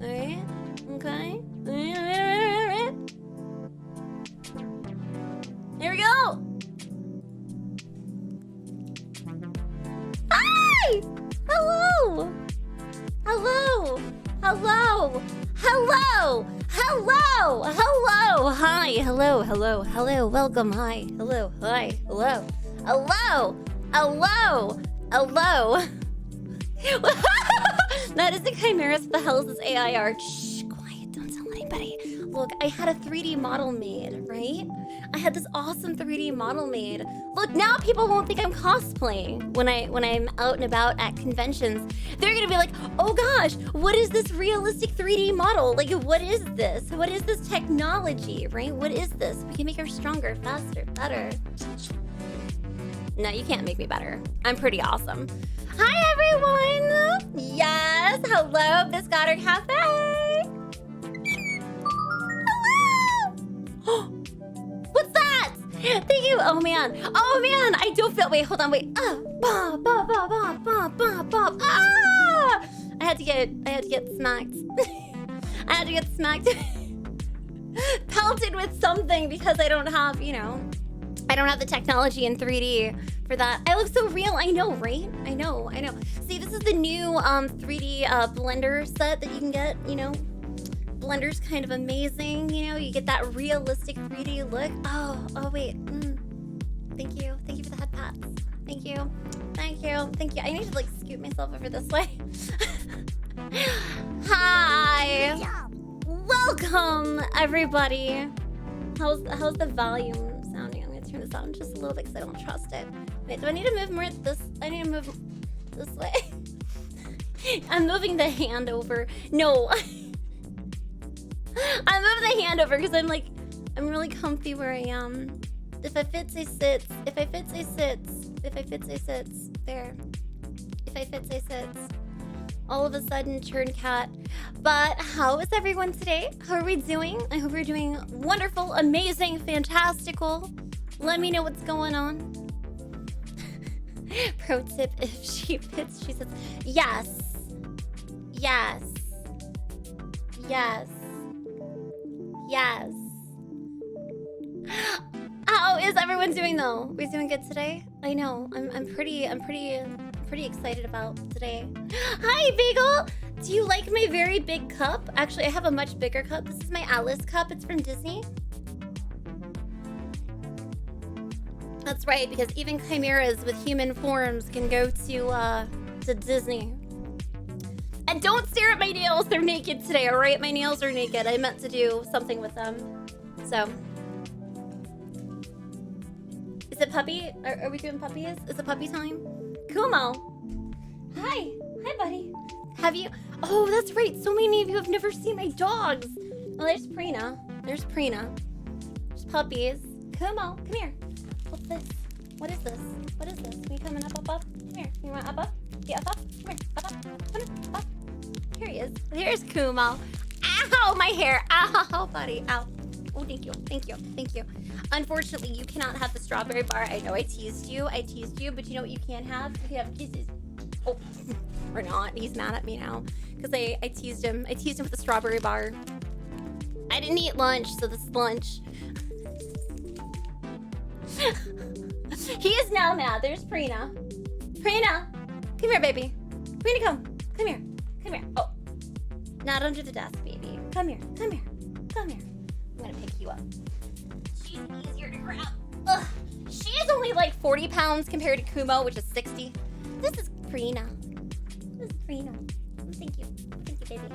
Alright? Okay. Here we go! Hi! Hello! Hello! Hello! Hello! Hello! Hello! Hi! Hello! Hello! Hello! Welcome! Hi! Hello! Hi! Hello! Hello! Hello! Hello! That is the chimeras. What the hell is this AIR? Shh! Quiet! Don't tell anybody. Look, I had a 3D model made, right? I had this awesome 3D model made. Look, now people won't think I'm cosplaying when I'm out and about at conventions. They're gonna be like, oh gosh, what is this realistic 3D model? Like, what is this? What is this technology, right? What is this? We can make her stronger, faster, better. No, you can't make me better. I'm pretty awesome. Hi, everyone! Yes, hello, Biscotter Cafe! Hello! What's that? Thank you. Oh man. Oh man. I don't feel. Wait. Hold on. Wait. Ah. I had to get smacked. I had to get smacked. Pelted with something because I don't have, you know, I don't have the technology in 3D for that. I look so real. I know, right? I know. See, this is the new 3D blender set that you can get, you know. Blender's kind of amazing, you know, you get that realistic 3D look. Oh wait. Thank you for the head pats. Thank you. I need to like scoot myself over this way. Hi. Welcome everybody. How's the volume sounding? I'm gonna turn this down just a little bit because I don't trust it. Wait, do I need to move more this? I need to move this way. I'm moving the hand over. No. I'm moving the hand over because I'm really comfy where I am. If I fit, say sits. If I fit, say sits. If I fit, say sits. There. If I fit, say sits. All of a sudden, turn cat. But how is everyone today? How are we doing? I hope we're doing wonderful, amazing, fantastical. Let me know what's going on. Pro tip, if she fits, she says, yes. Yes. Yes. Yes. How is everyone doing though? We're doing good today? I know. I'm pretty excited about today. Hi, Bagel! Do you like my very big cup? Actually, I have a much bigger cup. This is my Alice cup. It's from Disney. That's right, because even chimeras with human forms can go to Disney. And don't stare at my nails. They're naked today, all right? My nails are naked. I meant to do something with them. So. Is it puppy? Are we doing puppies? Is it puppy time? 𝐂𝐎𝐍𝐶. Hi. Hi, buddy. Have you? Oh, that's right. So many of you have never seen my dogs. Well, there's Prina. There's There's puppies. 𝐂𝐎𝐍𝐶, come here. What's this? What is this? What is this? Are you coming up? Come here. You want up? Yeah, up? Come here. Up. Come here. Up. Here he is. There's 𝐂𝐎𝐍𝐶. Ow, my hair. Ow, buddy. Ow. Oh, thank you. Unfortunately, you cannot have the strawberry bar. I know I teased you, but you know what you can have? You can have kisses. Oh, or not. He's mad at me now because I teased him. I teased him with the strawberry bar. I didn't eat lunch, so this is lunch. He is now mad. There's Prina. Come here, baby. Prina, come here. Oh, not under the desk, baby. Come here. I'm gonna pick you up. She's easier to grab. Ugh. She is only like 40 pounds compared to 𝐂𝐎𝐍𝐶, which is 60. This is Prina. Thank you, baby.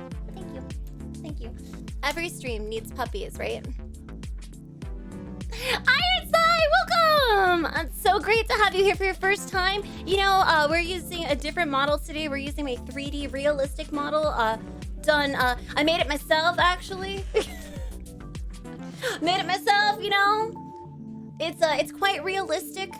Thank you. Every stream needs puppies, right? Ironside, welcome! It's so great to have you here for your first time. You know, we're using a different model today. We're using my 3D realistic model. I made it myself, actually. Made it myself, you know. It's quite realistic.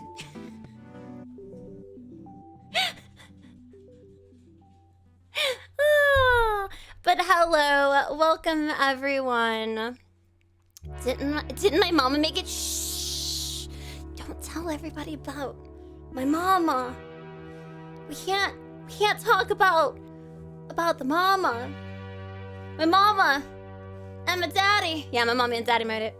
But hello, welcome everyone. Didn't my mama make it? Shh! Don't tell everybody about my mama. We can't talk about the mama. My mama and my daddy. Yeah, my mommy and daddy made it.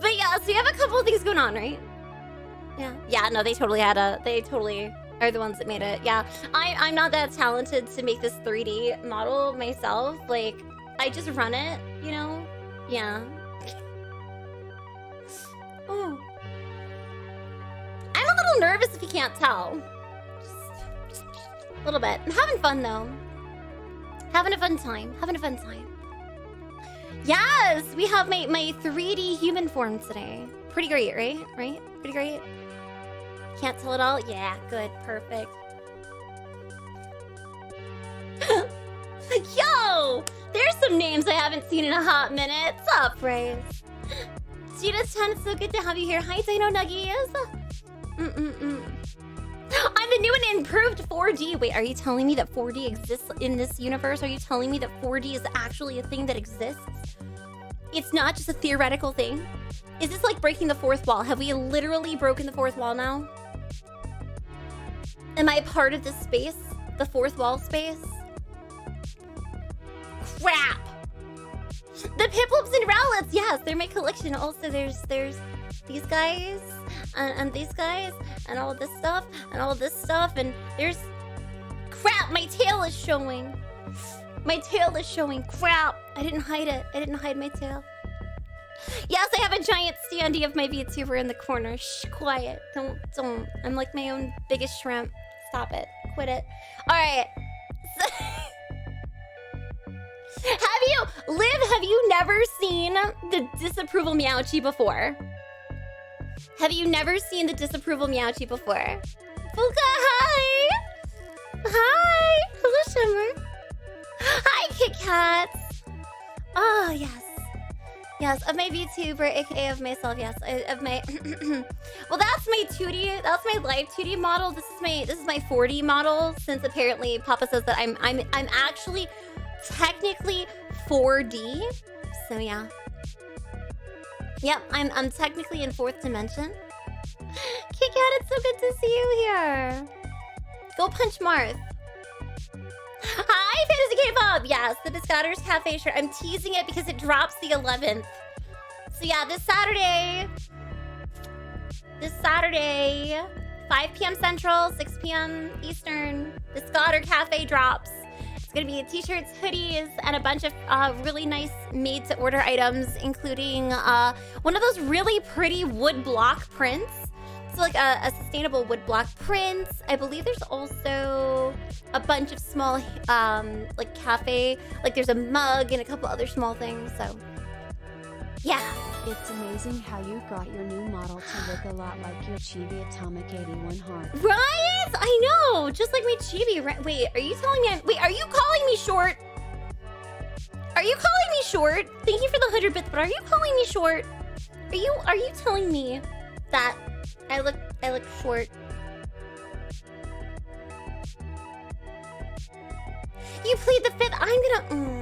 But yeah, so you have a couple of things going on, right? Yeah. Yeah, no, they totally are the ones that made it. Yeah. I'm not that talented to make this 3D model myself. Like, I just run it, you know? Yeah. Oh. I'm a little nervous if you can't tell. Just a little bit. I'm having fun though. Having a fun time. Yes, we have my 3D human form today. Pretty great, right? Pretty great. Can't tell it all? Yeah, good, perfect. Yo! There's some names I haven't seen in a hot minute. What's up, Braves? Gina's 10, it's so good to have you here. Hi, Dino Nuggies. I'm the new and improved 4D. Wait, are you telling me that 4D exists in this universe? Are you telling me that 4D is actually a thing that exists? It's not just a theoretical thing? Is this like breaking the fourth wall? Have we literally broken the fourth wall now? Am I part of this space? The fourth wall space? Crap! The Piplups and Rowlets! Yes, they're my collection. Also, there's these guys, and these guys, and all this stuff, and all this stuff, and there's... Crap, my tail is showing. My tail is showing. Crap, I didn't hide it. I didn't hide my tail. Yes, I have a giant standee of my VTuber in the corner. Shh, quiet. Don't. I'm like my own biggest shrimp. Stop it. Quit it. All right. Have you never seen the disapproval Meowchi before? Have you never seen the disapproval Meowchi before? Fuka, hi! Hi! Hello, Shimmer. Hi, Kit Kats! Oh, yes. Yes, of my VTuber, aka of myself, yes. Of my... Well, that's my 2D, that's my live 2D model. This is my 4D model, since apparently Papa says that I'm actually technically 4D. So yeah. Yep, I'm technically in 4th dimension. Kit Kat, it's so good to see you here. Go punch Marth. Hi, Fantasy K-pop! Yes, the Biscotter's Cafe shirt. I'm teasing it because it drops the 11th. So yeah, this Saturday, 5 p.m. Central, 6 p.m. Eastern, the Scotter Cafe drops. It's gonna be t-shirts, hoodies, and a bunch of really nice made-to-order items, including one of those really pretty wood block prints. So like a sustainable wood block print. I believe there's also a bunch of small like cafe, like there's a mug and a couple other small things. So yeah. It's amazing how you got your new model to look a lot like your Chibi Atomic 81 heart. Right? I know, just like my Chibi. Right? Wait, are you telling me? Wait, are you calling me short? Are you calling me short? Thank you for the 100 bits, but are you calling me short? Are you telling me that I look short? You played the 5th. I'm gonna.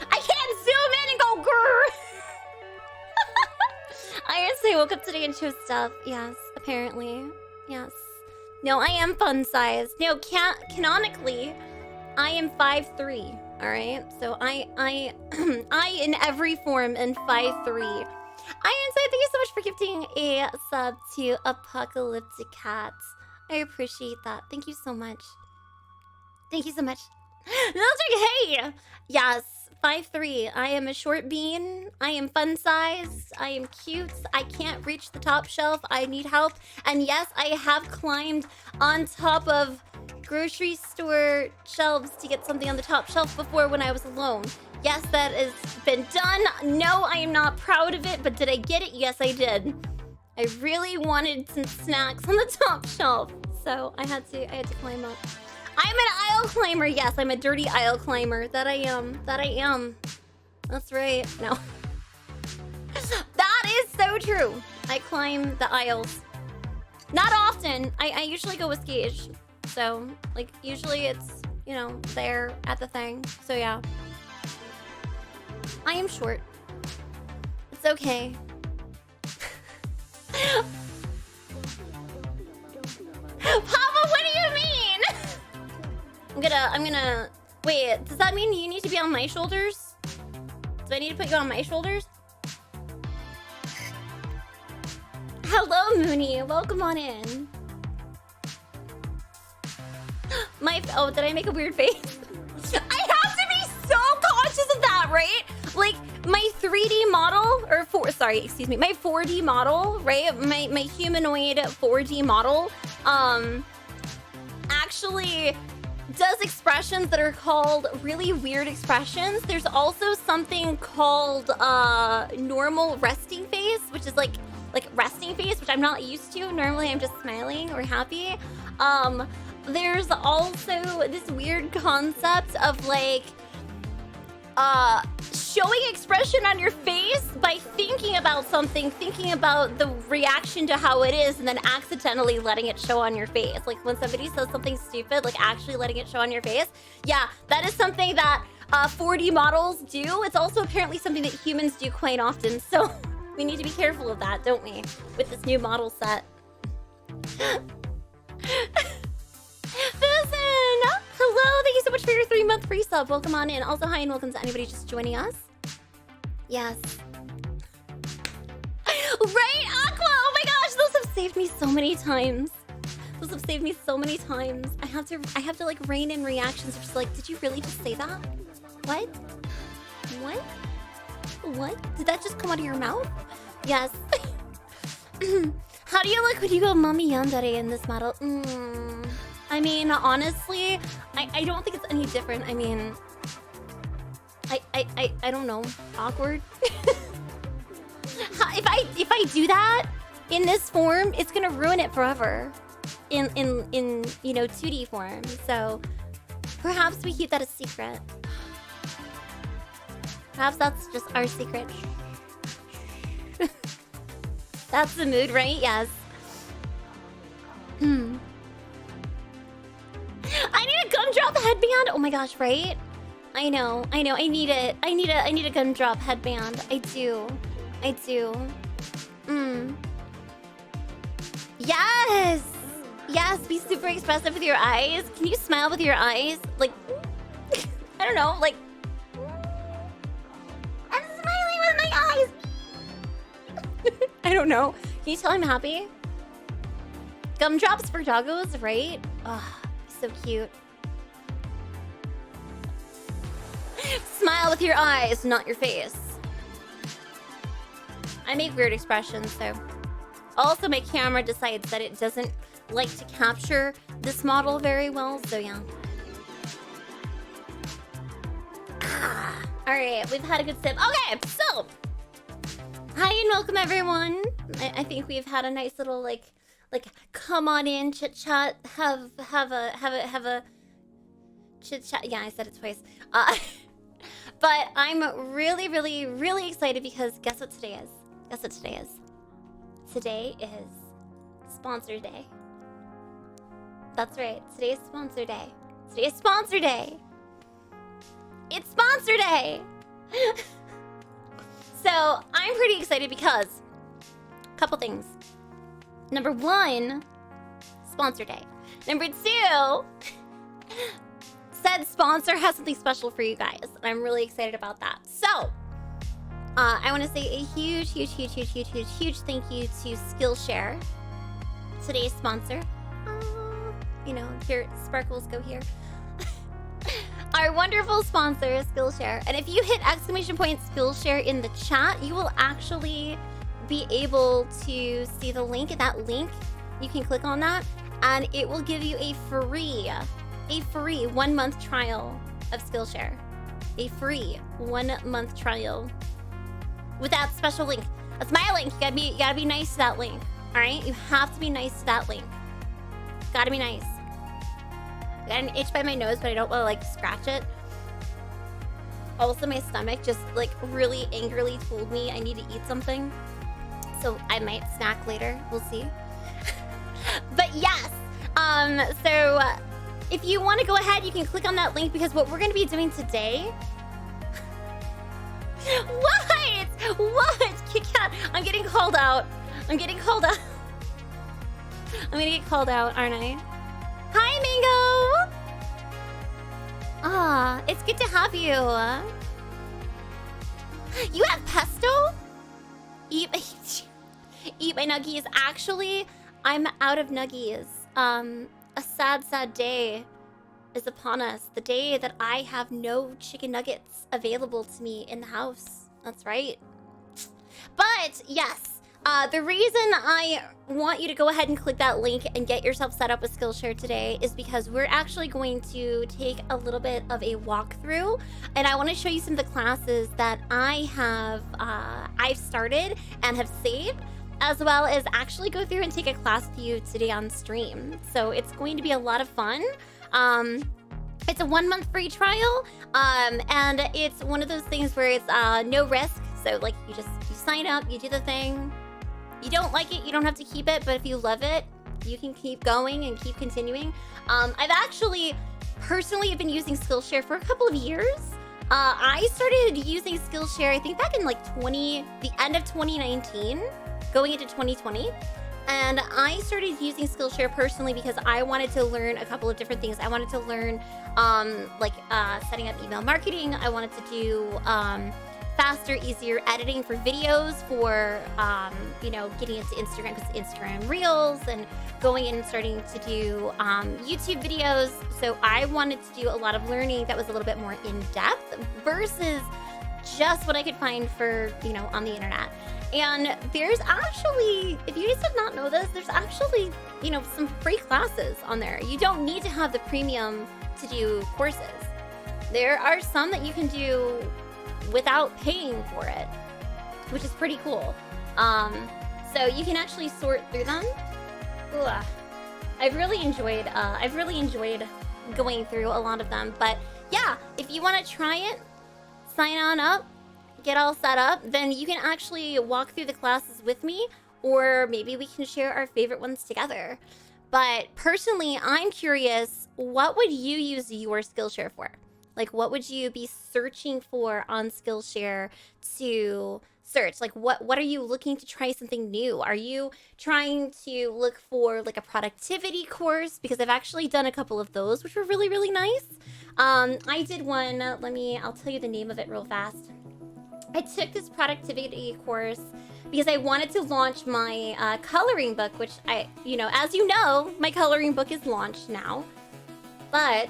I can't zoom in and go grrr. I honestly woke up today and chose stuff. Yes, apparently. Yes. No, I am fun size. No, canonically, I am 5'3". All right. So I in every form am 5'3". Iron Side, thank you so much for gifting a sub to Apocalyptic Cat. I appreciate that. Thank you so much. Thank you so much. Hey! Yes, 5'3". I am a short bean. I am fun sized. I am cute. I can't reach the top shelf. I need help. And yes, I have climbed on top of grocery store shelves to get something on the top shelf before when I was alone. Yes, that has been done. No, I am not proud of it, but did I get it? Yes, I did. I really wanted some snacks on the top shelf, so I had to climb up. I'm an aisle climber. Yes, I'm a dirty aisle climber. That I am. That's right. No. That is so true. I climb the aisles. Not often. I usually go with Skillshare. So, like, usually it's, you know, there at the thing. So, yeah. I am short. It's okay. I'm gonna... Wait, does that mean you need to be on my shoulders? Do I need to put you on my shoulders? Hello, Mooney. Welcome on in. Oh, did I make a weird face? I have to be so conscious of that, right? Like, my 3D model, my 4D model, right? My humanoid 4D model, actually does expressions that are called really weird expressions. There's also something called normal resting face, which is like resting face, which I'm not used to. Normally I'm just smiling or happy. There's also this weird concept of like showing expression on your face by thinking about something, thinking about the reaction to how it is, and then accidentally letting it show on your face. Like when somebody says something stupid, like actually letting it show on your face. Yeah, that is something that 4D models do. It's also apparently something that humans do quite often. So we need to be careful of that, don't we? With this new model set. Susan! Hello, thank you so much for your 3-month free sub. Welcome on in. Also, hi and welcome to anybody just joining us. Yes. Right, Aqua! Oh my gosh, those have saved me so many times. Those have saved me so many times. I have to like rein in reactions. Just like, did you really just say that? What? What? What? Did that just come out of your mouth? Yes. How do you look when you go Mommy Yandere in this model? I mean, honestly, I don't think it's any different. I mean, I don't know. Awkward. If I do that in this form, it's gonna ruin it forever. In you know, 2D form. So perhaps we keep that a secret. Perhaps that's just our secret. That's the mood, right? Yes. I need a gumdrop headband. Oh my gosh, right? I know. I need it. I need a gumdrop headband. I do. Yes. Yes. Be super expressive with your eyes. Can you smile with your eyes? Like, I don't know. Like, I'm smiling with my eyes. I don't know. Can you tell I'm happy? Gumdrops for doggos, right? Ugh. So cute. Smile with your eyes, not your face. I make weird expressions, so. Also, my camera decides that it doesn't like to capture this model very well, so yeah. Alright, we've had a good sip. Okay, so. Hi and welcome, everyone. I think we've had a nice little, like come on in, chit chat, have a chit chat. Yeah, I said it twice. But I'm really excited because guess what today is? Today is sponsor day. That's right. Today is sponsor day. It's sponsor day. So I'm pretty excited because a couple things. Number 1, sponsor day. Number 2, said sponsor has something special for you guys. And I'm really excited about that. So, I want to say a huge thank you to Skillshare, today's sponsor. You know, here, sparkles go here. Our wonderful sponsor, Skillshare. And if you hit ! Skillshare in the chat, you will actually be able to see the link. And that link, you can click on that and it will give you a free 1-month trial of Skillshare. A free 1-month trial with that special link. That's my link. You gotta be nice to that link. All right, you have to be nice to that link. Gotta be nice. I got an itch by my nose, but I don't want to like scratch it. Also, my stomach just like really angrily told me I need to eat something. So I might snack later. We'll see. But yes. So if you want to go ahead, you can click on that link because what we're going to be doing today. What? Kit Kat, I'm getting called out. I'm gonna get called out, aren't I? Hi, Mango. Ah, it's good to have you. You have pesto? Eat my nuggies. Actually, I'm out of nuggies. A sad, sad day is upon us. The day that I have no chicken nuggets available to me in the house. That's right. But yes, the reason I want you to go ahead and click that link and get yourself set up with Skillshare today is because we're actually going to take a little bit of a walkthrough, and I want to show you some of the classes that I've started and have saved, as well as actually go through and take a class with you today on stream. So it's going to be a lot of fun. It's a 1-month free trial, and it's one of those things where it's no risk. So like you sign up, you do the thing. You don't like it, you don't have to keep it, but if you love it, you can keep going and keep continuing. I've actually personally been using Skillshare for a couple of years. I started using Skillshare, I think back in like the end of 2019, going into 2020. And I started using Skillshare personally because I wanted to learn a couple of different things. I wanted to learn setting up email marketing. I wanted to do faster, easier editing for videos, for getting into Instagram, because Instagram Reels, and going in and starting to do YouTube videos. So I wanted to do a lot of learning that was a little bit more in depth versus just what I could find for on the internet. And there's actually, if you guys did not know this, there's actually some free classes on there. You don't need to have the premium to do courses. There are some that you can do without paying for it, which is pretty cool. So you can actually sort through them. Ugh. I've really enjoyed going through a lot of them. But yeah, if you want to try it, sign on up, get all set up, then you can actually walk through the classes with me, or maybe we can share our favorite ones together. But personally, I'm curious, what would you use your Skillshare for? Like, what would you be searching for on Skillshare to search? Like, what are you looking to try something new? Are you trying to look for like a productivity course? Because I've actually done a couple of those, which were really, really nice. I did one, I'll tell you the name of it real fast. I took this productivity course because I wanted to launch my coloring book, which as you know, my coloring book is launched now. But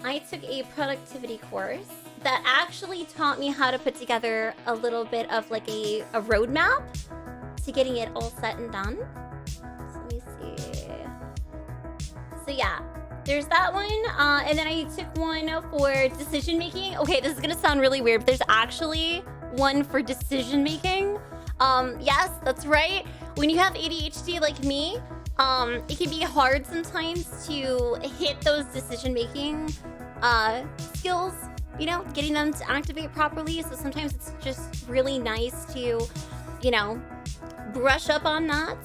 I took a productivity course that actually taught me how to put together a little bit of like a roadmap to getting it all set and done. So let me see. So yeah, there's that one. And then I took one for decision making. Okay, this is gonna sound really weird, but there's actually one for decision making. Yes, that's right. When you have ADHD like me, it can be hard sometimes to hit those decision-making skills, getting them to activate properly. So sometimes it's just really nice to, brush up on that.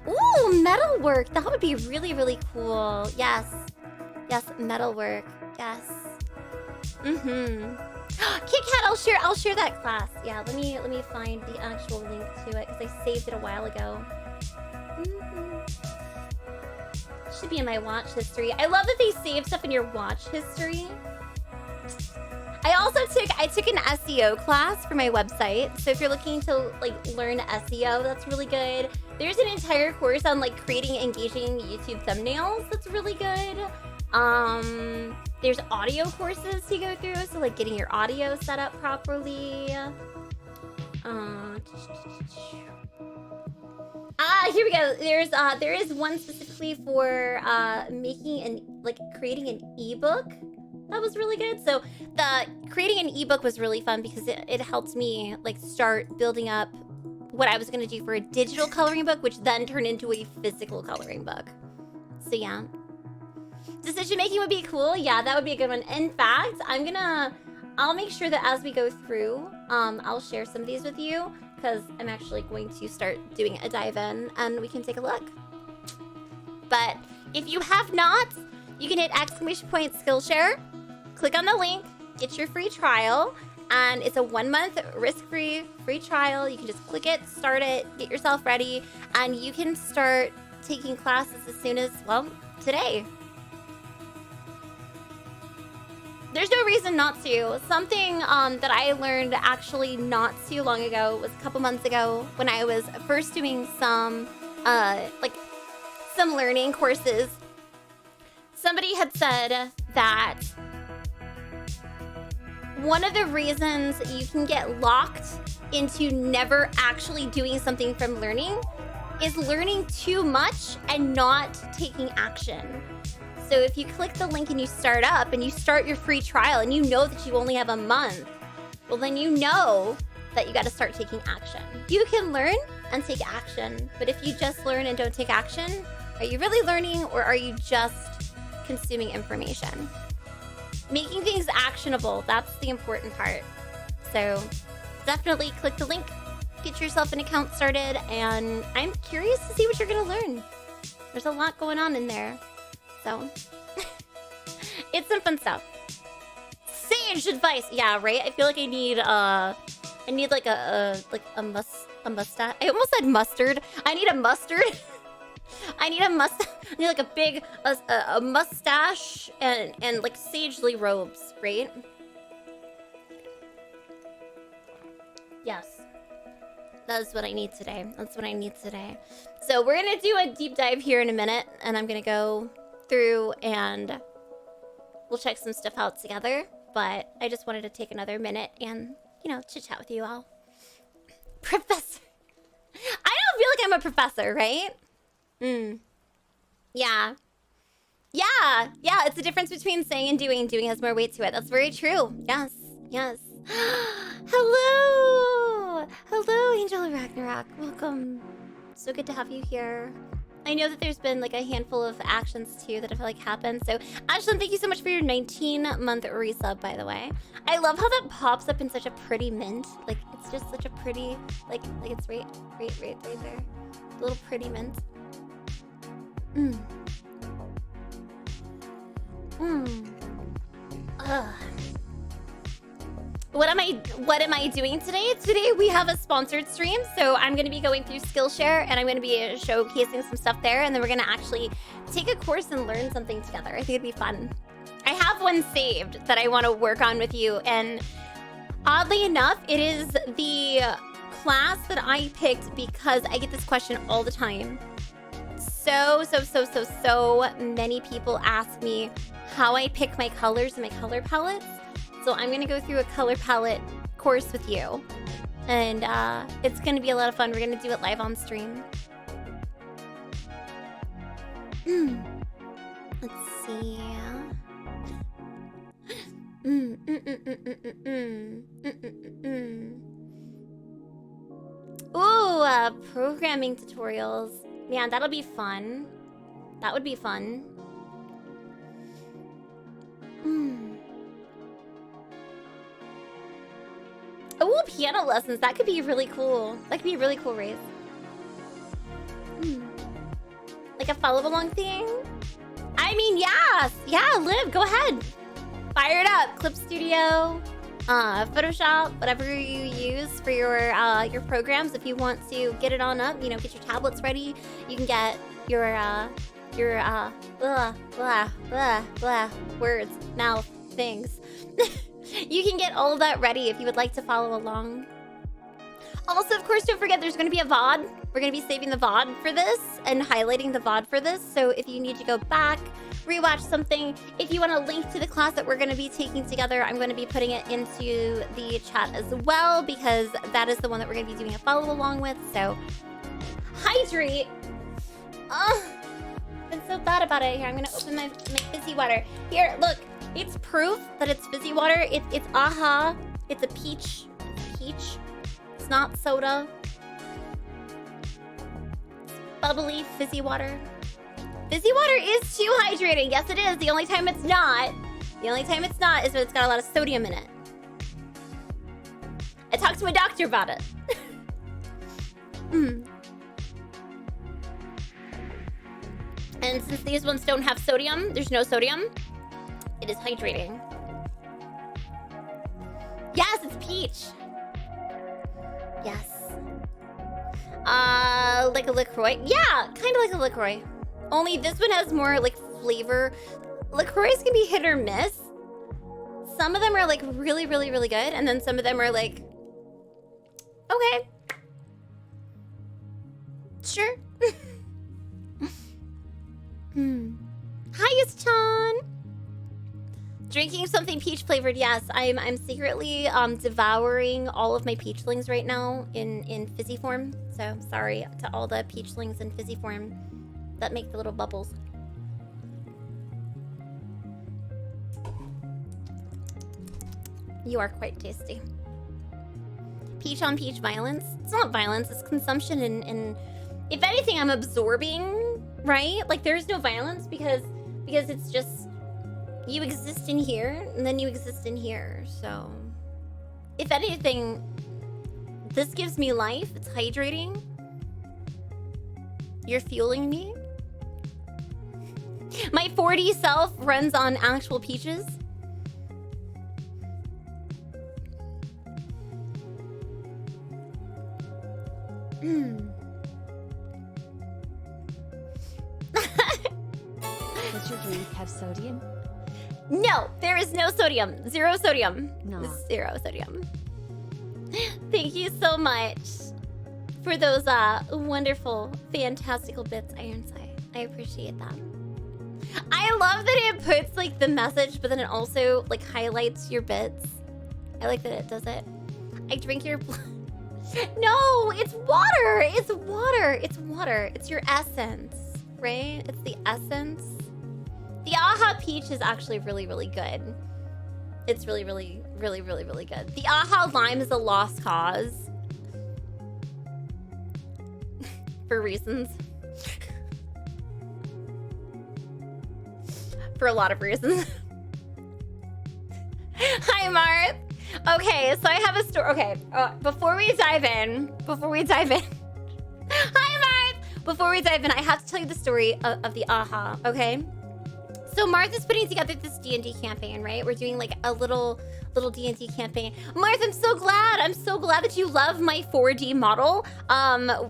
Ooh, metalwork. That would be really, really cool. Yes. Yes, metalwork. Yes. KitKat, I'll share that class. Yeah, let me find the actual link to it because I saved it a while ago. Should be in my watch history. I love that they save stuff in your watch history. I took an SEO class for my website. So if you're looking to learn SEO, that's really good. There's an entire course on creating engaging YouTube thumbnails. That's really good. There's audio courses to go through, so getting your audio set up properly. Here we go. There is one specifically for creating an ebook. That was really good. So the creating an ebook was really fun because it helped me start building up what I was going to do for a digital coloring book, which then turned into a physical coloring book. So yeah. Decision making would be cool. Yeah, that would be a good one. In fact, I'll make sure that as we go through, I'll share some of these with you because I'm actually going to start doing a dive in and we can take a look. But if you have not, you can hit !Skillshare, click on the link, get your free trial, and it's a 1-month risk-free free trial. You can just click it, start it, get yourself ready, and you can start taking classes as soon as, today. There's no reason not to. Something that I learned actually not too long ago was a couple months ago when I was first doing some some learning courses. Somebody had said that one of the reasons you can get locked into never actually doing something from learning is learning too much and not taking action. So if you click the link and you start up and you start your free trial and you know that you only have a month, well then you know that you got to start taking action. You can learn and take action, but if you just learn and don't take action, are you really learning or are you just consuming information? Making things actionable, that's the important part. So definitely click the link, get yourself an account started, and I'm curious to see what you're gonna learn. There's a lot going on in there. So it's some fun stuff. Sage advice. Yeah, right? I feel like I need like a mustache. I almost said mustard. I need a mustard. I need a mustache. I need like a big a mustache and like sagely robes, right? Yes. That's what I need today. That's what I need today. So we're gonna do a deep dive here in a minute, and I'm gonna go through and we'll check some stuff out together. But I just wanted to take another minute and, you know, chit chat with you all. Professor. I don't feel like I'm a professor, right? Yeah. Yeah. Yeah, it's the difference between saying and doing. Doing has more weight to it. That's very true. Yes. Yes. Hello. Hello, Angel of Ragnarok. Welcome. So good to have you here. I know that there's been like a handful of actions too that have like happened. So Ashlyn, thank you so much for your 19-month resub, by the way. I love how that pops up in such a pretty mint. Like it's just such a pretty, like it's right there. A little pretty mint. What am I doing today? Today we have a sponsored stream, so I'm going to be going through Skillshare and I'm going to be showcasing some stuff there, and then we're going to actually take a course and learn something together. I think it'd be fun. I have one saved that I want to work on with you, and oddly enough, it is the class that I picked because I get this question all the time. So many people ask me how I pick my colors and my color palettes. So I'm going to go through a color palette course with you. And it's going to be a lot of fun. We're going to do it live on stream. Let's see. Ooh, programming tutorials. Man, that'll be fun. That would be fun. Oh, piano lessons. That could be really cool. That could be a really cool race. Like a follow along thing? I mean, yes. Yeah, Liv, go ahead. Fire it up. Clip Studio, Photoshop, whatever you use for your programs. If you want to get it on up, you know, get your tablets ready. You can get your words, mouth, things. You can get all of that ready if you would like to follow along. Also, of course, don't forget there's going to be a VOD. We're going to be saving the VOD for this and highlighting the VOD for this. So if you need to go back, rewatch something, if you want a link to the class that we're going to be taking together, I'm going to be putting it into the chat as well, because that is the one that we're going to be doing a follow along with. So hydrate. I'm so bad about it. Here, I'm going to open my fizzy water. Here, look. It's proof that it's fizzy water. It's AHA. It's a peach. Peach. It's not soda. It's bubbly fizzy water. Fizzy water is too hydrating. Yes, it is. The only time it's not. The only time it's not is when it's got a lot of sodium in it. I talked to my doctor about it. And since these ones don't have sodium, there's no sodium. It is hydrating. Yes, it's peach. Yes. Like a LaCroix? Yeah, kind of like a LaCroix. Only this one has more like flavor. LaCroix can be hit or miss. some of them are like really, really, really good, and then some of them are like, okay, sure. Hi, Chan. Drinking something peach flavored. Yes, I'm secretly devouring all of my peachlings right now in fizzy form. So sorry to all the peachlings in fizzy form that make the little bubbles. You are quite tasty. Peach on peach violence. It's not violence, it's consumption and if anything, I'm absorbing, right? Like there's no violence because it's just you exist in here and then you exist in here. So if anything, this gives me life. It's hydrating. You're fueling me. My 4D self runs on actual peaches. Does your drink have sodium? No, there is no sodium. Zero sodium. No. Zero sodium. Thank you so much for those wonderful, fantastical bits, Ironside. I appreciate that. I love that it puts like the message, but then it also like highlights your bits. I like that it does it. I drink your blood. No, it's water. It's water. It's water. It's your essence, right? It's the essence. The 𝐂𝐓 peach is actually really, really good. It's really, really, really, really, really good. The 𝐂𝐓 lime is a lost cause. For reasons. For a lot of reasons. Hi, Marth. Okay, so I have a story. Okay, before we dive in. Hi, Marth. Before we dive in, I have to tell you the story of the 𝐂𝐓, okay? So Marth is putting together this D&D campaign, right? We're doing like a little D&D campaign. Marth, I'm so glad that you love my 4D model.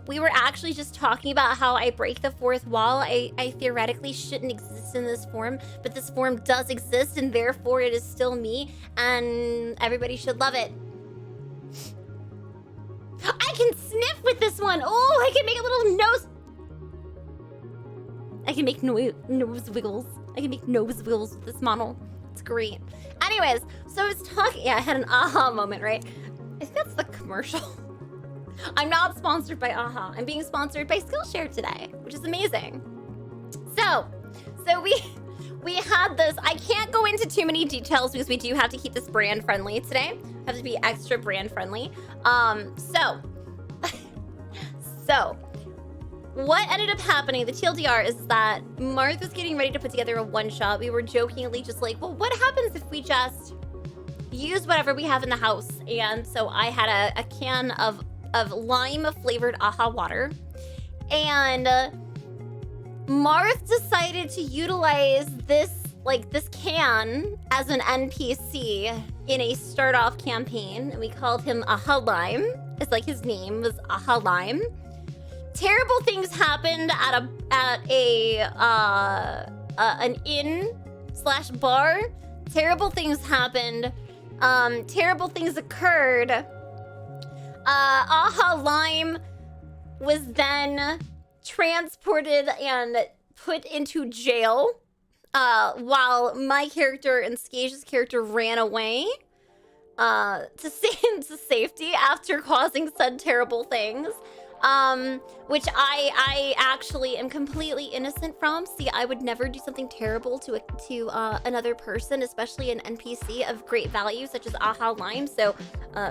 We were actually just talking about how I break the fourth wall. I theoretically shouldn't exist in this form, but this form does exist, and therefore it is still me, and everybody should love it. I can sniff with this one. Oh, I can make a little nose. I can make nose wiggles. I can make nose wiggles with this model. It's great. Anyways, so I was talking. Yeah, I had an 𝐂𝐓 moment, right? I think that's the commercial. I'm not sponsored by 𝐂𝐓. I'm being sponsored by Skillshare today, which is amazing. So we had this. I can't go into too many details because we do have to keep this brand friendly today. Have to be extra brand friendly. So what ended up happening, the TLDR, is that Marth was getting ready to put together a one-shot. We were jokingly just like, well, what happens if we just use whatever we have in the house? And so I had a can of lime-flavored 𝐂𝐓 water. And Marth decided to utilize this can as an NPC in a start-off campaign. And we called him 𝐂𝐓 Lime. It's like his name was 𝐂𝐓 Lime. Terrible things happened at an inn/bar. Terrible things happened. Terrible things occurred. 𝐂𝐓 Lime was then transported and put into jail while my character and 𝐂𝐍𝐍𝐄𝐓's character ran away to safety after causing said terrible things. Which I actually am completely innocent from. See, I would never do something terrible to another person, especially an NPC of great value such as 𝐂𝐓 Lime. So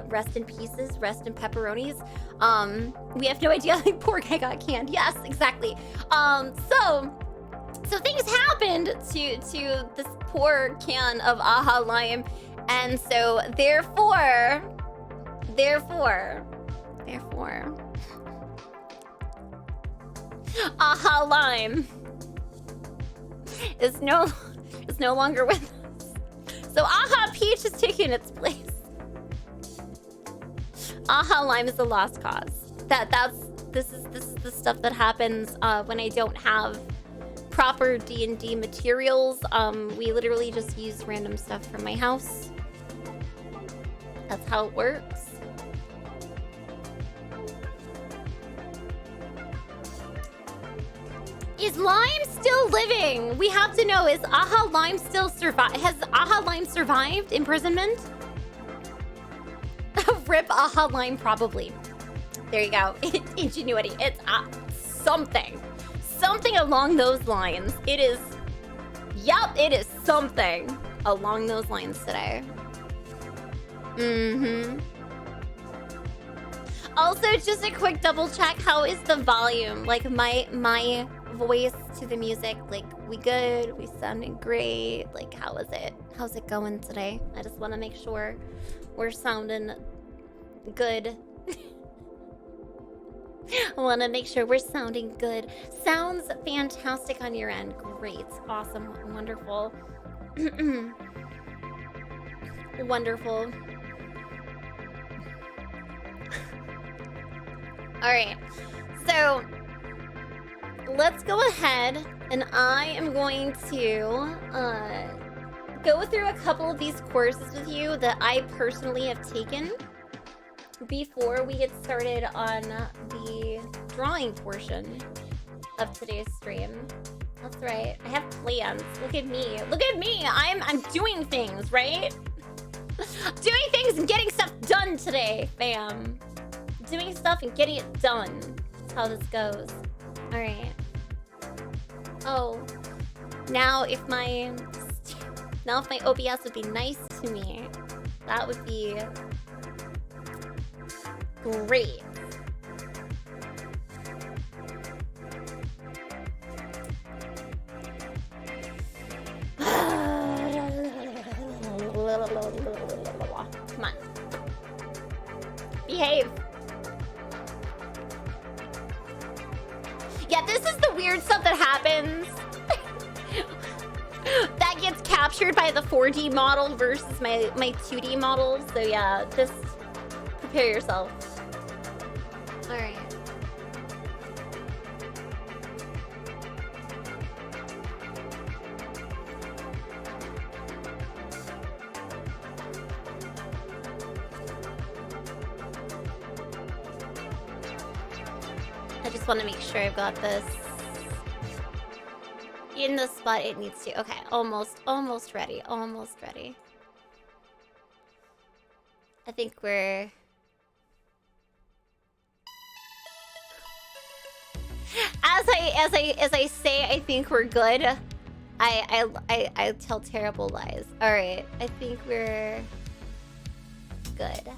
rest in pieces, rest in pepperonis. We have no idea. Like, poor guy got canned. Yes, exactly. So things happened to this poor can of 𝐂𝐓 Lime, and so therefore 𝐂𝐓 Lime is no longer with us. So 𝐂𝐓 Peach is taking its place. 𝐂𝐓 Lime is a lost cause. This is the stuff that happens when I don't have proper D&D materials. We literally just use random stuff from my house That's how it works. Is Lime still living? We have to know, is 𝐂𝐎𝐍𝐿IME still survive? Has 𝐂𝐎𝐿IME survived imprisonment? Rip 𝐂𝐎𝐿IME, probably. There you go. Ingenuity. It's something. Something along those lines. It is... Yup, it is something along those lines today. Mm-hmm. Also, just a quick double check. How is the volume? Like, my voice to the music. Like, we good? We sounding great? Like, how is it? How's it going today? I just want to make sure we're sounding good. I want to make sure we're sounding good. Sounds fantastic on your end. Great. Awesome. Wonderful. Wonderful. All right. So let's go ahead and I am going to go through a couple of these courses with you that I personally have taken before we get started on the drawing portion of today's stream. That's right. I have plans. Look at me. Look at me. I'm doing things, right? Doing things and getting stuff done today, fam. Doing stuff and getting it done. That's how this goes. All right. Oh, now if my OBS would be nice to me, that would be great. Come on. Behave. Yeah, this is the weird stuff that happens. That gets captured by the 4D model versus my 2D model. So yeah, just prepare yourself. All right. I just want to make sure I've got this in the spot it needs to. Okay, almost ready. Almost ready. I think we're... As I say, I think we're good. I tell terrible lies. All right, I think we're good.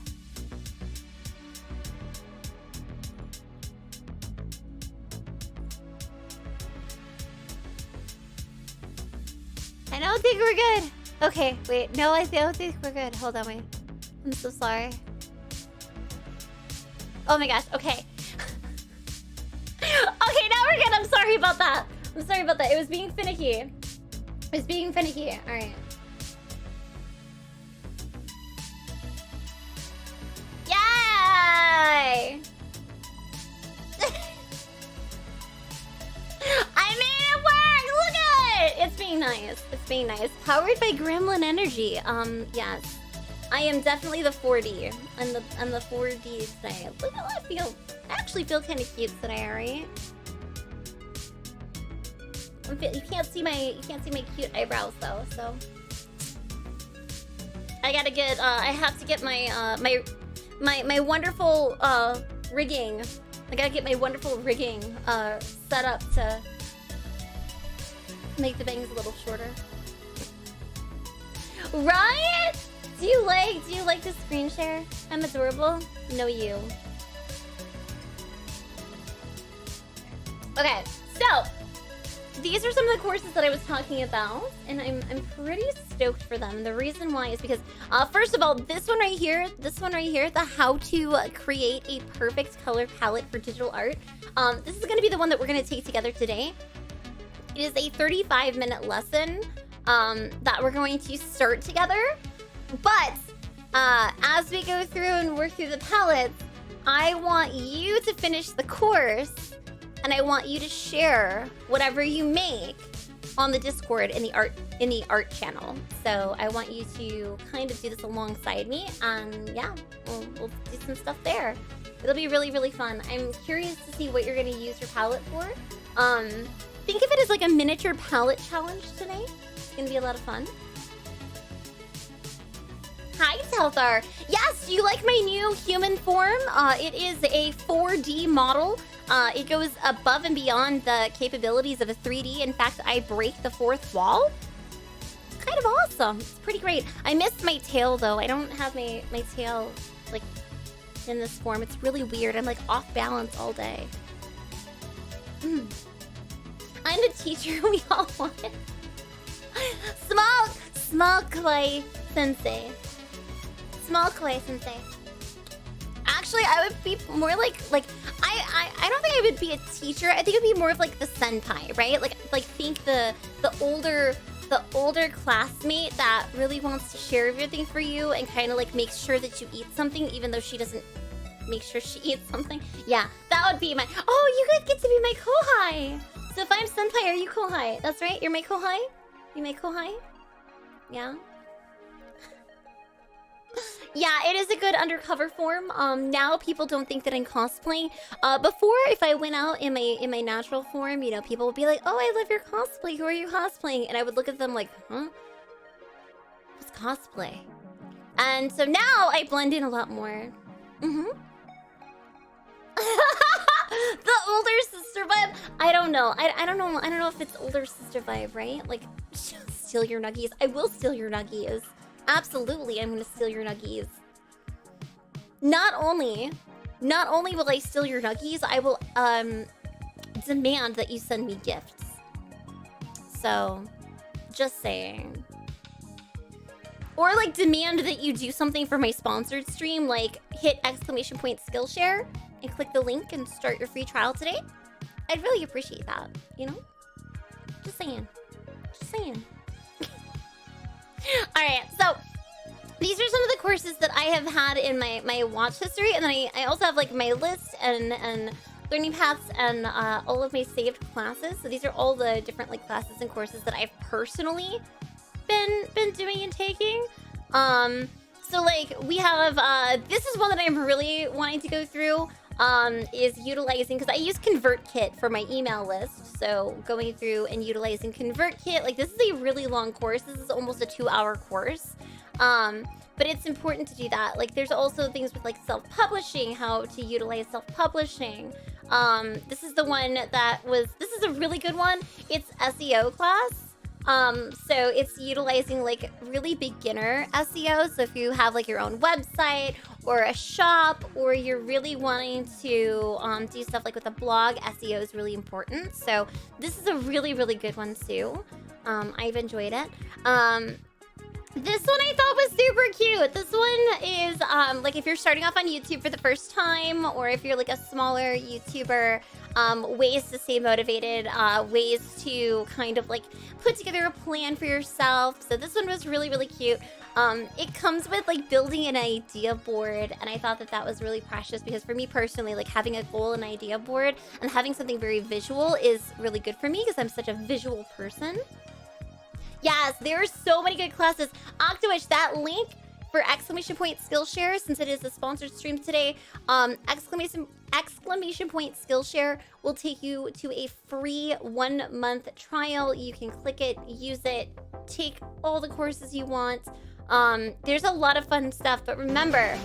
I don't think we're good. Okay, wait. No, I don't think we're good. Hold on, wait. I'm so sorry. Oh my gosh. Okay. Okay, now we're good. I'm sorry about that. I'm sorry about that. It was being finicky. It was being finicky. All right. Yay! I made it work! Look at it! It's being nice. It's being nice. Powered by Gremlin Energy. Yes. I am definitely the 4D. I'm the 4D today. Look how I feel. I actually feel kind of cute today, alright? You can't see my cute eyebrows though, so I gotta get I have to get my my wonderful rigging. I gotta get my wonderful rigging set up to make the bangs a little shorter. Right? Do you like the screen share? I'm adorable. No, you. Okay, so these are some of the courses that I was talking about, and I'm pretty stoked for them. The reason why is because, first of all, this one right here, the how to create a perfect color palette for digital art. This is going to be the one that we're going to take together today. It is a 35-minute lesson that we're going to start together. But as we go through and work through the palettes, I want you to finish the course, and I want you to share whatever you make on the Discord in the art channel. So I want you to kind of do this alongside me, and yeah, we'll do some stuff there. It'll be really, really fun. I'm curious to see what you're gonna use your palette for. Think of it as like a miniature palette challenge today. It's gonna be a lot of fun. Hi, Telthar. Yes, do you like my new human form? It is a 4D model. It goes above and beyond the capabilities of a 3D. In fact, I break the fourth wall. It's kind of awesome. It's pretty great. I missed my tail, though. I don't have my tail, like, in this form. It's really weird. I'm, like, off balance all day. I'm the teacher we all wanted. Small Clay Sensei. Small Clay Sensei. Actually, I would be more like I don't think I would be a teacher. I think it'd be more of like the senpai, right? Like think the older classmate that really wants to share everything for you and kind of like makes sure that you eat something even though she doesn't make sure she eats something. Yeah, that would be my. Oh, you guys get to be my kohai. So if I'm senpai, are you kohai? That's right. You're my kohai. You my kohai? Yeah. Yeah, it is a good undercover form. Now people don't think that I'm cosplaying. Before, if I went out in my natural form, you know, people would be like, "Oh, I love your cosplay. Who are you cosplaying?" And I would look at them like, "Huh? What's cosplay?" And so now I blend in a lot more. The older sister vibe. I don't know. I don't know. I don't know if it's older sister vibe, right? Like, steal your nuggies. I will steal your nuggies. Absolutely, I'm gonna steal your nuggies. Not only will I steal your nuggies, I will demand that you send me gifts. So, just saying. Or like demand that you do something for my sponsored stream, like hit !Skillshare and click the link and start your free trial today. I'd really appreciate that, you know? Just saying. Just saying. Alright, so these are some of the courses that I have had in my watch history, and then I also have like my list and learning paths and all of my saved classes. So these are all the different like classes and courses that I've personally been doing and taking. So like we have this is one that I'm really wanting to go through. Is utilizing, because I use ConvertKit for my email list, so going through and utilizing ConvertKit, like this is a really long course. This is almost a 2-hour course, but it's important to do that. Like there's also things with like self-publishing, how to utilize self-publishing. This is the one that was, this is a really good one. It's SEO class. So it's utilizing like really beginner SEO. So if you have like your own website or a shop, or you're really wanting to do stuff like with a blog, SEO is really important. So this is a really, really good one too. I've enjoyed it. This one I thought was super cute. This one is like if you're starting off on YouTube for the first time, or if you're like a smaller YouTuber, ways to stay motivated, ways to kind of like put together a plan for yourself. So this one was really, really cute. It comes with like building an idea board, and I thought that was really precious, because for me personally, like having a goal and idea board and having something very visual is really good for me, because I'm such a visual person. Yes, there are so many good classes. Octoish, that link for !Skillshare, since it is a sponsored stream today, !Skillshare will take you to a free 1-month trial. You can click it, use it, take all the courses you want. There's a lot of fun stuff, but remember...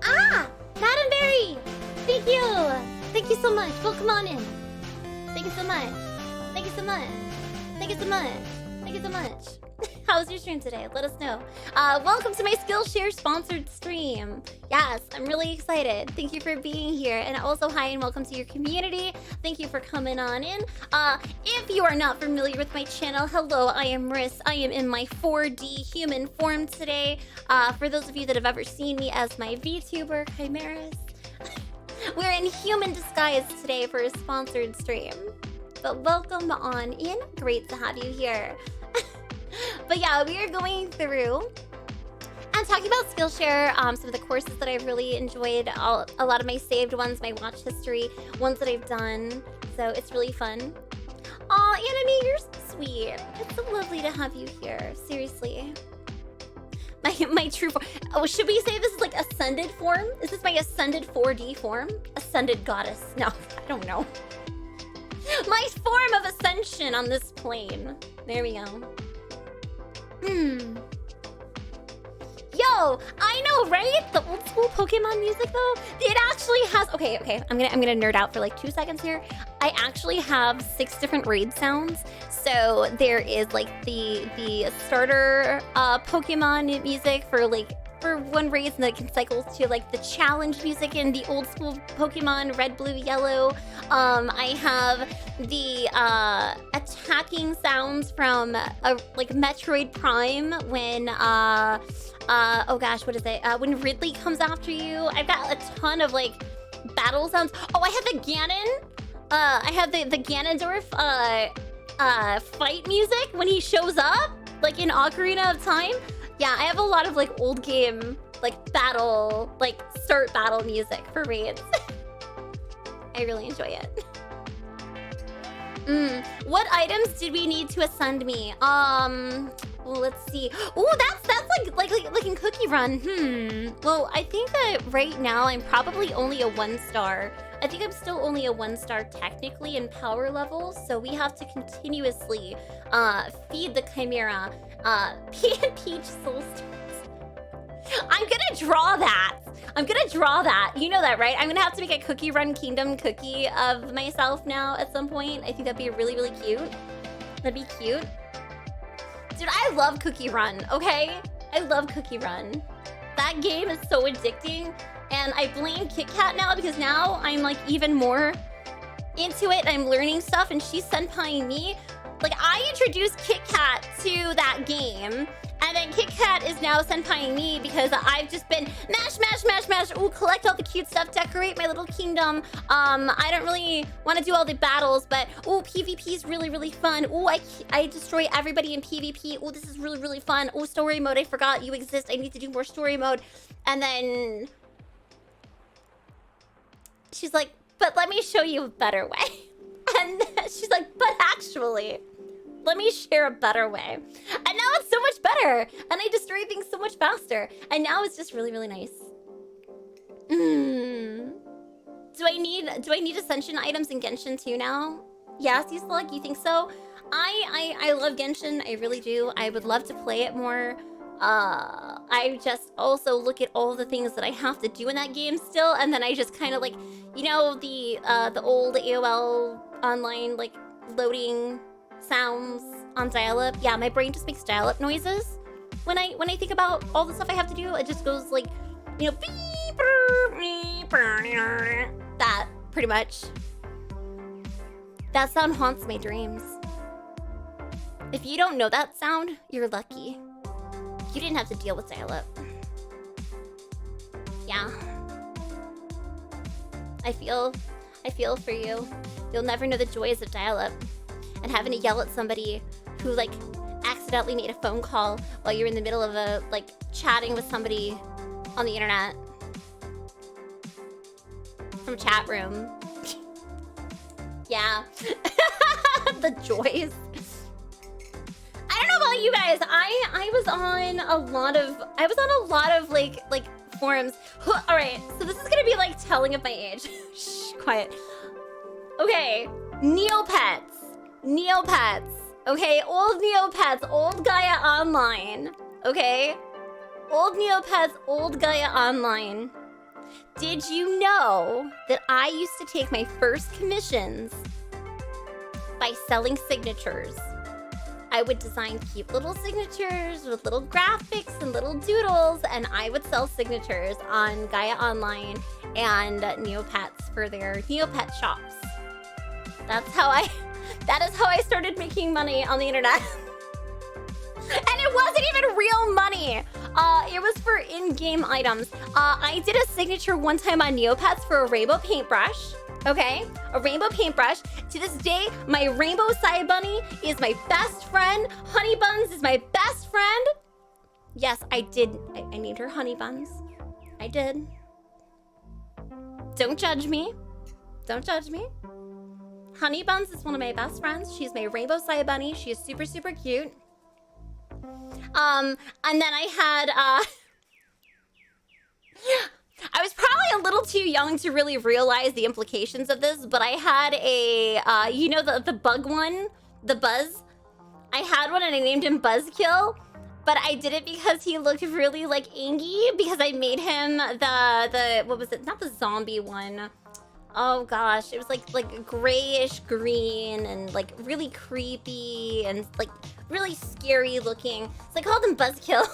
Madam Berry! Thank you! Thank you so much. Well, come on in. Thank you so much. Thank you so much. Thank you so much. Thank you so much. How was your stream today? Let us know. Welcome to my Skillshare sponsored stream. Yes, I'm really excited. Thank you for being here. And also, hi and welcome to your community. Thank you for coming on in. If you are not familiar with my channel, hello, I am Riss. I am in my 4D human form today. For those of you that have ever seen me as my VTuber, Chimeras, we're in human disguise today for a sponsored stream. But welcome on in. Great to have you here. But yeah, we are going through and talking about Skillshare, some of the courses that I've really enjoyed, a lot of my saved ones, my watch history, ones that I've done. So it's really fun. Aw, Anime, you're sweet. It's so lovely to have you here. Seriously. My true form. Oh, should we say this is like ascended form? Is this my ascended 4D form? Ascended goddess. No, I don't know. My form of ascension on this plane. There we go. Yo, I know, right? The old school Pokemon music though. It actually has. Okay. I'm gonna nerd out for like 2 seconds here. I actually have 6 different raid sounds. So there is like the starter Pokemon music for one raid, and that can cycle to like the challenge music in the old school Pokemon Red, Blue, Yellow. I have the attacking sounds from like Metroid Prime when oh gosh, what is it? When Ridley comes after you. I've got a ton of like battle sounds. Oh, I have the Ganon. I have the Ganondorf fight music when he shows up, like in Ocarina of Time. Yeah, I have a lot of like old game, like battle, like start battle music for raids. I really enjoy it. What items did we need to ascend me? Well, let's see. Oh, that's like in Cookie Run. Well, I think that right now I'm probably only a 1-star. I think I'm still only a 1-star technically in power level, so we have to continuously feed the Chimera Peach Soul Stones. I'm gonna draw that. You know that, right? I'm gonna have to make a Cookie Run Kingdom cookie of myself now at some point. I think that'd be really, really cute. That'd be cute. Dude, I love Cookie Run, okay? I love Cookie Run. That game is so addicting. And I blame KitKat now because now I'm like even more into it. I'm learning stuff and she's senpaiing me. Like I introduced KitKat to that game. And then KitKat is now senpaiing me because I've just been mash. Ooh, collect all the cute stuff, decorate my little kingdom. I don't really want to do all the battles, but ooh, PvP is really, really fun. Ooh, I destroy everybody in PvP. Ooh, this is really, really fun. Ooh, story mode, I forgot you exist. I need to do more story mode. And then she's like, but let me show you a better way. And then she's like, but actually, let me share a better way. And now it's so much better. And I destroy things so much faster. And now it's just really, really nice. Do I need ascension items in Genshin too now? Yeah, Slug, you think so? I love Genshin, I really do. I would love to play it more. I just also look at all the things that I have to do in that game still, and then I just kind of like, you know, the old AOL online like loading sounds on dial-up. Yeah, my brain just makes dial-up noises when I think about all the stuff I have to do. It just goes like, you know, that pretty much. That sound haunts my dreams. If you don't know that sound, you're lucky. You didn't have to deal with dial-up. Yeah. I feel for you. You'll never know the joys of dial-up and having to yell at somebody who like accidentally made a phone call while you're in the middle of a like chatting with somebody on the internet from chat room. Yeah. The joys. I don't know about you guys. I was on a lot of like forums. All right, so this is gonna be like telling of my age. Shh, quiet. Okay, Neopets. Okay, old Neopets, old Gaia Online. Okay, old Neopets, old Gaia Online. Did you know that I used to take my first commissions by selling signatures? I would design cute little signatures with little graphics and little doodles, and I would sell signatures on Gaia Online and Neopets for their Neopet shops. That is how I started making money on the internet. And it wasn't even real money. It was for in-game items. I did a signature one time on Neopets for a rainbow paintbrush. Okay, a rainbow paintbrush. To this day, my rainbow side bunny is my best friend. Honey Buns is my best friend. Yes, I did. I named her Honey Buns. I did. Don't judge me. Don't judge me. Honey Buns is one of my best friends. She's my rainbow side bunny. She is super, super cute. And then I had, I was probably a little too young to really realize the implications of this, but I had a, you know, the bug one, the Buzz. I had one and I named him Buzzkill, but I did it because he looked really like Angie, because I made him the what was it? Not the zombie one. Oh gosh, it was like grayish green and like really creepy and like really scary looking. So I called him Buzzkill.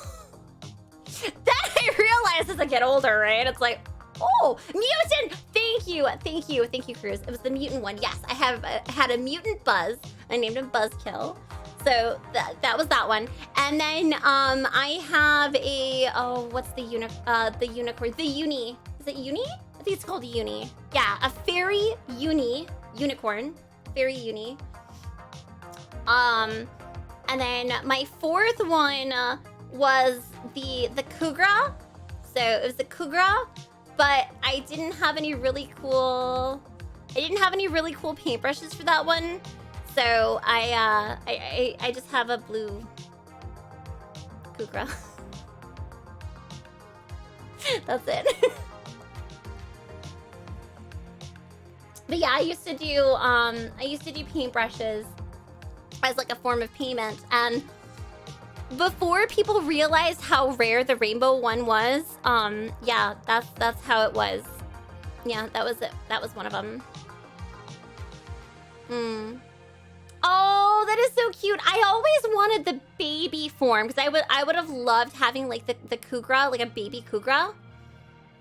Then I realized as I get older, right? It's like, oh, mutant! Thank you, Cruz. It was the mutant one. Yes, I had a mutant Buzz. I named him Buzzkill. So that was that one. And then I have a, oh, what's the unicorn? The uni. Is it uni? I think it's called uni. Yeah, a fairy unicorn. Fairy uni. And then my fourth one was the 𝐂𝐎𝐍𝐃. So it was the 𝐂𝐎𝐍𝐃, but I didn't have any really cool paintbrushes for that one. So I just have a blue 𝐂𝐎𝐍𝐃. That's it. But yeah, I used to do paintbrushes as like a form of payment, and before people realized how rare the rainbow one was, yeah, that's how it was. Yeah, that was it. That was one of them. Oh, that is so cute. I always wanted the baby form because I would have loved having like the 𝐂𝐎𝐍𝐃, like a baby 𝐂𝐎𝐿𝐶.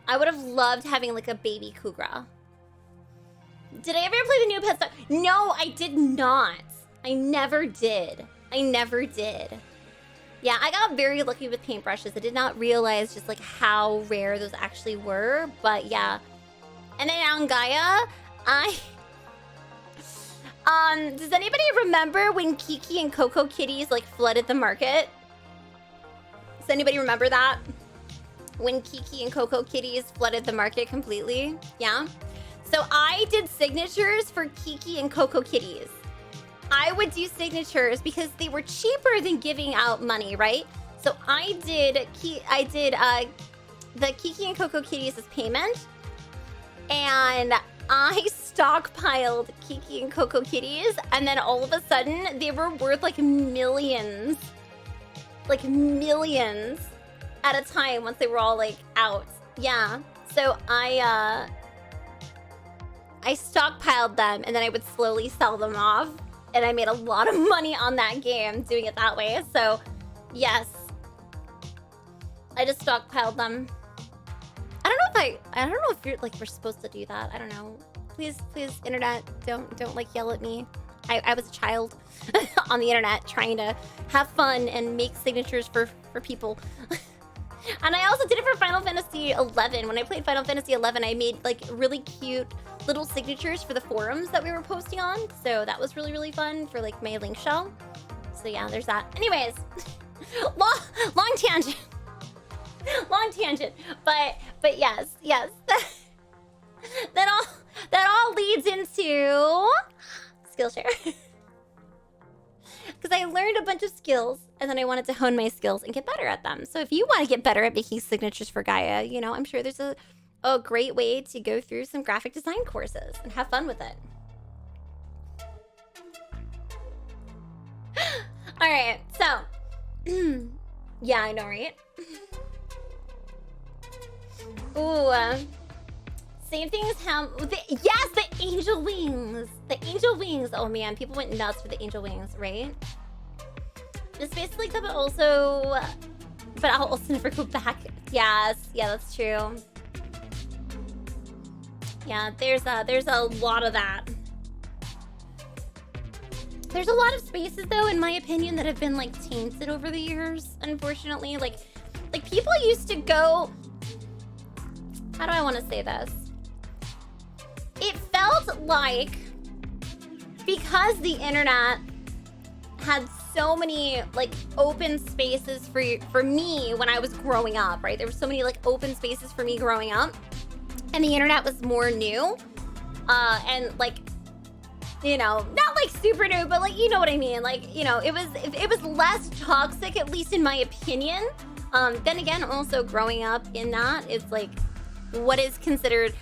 I would have loved having like a baby 𝐂𝐎𝐿𝐶. Did I ever play the new pet stuff? No, I did not. I never did. Yeah, I got very lucky with paintbrushes. I did not realize just like how rare those actually were, but yeah. And then on Gaia, does anybody remember when Kiki and Coco Kitties like flooded the market? Does anybody remember that? When Kiki and Coco Kitties flooded the market completely? Yeah. So I did signatures for Kiki and Coco Kitties. I would do signatures because they were cheaper than giving out money, right? So I did the Kiki and Coco Kitties as payment, and I stockpiled Kiki and Coco Kitties, and then all of a sudden they were worth like millions at a time once they were all like out. Yeah. So I stockpiled them, and then I would slowly sell them off. And I made a lot of money on that game doing it that way. So, yes. I just stockpiled them. I don't know if you're like we're supposed to do that. I don't know. Please, internet, don't like yell at me. I was a child on the internet trying to have fun and make signatures for people. And I also did it for Final Fantasy 11. When I played Final Fantasy 11, I made like really cute little signatures for the forums that we were posting on. So that was really, really fun for like my link shell. So yeah, there's that. Anyways, long tangent. Long tangent. But yes. that all leads into Skillshare. Because I learned a bunch of skills, and then I wanted to hone my skills and get better at them. So if you want to get better at making signatures for Gaia, you know, I'm sure there's a great way to go through some graphic design courses and have fun with it. All right, so yeah, I know, right? Ooh, same thing as how yes, the angel wings. The angel wings. Oh man, people went nuts for the angel wings, right? This basically could also, but I'll also never go back. Yes, yeah, that's true. Yeah, there's a lot of that. There's a lot of spaces though, in my opinion, that have been like tainted over the years, unfortunately. Like people used to go, how do I want to say this? It felt like because the internet had so many like open spaces for me when I was growing up, right? There were so many like open spaces for me growing up, and the internet was more new, and like you know, not like super new, but like, you know what I mean? Like, you know, it was less toxic, at least in my opinion. Then again, also growing up in that, it's like, what's considered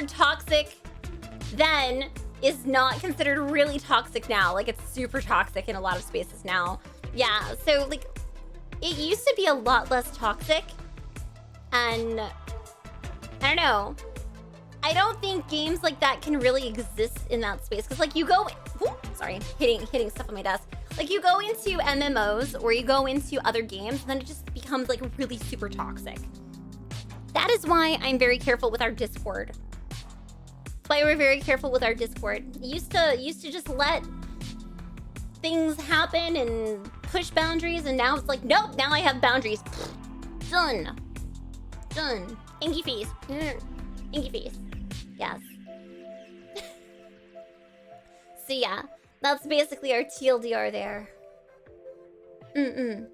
toxic then is not considered really toxic now. Like, it's super toxic in a lot of spaces now. Yeah, so like, it used to be a lot less toxic, and I don't know. I don't think games like that can really exist in that space, because like you go, sorry, hitting stuff on my desk. Like you go into MMOs or you go into other games, and then it just becomes like really super toxic. That is why I'm very careful with our Discord. That's why we're very careful with our Discord. Used to just let things happen and push boundaries, and now it's like, nope, now I have boundaries. Done. Inky face. Inky face. Yes. So yeah, that's basically our TLDR there. When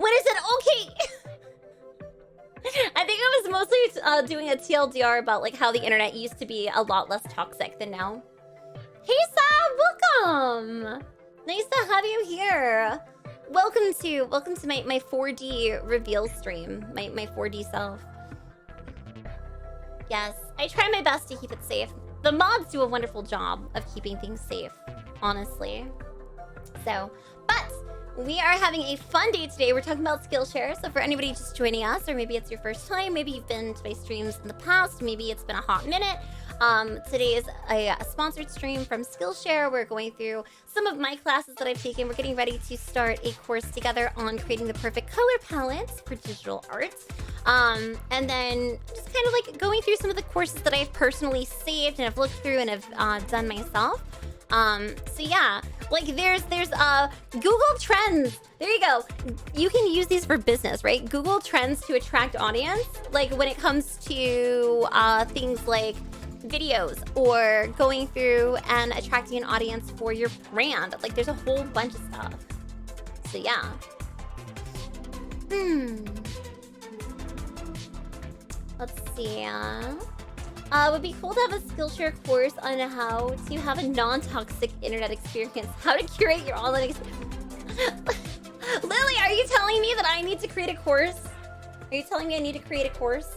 I said okay, I think I was mostly doing a TLDR about like how the internet used to be a lot less toxic than now. Hey Sam, welcome. Nice to have you here. Welcome to my 4D reveal stream, my 4D self. Yes, I try my best to keep it safe. The mods do a wonderful job of keeping things safe, honestly. So, but we are having a fun day today. We're talking about Skillshare. So for anybody just joining us, or maybe it's your first time, maybe you've been to my streams in the past, maybe it's been a hot minute. Today is a sponsored stream from Skillshare. We're going through some of my classes that I've taken. We're getting ready to start a course together on creating the perfect color palettes for digital art. And then just kind of like going through some of the courses that I've personally saved and have looked through and have done myself. So yeah, like there's Google Trends. There you go. You can use these for business, right? Google Trends to attract audience. Like when it comes to things like videos or going through and attracting an audience for your brand. Like there's a whole bunch of stuff. So yeah. Let's see. It would be cool to have a Skillshare course on how to have a non-toxic internet experience. How to curate your online experience. Lily, are you telling me that I need to create a course? Are you telling me I need to create a course?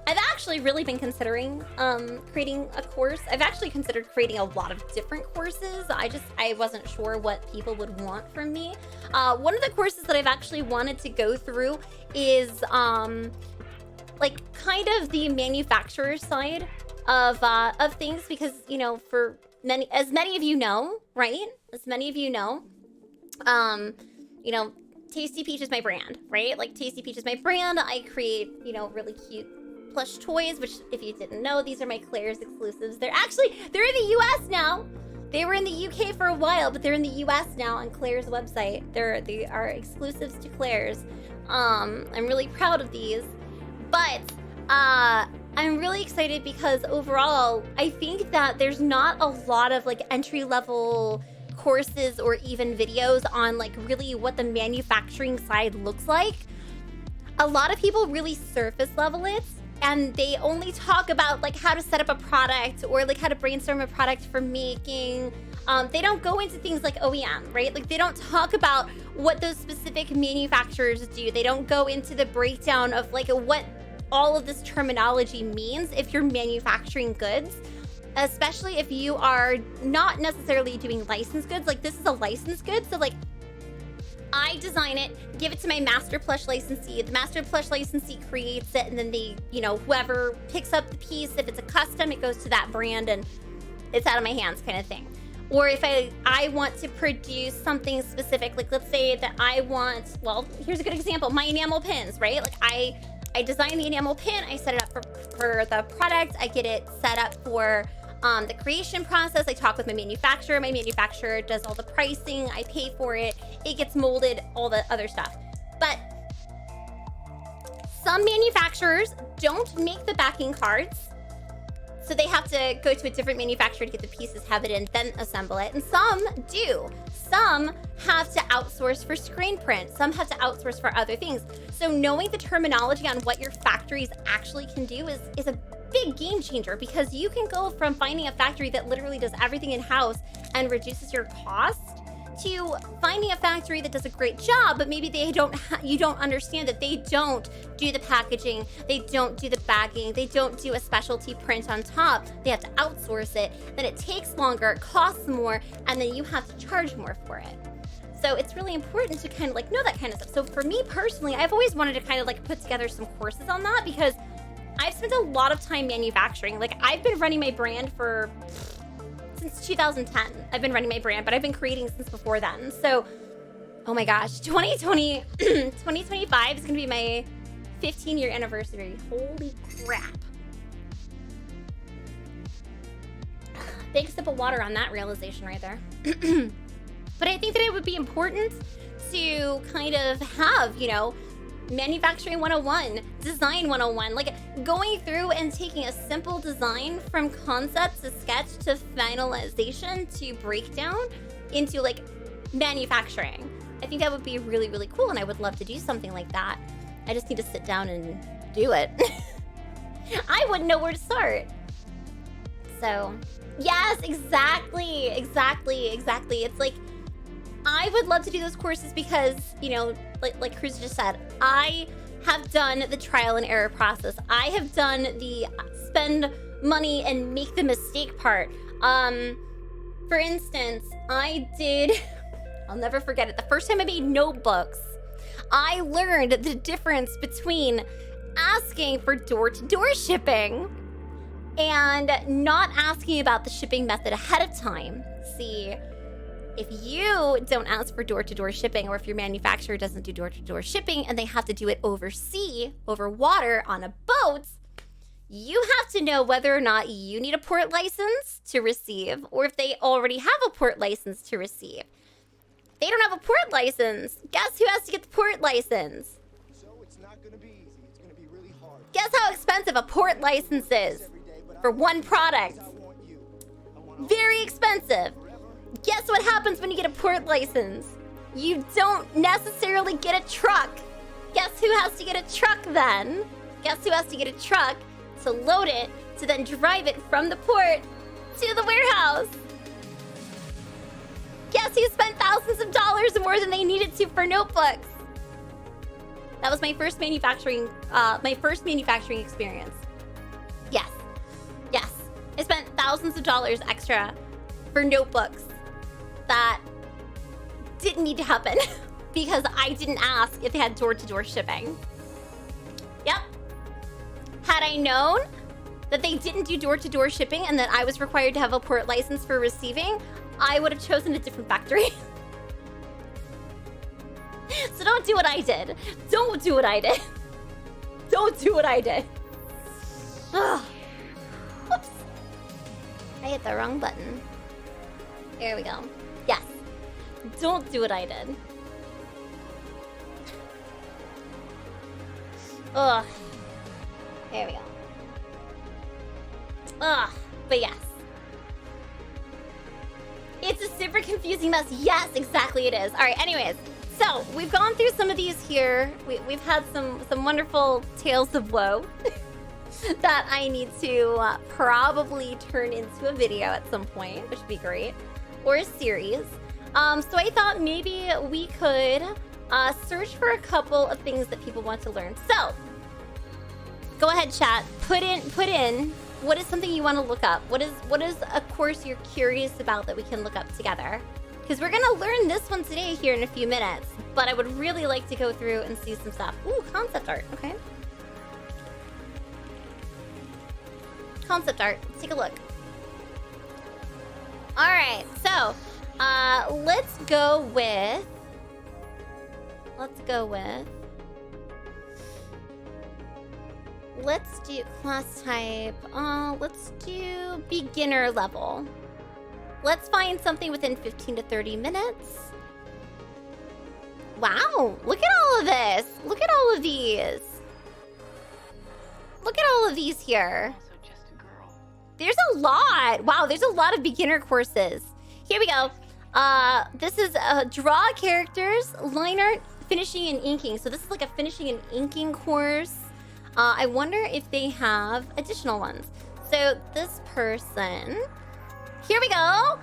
I've actually really been considering creating a course. I've actually considered creating a lot of different courses. I wasn't sure what people would want from me. One of the courses that I've actually wanted to go through is like kind of the manufacturer side of things, because you know, for as many of you know, right? As many of you know, you know, Tasty Peach is my brand, right? Like Tasty Peach is my brand. I create, you know, really cute plush toys, which if you didn't know, these are my Claire's exclusives. They're in the US now. They were in the UK for a while, but they're in the US now on Claire's website. They are exclusives to Claire's. I'm really proud of these. But I'm really excited because overall, I think that there's not a lot of like entry-level courses or even videos on like really what the manufacturing side looks like. A lot of people really surface level it, and they only talk about like how to set up a product or like how to brainstorm a product for making. They don't go into things like OEM, right? Like they don't talk about what those specific manufacturers do. They don't go into the breakdown of like what all of this terminology means if you're manufacturing goods, especially if you are not necessarily doing licensed goods. Like this is a licensed good, so like I design it, give it to my master plush licensee. The master plush licensee creates it, and then they, you know, whoever picks up the piece, if it's a custom, it goes to that brand and it's out of my hands kind of thing. Or if I want to produce something specific, like let's say that I want, well, here's a good example, my enamel pins, right? Like I design the enamel pin, I set it up for the product, I get it set up for the creation process, I talk with my manufacturer does all the pricing, I pay for it, it gets molded, all the other stuff. But some manufacturers don't make the backing cards, so they have to go to a different manufacturer to get the pieces, have it in, then assemble it. And some do. Some have to outsource for screen print. Some have to outsource for other things. So knowing the terminology on what your factories actually can do is a big game changer because you can go from finding a factory that literally does everything in-house and reduces your cost to finding a factory that does a great job, but maybe they don't you don't understand that they don't do the packaging, they don't do the bagging, they don't do a specialty print on top. They have to outsource it. Then it takes longer, it costs more, and then you have to charge more for it. So it's really important to kind of like know that kind of stuff. So for me personally, I've always wanted to kind of like put together some courses on that because I've spent a lot of time manufacturing. Like I've been running my brand for since 2010. I've been running my brand, but I've been creating since before then. So, oh my gosh, 2025 is gonna be my 15-year anniversary. Holy crap. Big sip of water on that realization right there. But I think that it would be important to kind of have, you know, manufacturing 101, design 101, like going through and taking a simple design from concept to sketch to finalization to breakdown into like manufacturing. I think that would be really, really cool, and I would love to do something like that. I just need to sit down and do it. I wouldn't know where to start. So, yes, exactly. It's like, I would love to do those courses because, you know, like Cruz just said, I have done the trial and error process. I have done the spend money and make the mistake part. For instance, I'll never forget it. The first time I made notebooks, I learned the difference between asking for door-to-door shipping and not asking about the shipping method ahead of time. See, if you don't ask for door-to-door shipping, or if your manufacturer doesn't do door-to-door shipping and they have to do it over water on a boat, you have to know whether or not you need a port license to receive, or if they already have a port license to receive. If they don't have a port license, guess who has to get the port license? So it's not gonna be easy. It's gonna be really hard. Guess how expensive a port license is for one product? Very expensive. Guess what happens when you get a port license? You don't necessarily get a truck. Guess who has to get a truck then? Guess who has to get a truck to load it, to then drive it from the port to the warehouse? Guess who spent thousands of dollars more than they needed to for notebooks? That was my first manufacturing experience. Yes. I spent thousands of dollars extra for notebooks that didn't need to happen because I didn't ask if they had door-to-door shipping. Yep. Had I known that they didn't do door-to-door shipping and that I was required to have a port license for receiving, I would have chosen a different factory. So don't do what I did. Don't do what I did. Don't do what I did. Ugh. Whoops. I hit the wrong button. There we go. Yes. Don't do what I did. Ugh. There we go. Ugh. But yes. It's a super confusing mess. Yes, exactly it is. All right, anyways. So, we've gone through some of these here. We've had some wonderful tales of woe that I need to probably turn into a video at some point, which would be great. Or a series. So I thought maybe we could search for a couple of things that people want to learn. So, go ahead, chat. Put in what is something you want to look up? What is a course you're curious about that we can look up together? Because we're gonna learn this one today here in a few minutes. But I would really like to go through and see some stuff. Ooh, concept art. Okay. Concept art. Let's take a look. All right. So, let's go with let's do class type. Let's do beginner level. Let's find something within 15 to 30 minutes. Wow, look at all of this. Look at all of these. Look at all of these here. There's a lot. Wow, there's a lot of beginner courses. Here we go. This is draw characters, line art, finishing and inking. So this is like a finishing and inking course. I wonder if they have additional ones. So this person, here we go.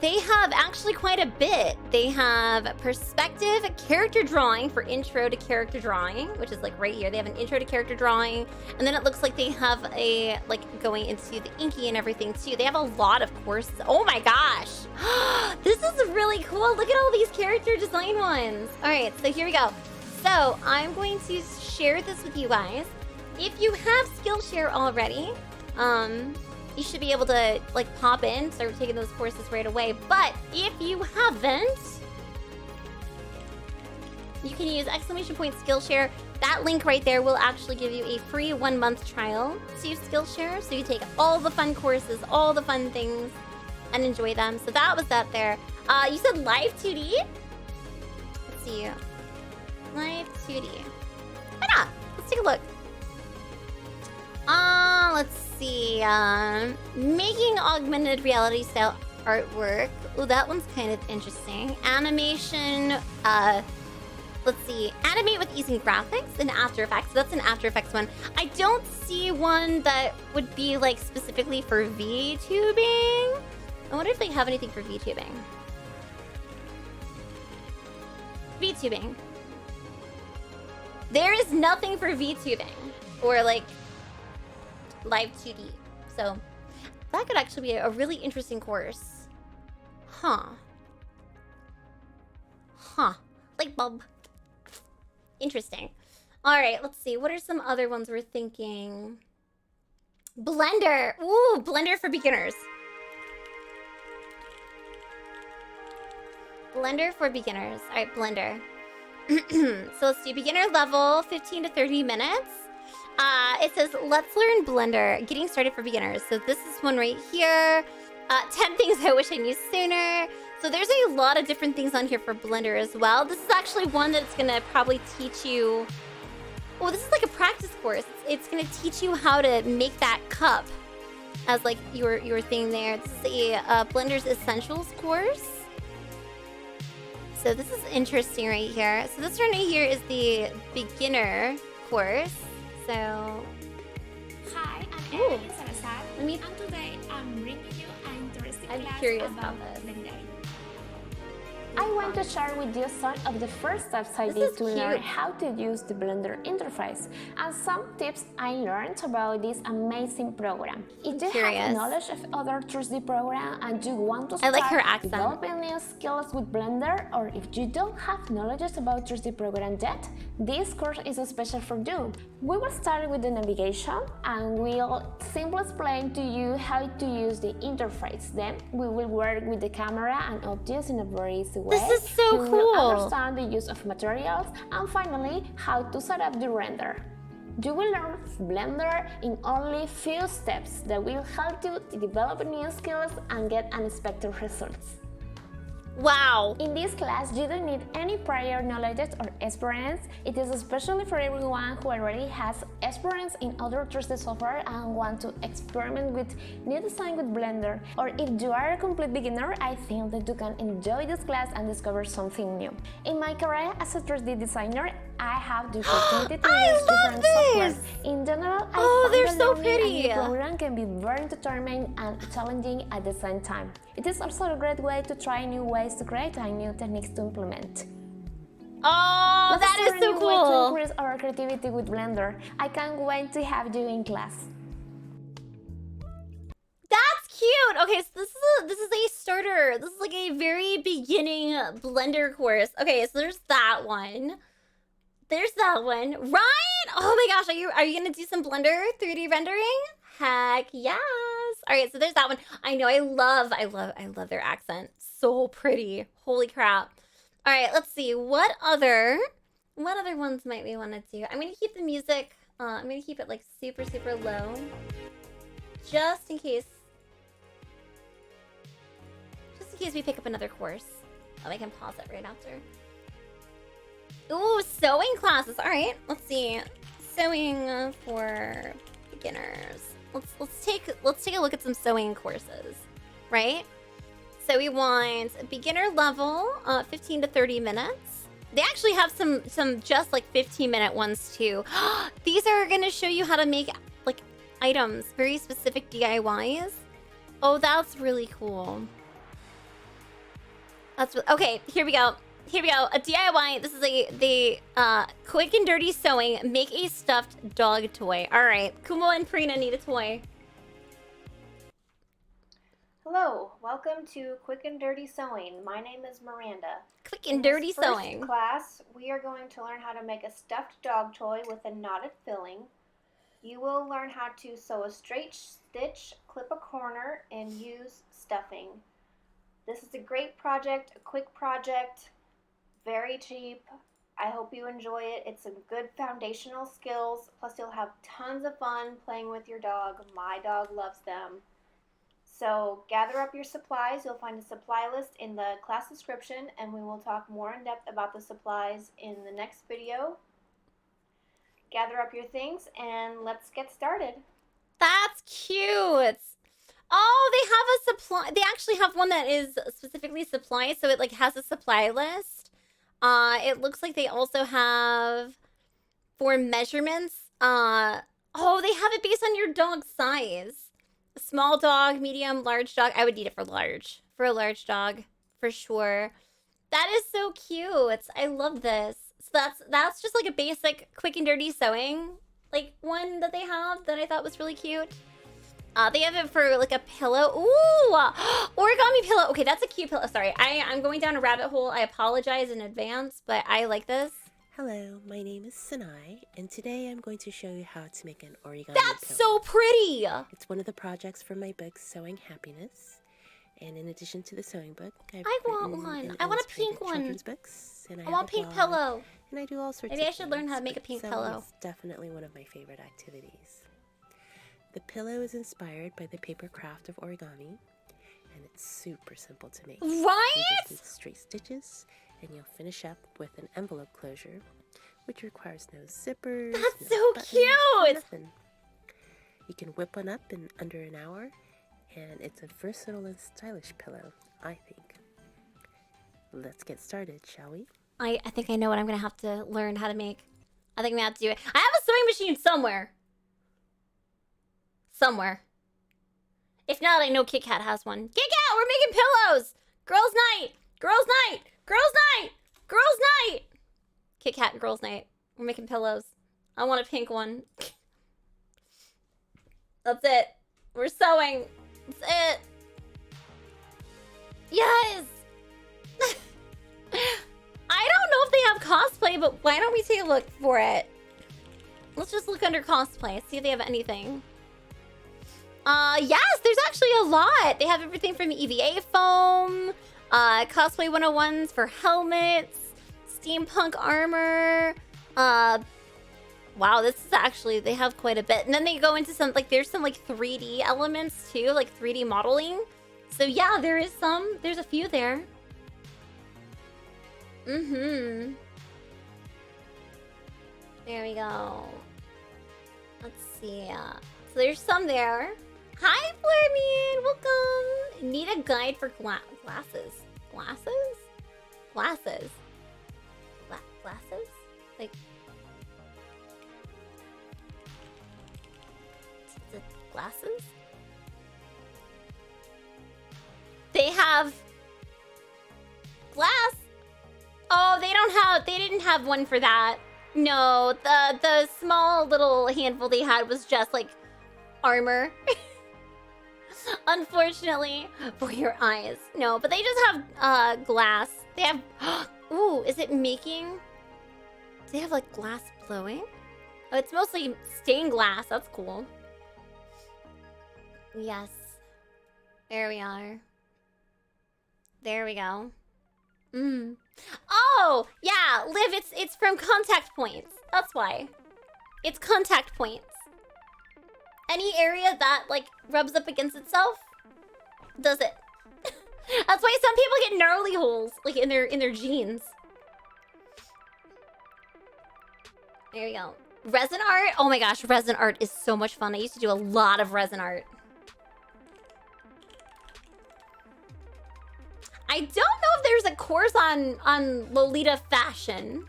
They have actually quite a bit. They have perspective character drawing for intro to character drawing, which is like right here. They have an intro to character drawing, and then it looks like they have a like going into the inky and everything too. They have a lot of courses. Oh my gosh, this is really cool. Look at all these character design ones. All right, so here we go. So I'm going to share this with you guys. If you have Skillshare already, you should be able to like pop in, start taking those courses right away. But if you haven't, you can use !Skillshare. That link right there will actually give you a free 1-month trial to Skillshare. So you take all the fun courses, all the fun things, and enjoy them. So that was that there. You said live 2D? Let's see. Live 2D. Why not? Let's take a look. Let's see. Making augmented reality style artwork. Oh, that one's kind of interesting. Animation. Let's see. Animate with using graphics in After Effects. That's an After Effects one. I don't see one that would be like specifically for VTubing. I wonder if they have anything for VTubing. VTubing. There is nothing for VTubing or like live 2D. So that could actually be a really interesting course. Huh. Like bulb. Interesting. All right, let's see. What are some other ones we're thinking? Blender. Ooh, Blender for beginners. Blender for beginners. All right, Blender. So let's do beginner level, 15 to 30 minutes. It says, let's learn Blender, getting started for beginners. So this is one right here. 10 things I wish I knew sooner. So there's a lot of different things on here for Blender as well. This is actually one that's gonna probably teach you... Oh, this is like a practice course. It's gonna teach you how to make that cup as like your thing there. It's a Blender's Essentials course. So this is interesting right here. So this one right here is the beginner course. So... Hi, I'm Ooh. Erin Salazar, Let me... and today I'm bringing you an interesting I'm class curious about about this. Blender. I want to share with you some of the first steps I This did is to learn cute. how to use the Blender interface and some tips I learned about this amazing program. If you curious. have knowledge of other 3D programs and you want to I start like her accent. developing new skills with Blender, or if you don't have knowledge about 3D programs yet, this course is special for you. We will start with the navigation and we'll simply explain to you how to use the interface. Then we will work with the camera and objects in a very easy way. This is so You will cool. understand the use of materials and finally how to set up the render. You will learn Blender in only few steps that will help you to develop new skills and get unexpected results. Wow. In this class, you don't need any prior knowledge or experience. It is especially for everyone who already has experience in other 3D software and want to experiment with new design with Blender. Or if you are a complete beginner, I think that you can enjoy this class and discover something new. In my career as a 3D designer, I have the opportunity to I use love different software. this! In general, I Oh, find they're that so learning a pretty. new program can be very determined and challenging at the same time. It is also a great way to try new ways to create and new techniques to implement. Oh, Let's that learn is a so new way to cool. increase our creativity with Blender. I can't wait to have you in class. That's cute. Okay, so this is a starter. This is like a very beginning Blender course. Okay, so there's that one. There's that one. Right? Oh my gosh, are you gonna do some Blender 3D rendering? Heck yes. All right, so there's that one. I know I love their accent. So pretty. Holy crap. All right, let's see. What other ones might we want to do? I'm gonna keep the music. I'm gonna keep it like super low, just in case we pick up another course. Oh, I can pause it right after. Ooh, sewing classes. All right, let's see. Sewing for beginners. Let's take a look at some sewing courses, right? So we want a beginner level, 15 to 30 minutes. They actually have some just like 15-minute ones too. These are gonna show you how to make like items, very specific DIYs. Oh, that's really cool. Okay, here we go. Here we go. A DIY. This is the quick and dirty sewing. Make a stuffed dog toy. All right, Kumo and Prina need a toy. Hello, welcome to Quick and Dirty Sewing. My name is Miranda. Quick and dirty In this first sewing. class, we are going to learn how to make a stuffed dog toy with a knotted filling. You will learn how to sew a straight stitch, clip a corner, and use stuffing. This is a great project, a quick project, very cheap. I hope you enjoy it. It's some good foundational skills, plus you'll have tons of fun playing with your dog. My dog loves them. So gather up your supplies. You'll find a supply list in the class description, and we will talk more in depth about the supplies in the next video. Gather up your things and let's get started. That's cute. Oh, they have a supply. They actually have one that is specifically supply, so it like has a supply list. It looks like they also have for measurements. Oh, they have it based on your dog's size. Small dog, medium, large dog. I would need it for large. For a large dog, for sure. That is so cute. I love this. So that's just like a basic quick and dirty sewing like one that they have that I thought was really cute. They have it for like a pillow. Ooh, origami pillow. Okay, that's a cute pillow. Sorry, I'm going down a rabbit hole. I apologize in advance, but I like this. Hello, my name is Sanai, and today I'm going to show you how to make an origami That's pillow. so pretty! It's one of the projects from my book, Sewing Happiness. And in addition to the sewing book, I want one. I want a pink one. Children's books, and I want have a pink blog, pillow. And I do all sorts Maybe of I should learn how to things, make a but pink sewing pillow. is definitely one of my favorite activities. The pillow is inspired by the paper craft of origami, and it's super simple to make. Right? You just need straight stitches, and you'll finish up with an envelope closure, which requires no zippers. That's no so buttons, cute! Nothing. You can whip one up in under an hour, and it's a versatile and stylish pillow, I think. Let's get started, shall we? I think I know what I'm gonna have to learn how to make. I think I'm gonna have to do it. I have a sewing machine somewhere. Somewhere. If not, I know Kit Kat has one. Kit Kat, we're making pillows! Girls' night! Girls' night! Girls' night! Girls' night! Kit Kat and girls' night. We're making pillows. I want a pink one. That's it. We're sewing. That's it. Yes! I don't know if they have cosplay, but why don't we take a look for it? Let's just look under cosplay, see if they have anything. Yes, there's actually a lot. They have everything from EVA foam, cosplay 101s for helmets, steampunk armor. Wow, this is actually, they have quite a bit. And then they go into some, like, there's some, like, 3D elements, too, like 3D modeling. So, yeah, there is some. There's a few there. Mm-hmm. There we go. Let's see. So there's some there. Hi, Flurmian! Welcome! Need a guide for glasses. Glasses? Glasses. Glasses? Like... the glasses? They have... glass? Oh, they didn't have one for that. No, the small little handful they had was just like armor. Unfortunately for your eyes. No, but they just have glass. They have ooh, is it making? Do they have like glass blowing? Oh, it's mostly stained glass. That's cool. Yes. There we are. There we go. Oh, yeah, Liv, it's from contact points. That's why. It's contact points. Any area that, like, rubs up against itself, does it. That's why some people get gnarly holes, like, in their jeans. There we go. Resin art? Oh my gosh, resin art is so much fun. I used to do a lot of resin art. I don't know if there's a course on Lolita fashion.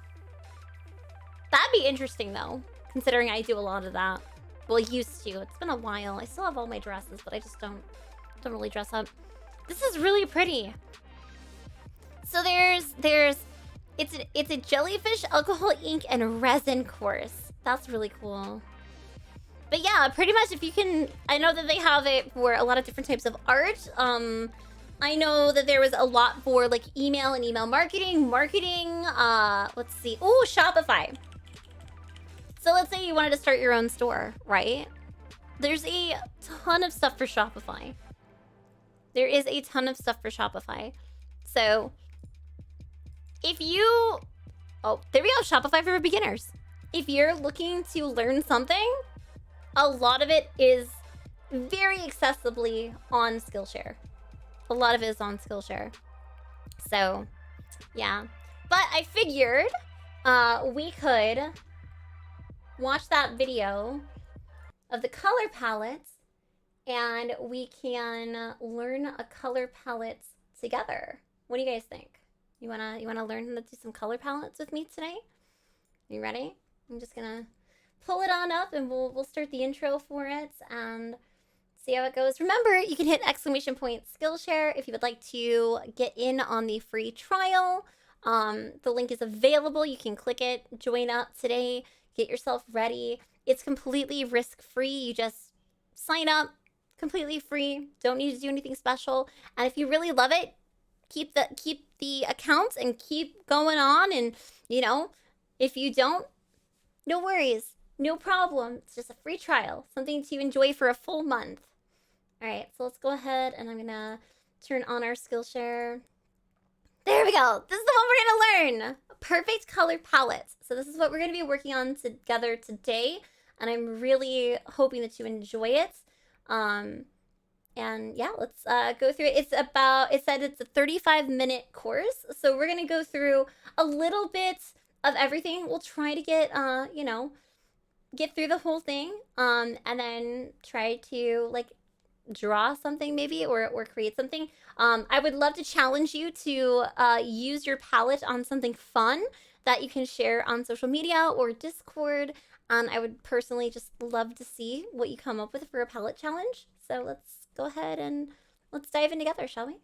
That'd be interesting though, considering I do a lot of that. Well, used to. It's been a while. I still have all my dresses, but I just don't really dress up. This is really pretty. So it's a jellyfish, alcohol, ink, and resin course. That's really cool. But yeah, pretty much if you can, I know that they have it for a lot of different types of art. I know that there was a lot for like email and email marketing, let's see. Oh, Shopify. So let's say you wanted to start your own store, right? There's a ton of stuff for Shopify. There is a ton of stuff for Shopify. So if you, oh, there we go, Shopify for beginners. If you're looking to learn something, a lot of it is very accessibly on Skillshare. A lot of it is on Skillshare. So, yeah. But I figured we could watch that video of the color palettes and we can learn a color palette together. What do you guys think? You wanna learn how to do some color palettes with me today? You ready? I'm just gonna pull it on up and we'll start the intro for it and see how it goes. Remember, you can hit ! Skillshare if you would like to get in on the free trial. The link is available. You can click it, join up today, get yourself ready. It's completely risk-free. You just sign up, completely free. Don't need to do anything special. And if you really love it, keep the accounts and keep going on. And you know, if you don't, no worries, no problem. It's just a free trial, something to enjoy for a full month. All right, so let's go ahead and I'm gonna turn on our Skillshare. There we go. This is the one we're gonna learn. Perfect color palettes. So this is what we're gonna be working on together today, and I'm really hoping that you enjoy it. And yeah, let's go through it. It said it's a 35-minute course, so we're gonna go through a little bit of everything. We'll try to get get through the whole thing, and then try to like draw something maybe or create something. I would love to challenge you to use your palette on something fun that you can share on social media or Discord. I would personally just love to see what you come up with for a palette challenge. So let's go ahead and let's dive in together, shall we?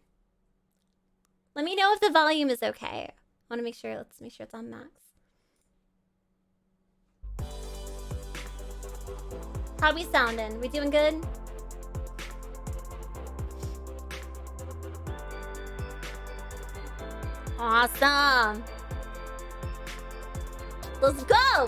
Let me know if the volume is okay. I want to make sure, let's make sure it's on max. How we sounding? We doing good? Awesome. Let's go.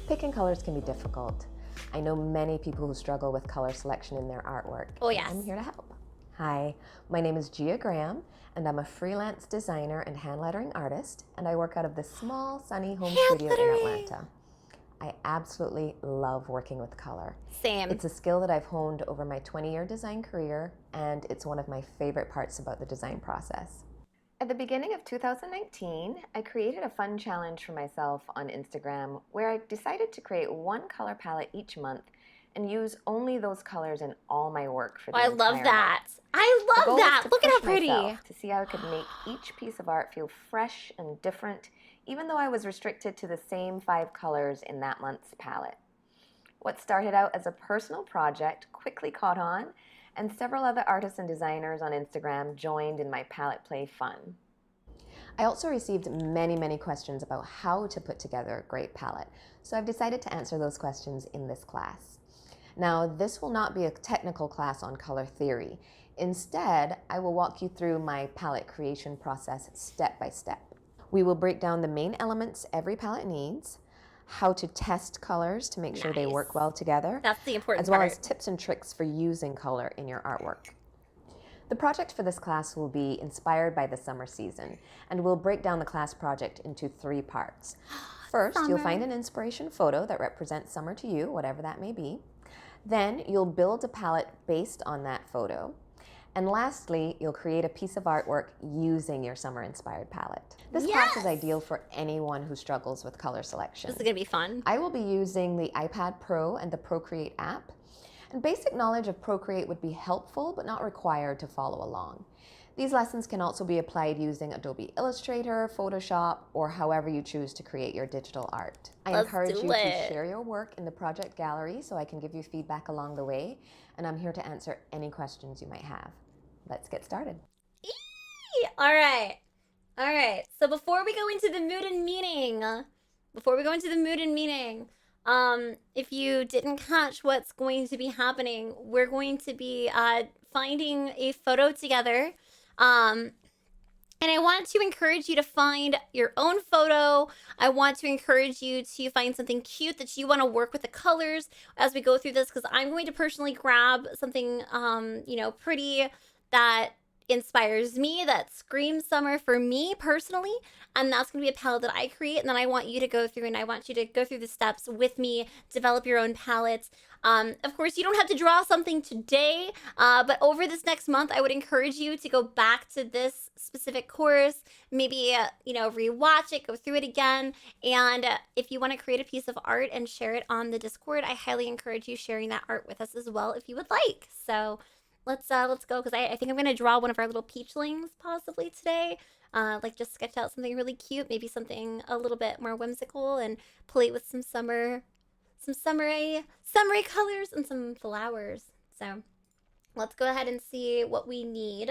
Picking colors can be difficult. I know many people who struggle with color selection in their artwork. Oh yes. I'm here to help. Hi, my name is 𝐂𝐎𝐍𝐶, and I'm a freelance designer and hand lettering artist, and I work out of the small, sunny home studio in Atlanta. I absolutely love working with color. Same. It's a skill that I've honed over my 20-year design career, and it's one of my favorite parts about the design process. At the beginning of 2019, I created a fun challenge for myself on Instagram where I decided to create one color palette each month and use only those colors in all my work for the entire month. I love that. I love that. Look at how pretty. To see how I could make each piece of art feel fresh and different, even though I was restricted to the same 5 colors in that month's palette. What started out as a personal project quickly caught on, and several other artists and designers on Instagram joined in my palette play fun. I also received many questions about how to put together a great palette, so I've decided to answer those questions in this class. Now, this will not be a technical class on color theory. Instead, I will walk you through my palette creation process step by step. We will break down the main elements every palette needs, how to test colors to make sure they work well together. That's the important part. As well as tips and tricks for using color in your artwork. The project for this class will be inspired by the summer season, and we'll break down the class project into 3 parts. First, you'll find an inspiration photo that represents summer to you, whatever that may be. Then you'll build a palette based on that photo. And lastly, you'll create a piece of artwork using your summer-inspired palette. This class is ideal for anyone who struggles with color selection. This is gonna be fun. I will be using the iPad Pro and the Procreate app. And basic knowledge of Procreate would be helpful but not required to follow along. These lessons can also be applied using Adobe Illustrator, Photoshop, or however you choose to create your digital art. I encourage you to share your work in the project gallery so I can give you feedback along the way, and I'm here to answer any questions you might have. Let's get started. All right. So before we go into the mood and meaning, if you didn't catch what's going to be happening, we're going to be finding a photo together. And I want to encourage you to find your own photo. I want to encourage you to find something cute that you want to work with the colors as we go through this, because I'm going to personally grab something, pretty that inspires me, that screams summer for me personally, and that's going to be a palette that I create, and then I want you to go through, and I want you to go through the steps with me, develop your own palette. Of course, you don't have to draw something today, but over this next month, I would encourage you to go back to this specific course, maybe, rewatch it, go through it again, and if you want to create a piece of art and share it on the Discord, I highly encourage you sharing that art with us as well if you would like. So let's go, because I think I'm going to draw one of our little peachlings possibly today. Just sketch out something really cute, maybe something a little bit more whimsical, and play with some summery colors and some flowers. So let's go ahead and see what we need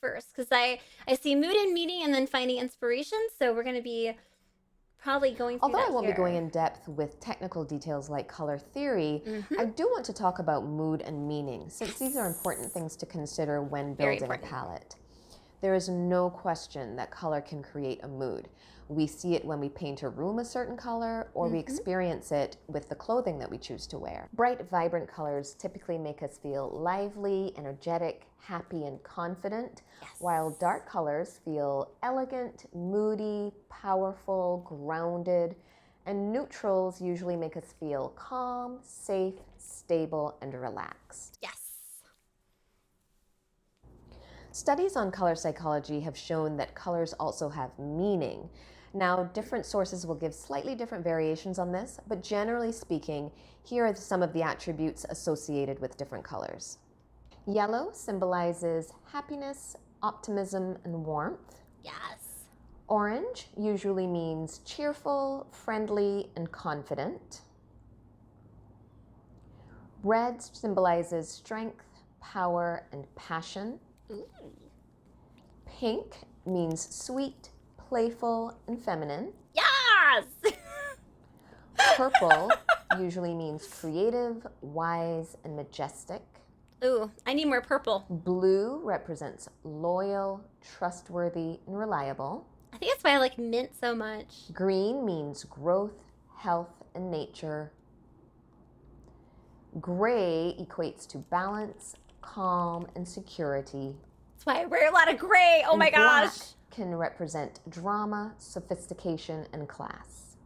first, because I see mood and meaning and then finding inspiration. So we're going to be probably going through Although I won't be going in depth with technical details like color theory, I do want to talk about mood and meaning, since these are important things to consider when building a palette. There is no question that color can create a mood. We see it when we paint a room a certain color, or we experience it with the clothing that we choose to wear. Bright, vibrant colors typically make us feel lively, energetic, happy, and confident, while dark colors feel elegant, moody, powerful, grounded, and neutrals usually make us feel calm, safe, stable, and relaxed. Yes. Studies on color psychology have shown that colors also have meaning. Now, different sources will give slightly different variations on this, but generally speaking, here are some of the attributes associated with different colors. Yellow symbolizes happiness, optimism, and warmth. Yes. Orange usually means cheerful, friendly, and confident. Red symbolizes strength, power, and passion. Ooh. Pink means sweet, playful, and feminine. Yes! Purple usually means creative, wise, and majestic. Ooh, I need more purple. Blue represents loyal, trustworthy, and reliable. I think that's why I like mint so much. Green means growth, health, and nature. Gray equates to balance, calm, and security. That's why I wear a lot of gray. Oh my gosh. Black can represent drama, sophistication, and class.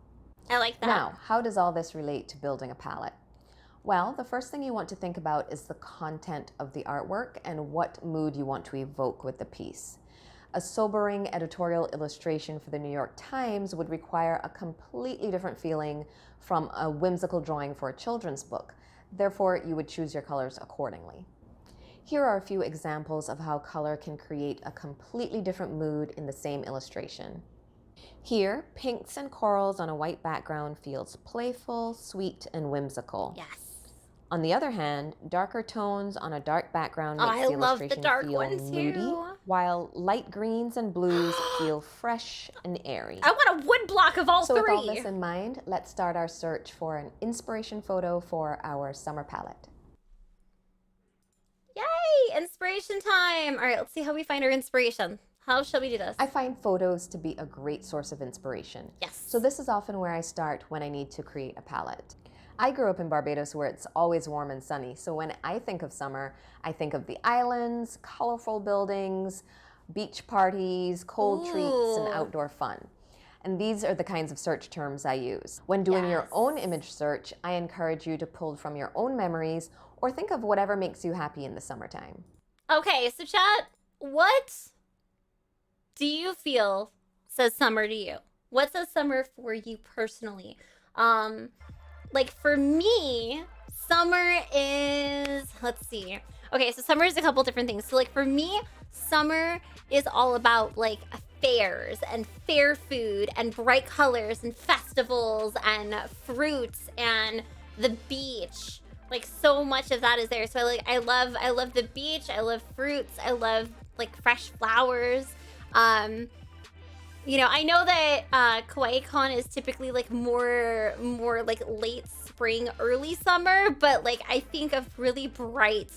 I like that. Now, how does all this relate to building a palette? Well, the first thing you want to think about is the content of the artwork and what mood you want to evoke with the piece. A sobering editorial illustration for the New York Times would require a completely different feeling from a whimsical drawing for a children's book. Therefore, you would choose your colors accordingly. Here are a few examples of how color can create a completely different mood in the same illustration. Here, pinks and corals on a white background feels playful, sweet, and whimsical. Yes. On the other hand, darker tones on a dark background makes the illustration feel moody, while light greens and blues feel fresh and airy. I want a wood block of all three. So with all this in mind, let's start our search for an inspiration photo for our summer palette. Yay! Inspiration time! All right, let's see how we find our inspiration. How shall we do this? I find photos to be a great source of inspiration. Yes. So this is often where I start when I need to create a palette. I grew up in Barbados where it's always warm and sunny, so when I think of summer, I think of the islands, colorful buildings, beach parties, cold treats, and outdoor fun. And these are the kinds of search terms I use. When doing your own image search, I encourage you to pull from your own memories or think of whatever makes you happy in the summertime. Okay, so chat, what do you feel says summer to you? What says summer for you personally? Like for me, summer is, let's see. Okay, so summer is a couple different things. So like for me, summer is all about like fairs and fair food and bright colors and festivals and fruits and the beach. Like so much of that is there. So I love the beach. I love fruits. I love like fresh flowers. You know, I know that KawaiiCon is typically like more like late spring, early summer, but like I think of really bright,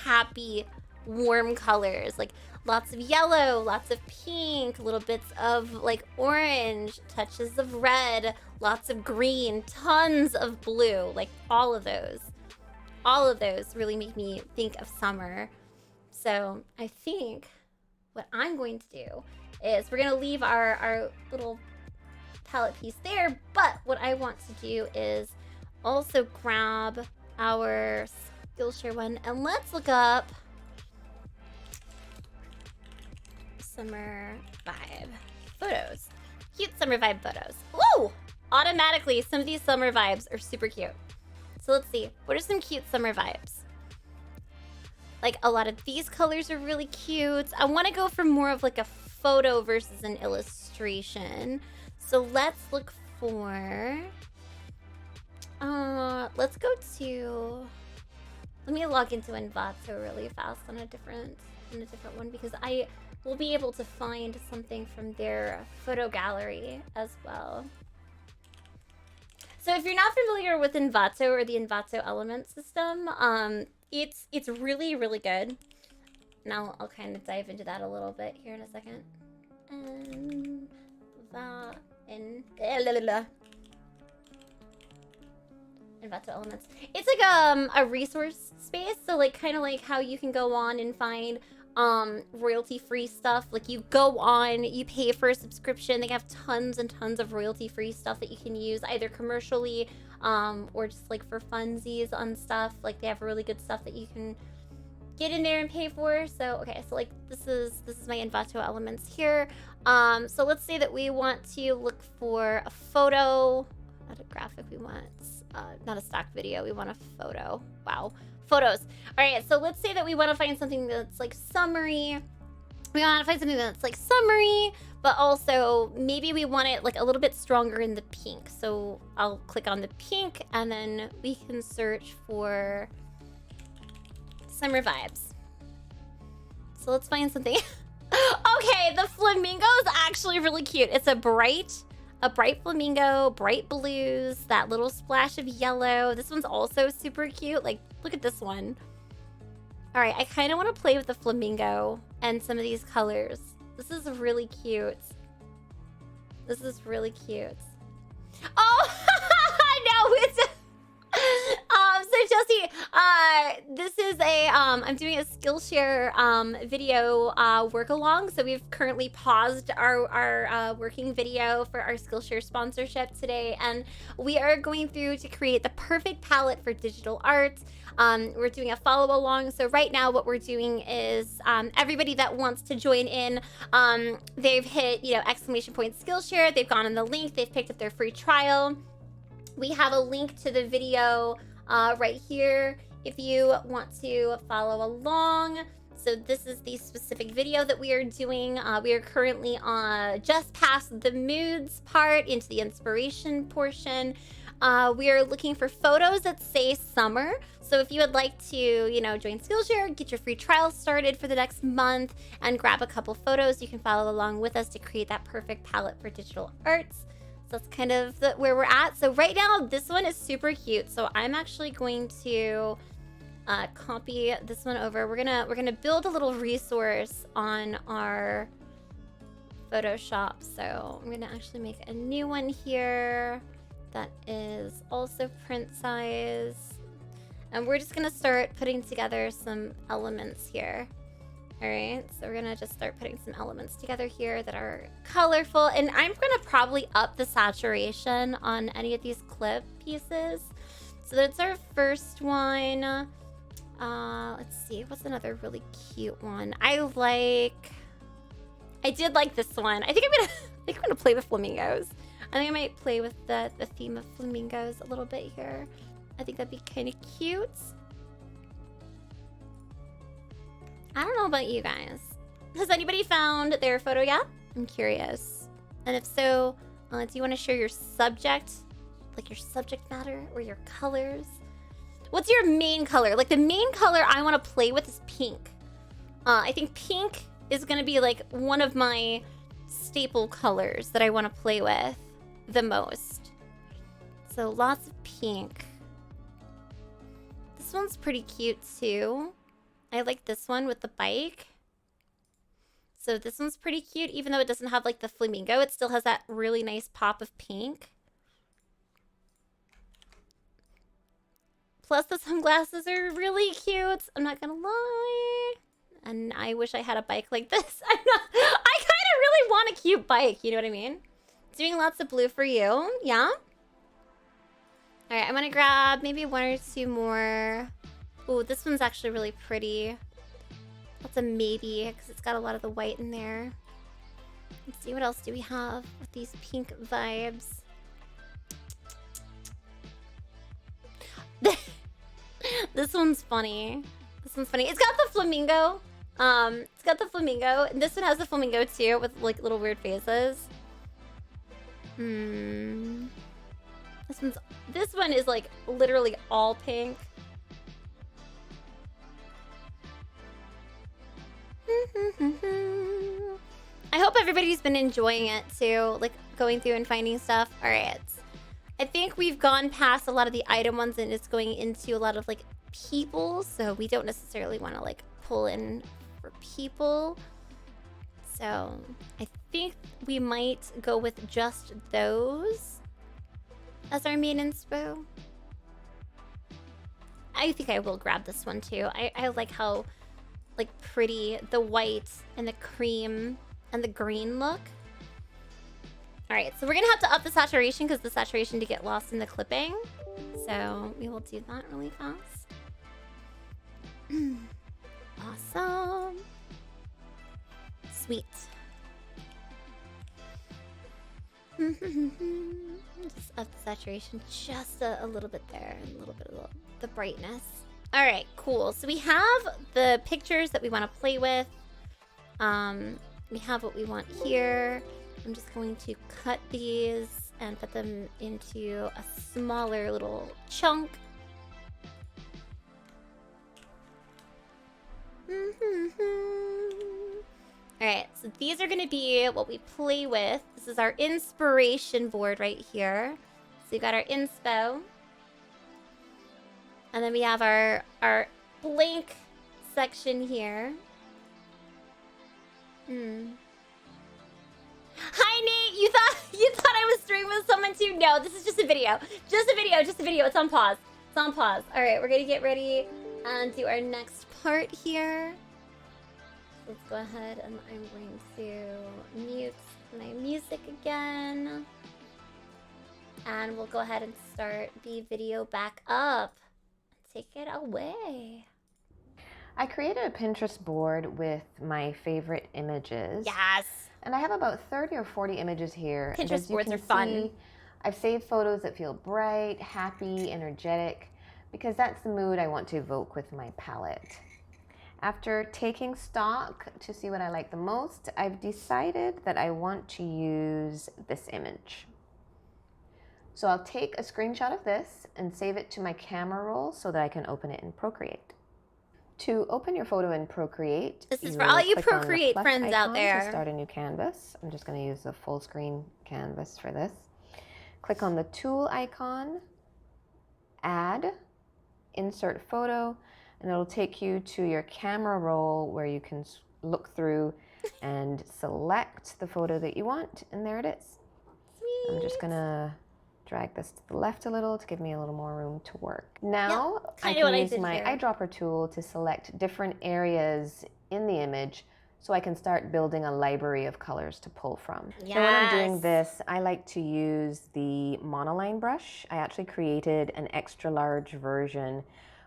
happy, warm colors, like lots of yellow, lots of pink, little bits of like orange, touches of red, lots of green, tons of blue, like all of those really make me think of summer. So I think what I'm going to do is we're gonna leave our little palette piece there, but what I want to do is also grab our Skillshare one and let's look up summer vibe photos. Cute summer vibe photos. Whoa! Automatically, some of these summer vibes are super cute. So let's see, what are some cute summer vibes? Like a lot of these colors are really cute. I want to go for more of like a photo versus an illustration. So let's look for, let's go to, let me log into Envato really fast on a different one because I will be able to find something from their photo gallery as well. So if you're not familiar with Envato or the Envato element system, it's really, really good. Now I'll kind of dive into that a little bit here in a second. Envato elements. It's like a resource space, so like kind of like how you can go on and find royalty-free stuff. Like you go on, you pay for a subscription. They have tons and tons of royalty-free stuff that you can use either commercially or just like for funsies on stuff. Like they have really good stuff that you can get in there and pay for. So okay, so like this is my Envato elements here. So let's say that we want to look for a photo, not a graphic. We want not a stock video. We want a photo. Wow. Photos. All right, so let's say that we want to find something that's like summery. We want to find something that's like summery, but also maybe we want it like a little bit stronger in the pink. So I'll click on the pink and then we can search for summer vibes. So let's find something. Okay, the flamingo is actually really cute. It's a bright flamingo, bright blues, that little splash of yellow. This one's also super cute. Like, look at this one. All right, I kind of want to play with the flamingo and some of these colors. This is really cute. This is really cute. Oh, no, it's so Chelsea, this is a I'm doing a Skillshare video work along. So we've currently paused our working video for our Skillshare sponsorship today, and we are going through to create the perfect palette for digital art. We're doing a follow along. So right now what we're doing is everybody that wants to join in, they've hit, exclamation point Skillshare, they've gone on the link, they've picked up their free trial. We have a link to the video right here if you want to follow along. So this is the specific video that we are doing. We are currently just past the moods part into the inspiration portion. We are looking for photos that say summer. So if you would like to, join Skillshare, get your free trial started for the next month and grab a couple photos, you can follow along with us to create that perfect palette for digital arts. So that's kind of where we're at. So right now, this one is super cute. So I'm actually going to copy this one over. We're gonna build a little resource on our Photoshop. So I'm gonna actually make a new one here that is also print size. And we're just gonna start putting together some elements here. All right, so we're gonna just start putting some elements together here that are colorful, and I'm gonna probably up the saturation on any of these clip pieces. So that's our first one. Let's see, what's another really cute one? I did like this one. I think I'm gonna play with flamingos. I think I might play with the theme of flamingos a little bit here. I think that'd be kind of cute. I don't know about you guys. Has anybody found their photo yet? I'm curious. And if so, do you want to share your subject? Like your subject matter or your colors? What's your main color? Like the main color I want to play with is pink. I think pink is going to be like one of my staple colors that I want to play with the most. So lots of pink. This one's pretty cute too. I like this one with the bike. So this one's pretty cute, even though it doesn't have like the flamingo, it still has that really nice pop of pink. Plus the sunglasses are really cute, I'm not gonna lie. And I wish I had a bike like this. I kind of really want a cute bike, you know what I mean? Doing lots of blue for you, yeah? All right, I'm gonna grab maybe one or two more. Ooh, this one's actually really pretty. That's a maybe, because it's got a lot of the white in there. Let's see, what else do we have with these pink vibes? This one's funny. This one's funny. It's got the flamingo. It's got the flamingo. And this one has the flamingo too, with like little weird faces. This one is like literally all pink. I hope everybody's been enjoying it too, like going through and finding stuff. All right. I think we've gone past a lot of the item ones and it's going into a lot of like people. So we don't necessarily want to like pull in for people. So I think we might go with just those as our main inspo. I think I will grab this one too. I like how like pretty the white and the cream and the green look. All right, so we're gonna have to up the saturation because the saturation did get lost in the clipping. So we will do that really fast. Awesome. Sweet. Just up the saturation just a little bit there, and a little bit of the brightness. All right, cool. So we have the pictures that we want to play with. We have what we want here. I'm just going to cut these and put them into a smaller little chunk. Alright, so these are going to be what we play with. This is our inspiration board right here. So we got our inspo. And then we have our blank section here. Hi Nate, you thought I was streaming with someone too? No, this is just a video. Just a video. It's on pause. It's on pause. All right, we're gonna get ready and do our next part here. Let's go ahead and I'm going to mute my music again. And we'll go ahead and start the video back up. Take it away. I created a Pinterest board with my favorite images. Yes. And I have about 30 or 40 images here. Pinterest boards are fun. I've saved photos that feel bright, happy, energetic, because that's the mood I want to evoke with my palette. After taking stock to see what I like the most, I've decided that I want to use this image. So I'll take a screenshot of this and save it to my camera roll so that I can open it in Procreate. To open your photo in Procreate, this is for all you Procreate friends out there. To start a new canvas. I'm just going to use the full screen canvas for this. Click on the tool icon, add, insert photo, and it'll take you to your camera roll where you can look through and select the photo that you want. And there it is. Sweet. I'm just going to drag this to the left a little to give me a little more room to work. Now I can use my eyedropper tool to select different areas in the image so I can start building a library of colors to pull from. Yes. So when I'm doing this, I like to use the monoline brush. I actually created an extra large version,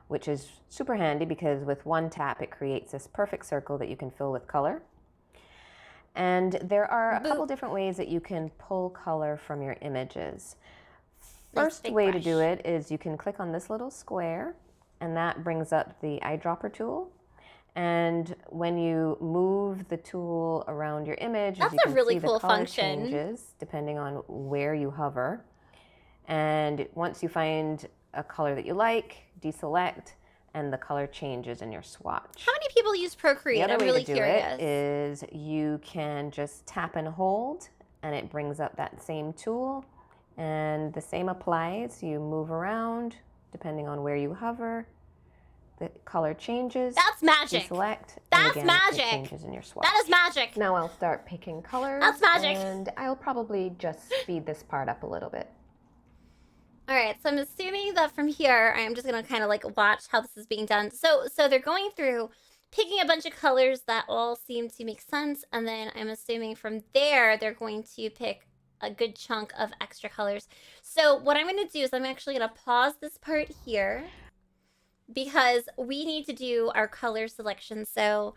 which is super handy because with one tap it creates this perfect circle that you can fill with color. And there are a couple different ways that you can pull color from your images. First big way to brush. do it is you can click on this little square, and that brings up the eyedropper tool. And when you move the tool around your image, as you That's a can really see, cool the color function. changes depending on where you hover. And once you find a color that you like, deselect, and the color changes in your swatch. How many people use Procreate? The other I'm way really to do curious. it is you can just tap and hold, and it brings up that same tool. And the same applies. You move around depending on where you hover. The color changes. That's magic. Deselect. That's and again, magic. It changes in your swatch. That is magic. Now I'll start picking colors. That's magic. And I'll probably just speed this part up a little bit. All right, so I'm assuming that from here, I'm just gonna kind of like watch how this is being done. So they're going through, picking a bunch of colors that all seem to make sense, and then I'm assuming from there, they're going to pick a good chunk of extra colors. So what I'm gonna do is I'm actually gonna pause this part here because we need to do our color selection. So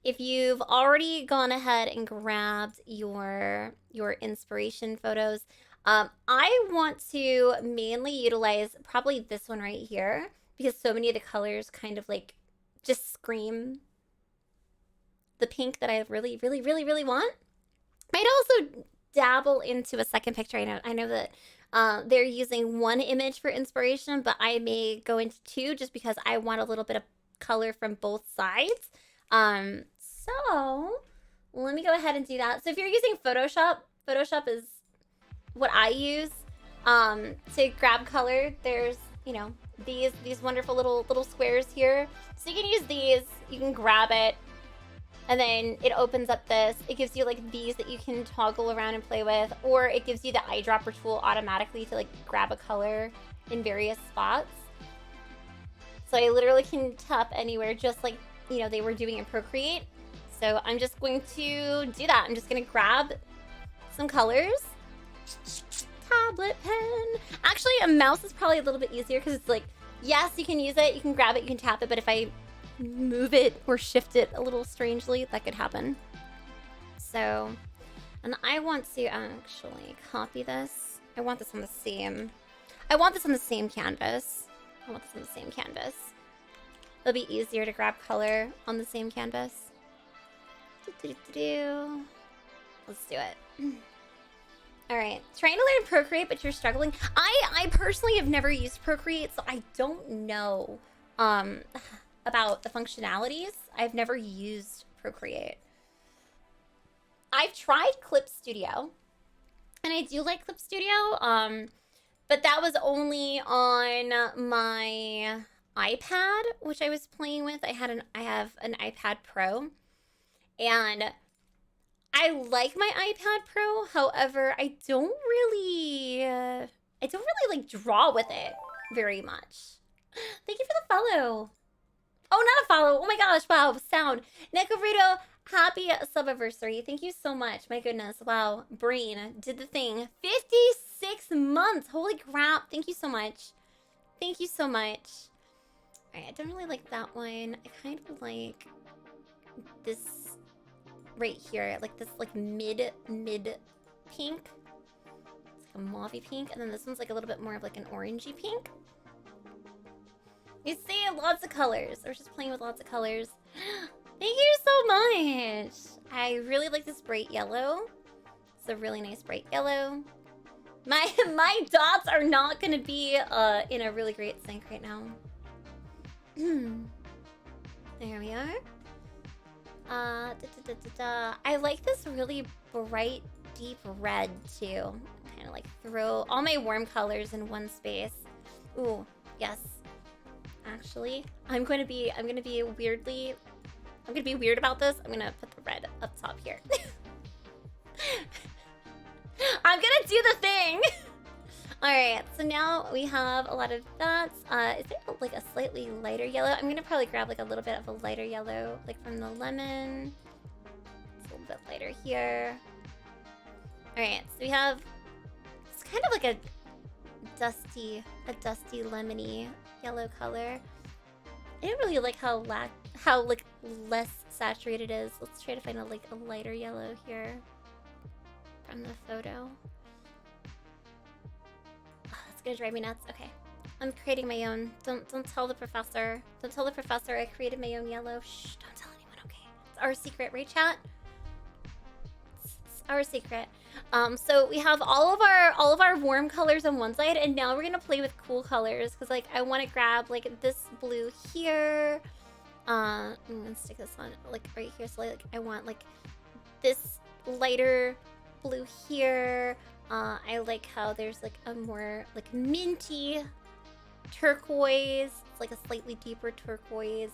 if you've already gone ahead and grabbed your inspiration photos, I want to mainly utilize probably this one right here because so many of the colors kind of like just scream the pink that I really, really, really, really want. I'd also dabble into a second picture. I know that they're using one image for inspiration, but I may go into two just because I want a little bit of color from both sides. So let me go ahead and do that. So if you're using Photoshop, Photoshop is what I use to grab color. There's, you know, these wonderful little squares here. So you can use these, you can grab it, and then it opens up this. It gives you like these that you can toggle around and play with, or it gives you the eyedropper tool automatically to like grab a color in various spots. So I literally can tap anywhere just like, you know, they were doing in Procreate. So I'm just going to do that. I'm just gonna grab some colors. Tablet pen. Actually, a mouse is probably a little bit easier because it's like, yes, you can use it, you can grab it, you can tap it, but if I move it or shift it a little strangely, that could happen. So, and I want to actually copy this. I want this on the same canvas. It'll be easier to grab color on the same canvas. Let's do it. All right, trying to learn Procreate, but you're struggling. I personally have never used Procreate, so I don't know about the functionalities. I've never used Procreate. I've tried Clip Studio, and I do like Clip Studio, but that was only on my iPad, which I was playing with. I have an iPad Pro, and I like my iPad Pro. However, I don't really like draw with it very much. Thank you for the follow. Oh, not a follow. Oh my gosh. Wow. Sound. Necobrito, happy subiversary. Thank you so much. My goodness. Wow. Brain did the thing. 56 months. Holy crap. Thank you so much. Thank you so much. All right. I don't really like that one. I kind of like this right here, like this like mid pink. It's like a mauvey pink, and then this one's like a little bit more of like an orangey pink. You see, lots of colors. I was just playing with lots of colors. Thank you so much. I really like this bright yellow. It's a really nice bright yellow. My dots are not gonna be in a really great sync right now. There we are. I like this really bright, deep red too. Kind of like throw all my warm colors in one space. Ooh, yes. Actually, I'm gonna be weird about this. I'm gonna put the red up top here. I'm gonna do the thing. All right, so now we have a lot of dots. Is there like a slightly lighter yellow? I'm gonna probably grab like a little bit of a lighter yellow, like from the lemon. It's a little bit lighter here. All right, so we have, it's kind of like a dusty lemony yellow color. I didn't really like how like less saturated it is. Let's try to find a lighter yellow here from the photo. It's gonna drive me nuts. Okay. I'm creating my own. Don't tell the professor. Don't tell the professor I created my own yellow. Shh, don't tell anyone, okay? It's our secret, right, chat? It's our secret. So we have all of our warm colors on one side, and now we're gonna play with cool colors, because like I want to grab like this blue here. I'm gonna stick this on like right here. So like I want like this lighter blue here. I like how there's like a more like minty turquoise. It's like a slightly deeper turquoise.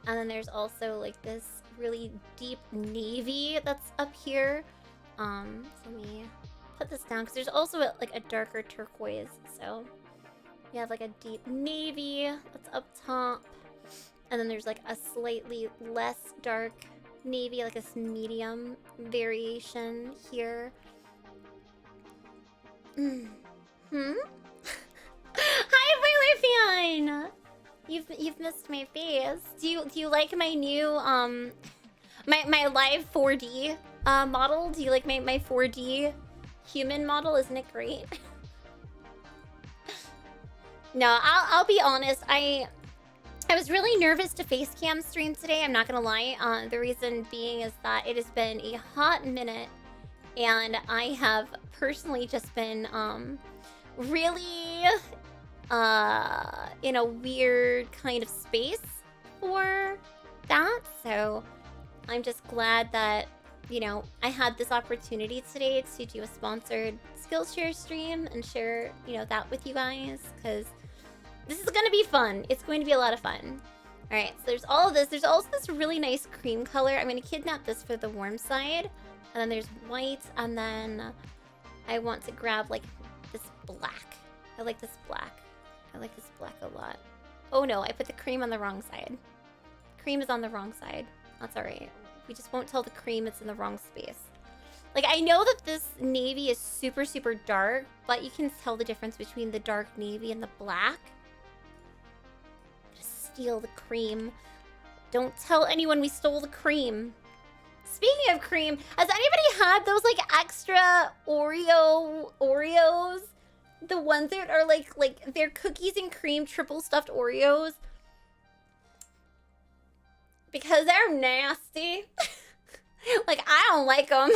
And then there's also like this really deep navy that's up here. So let me put this down because there's also like a darker turquoise. So you have like a deep navy that's up top. And then there's like a slightly less dark navy, like this medium variation here. Hi, Violet fan. You've missed my face. Do you like my new my live 4D model? Do you like my 4D human model? Isn't it great? No, I'll be honest. I was really nervous to face cam stream today. I'm not gonna lie. The reason being is that it has been a hot minute, and I have personally just been really in a weird kind of space for that. So I'm just glad that, you know, I had this opportunity today to do a sponsored Skillshare stream and share, you know, that with you guys, because this is gonna be fun. It's going to be a lot of fun. All right, so there's all of this. There's also this really nice cream color. I'm gonna kidnap this for the warm side. And then there's white, and then I want to grab like this black. I like this black. I like this black a lot. Oh no, I put the cream on the wrong side. Cream is on the wrong side. That's all right. We just won't tell the cream it's in the wrong space. Like, I know that this navy is super, super dark, but you can tell the difference between the dark navy and the black. Just steal the cream. Don't tell anyone we stole the cream. Speaking of cream, has anybody had those like extra Oreos? The ones that are like they're cookies and cream triple stuffed Oreos? Because they're nasty. Like, I don't like them.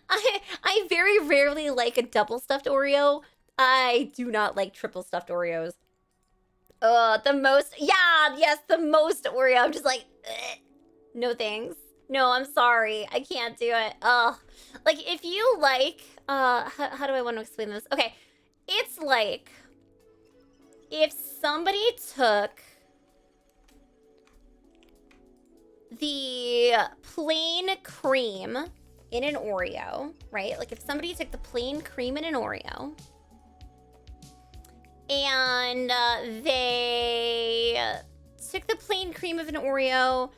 I very rarely like a double stuffed Oreo. I do not like triple stuffed Oreos. The most Oreo. I'm just like, ugh. No thanks. No, I'm sorry. I can't do it. Ugh. Like, if you like, how do I want to explain this? Okay, it's like if somebody took the plain cream in an Oreo, right? Like, if somebody took the plain cream in an Oreo and they took the plain cream of an Oreo,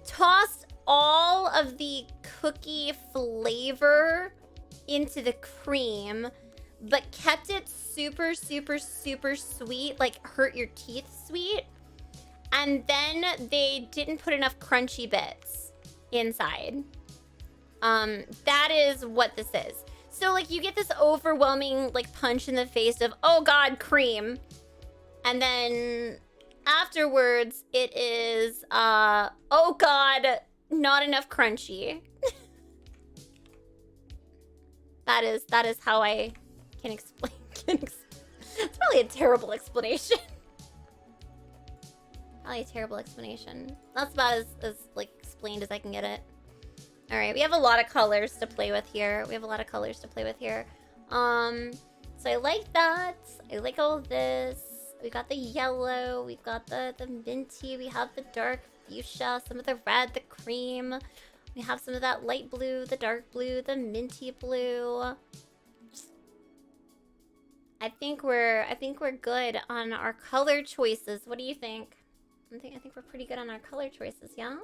tossed all of the cookie flavor into the cream, but kept it super, super, super sweet, like hurt your teeth sweet, and then they didn't put enough crunchy bits inside. That is what this is. So, like, you get this overwhelming, like, punch in the face of, oh god, cream. And then afterwards, it is, oh god, not enough crunchy. That is how I can explain. It's probably a terrible explanation. Probably a terrible explanation. That's about as like explained as I can get it. All right, we have a lot of colors to play with here. So I like that. I like all this. We got the yellow. We've got the minty. We have the dark fuchsia. Some of the red, the cream. We have some of that light blue, the dark blue, the minty blue. I think we're good on our color choices. What do you think? I think we're pretty good on our color choices, yeah?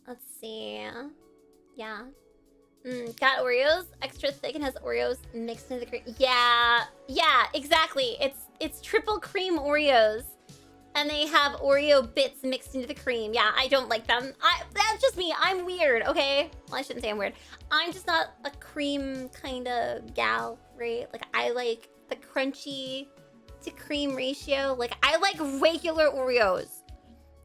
Let's see. Yeah. Got Oreos, extra thick and has Oreos mixed into the cream. Yeah, exactly. It's triple cream Oreos. And they have Oreo bits mixed into the cream. Yeah, I don't like them. That's just me. I'm weird, okay? Well, I shouldn't say I'm weird. I'm just not a cream kind of gal, right? Like, I like the crunchy to cream ratio. Like, I like regular Oreos.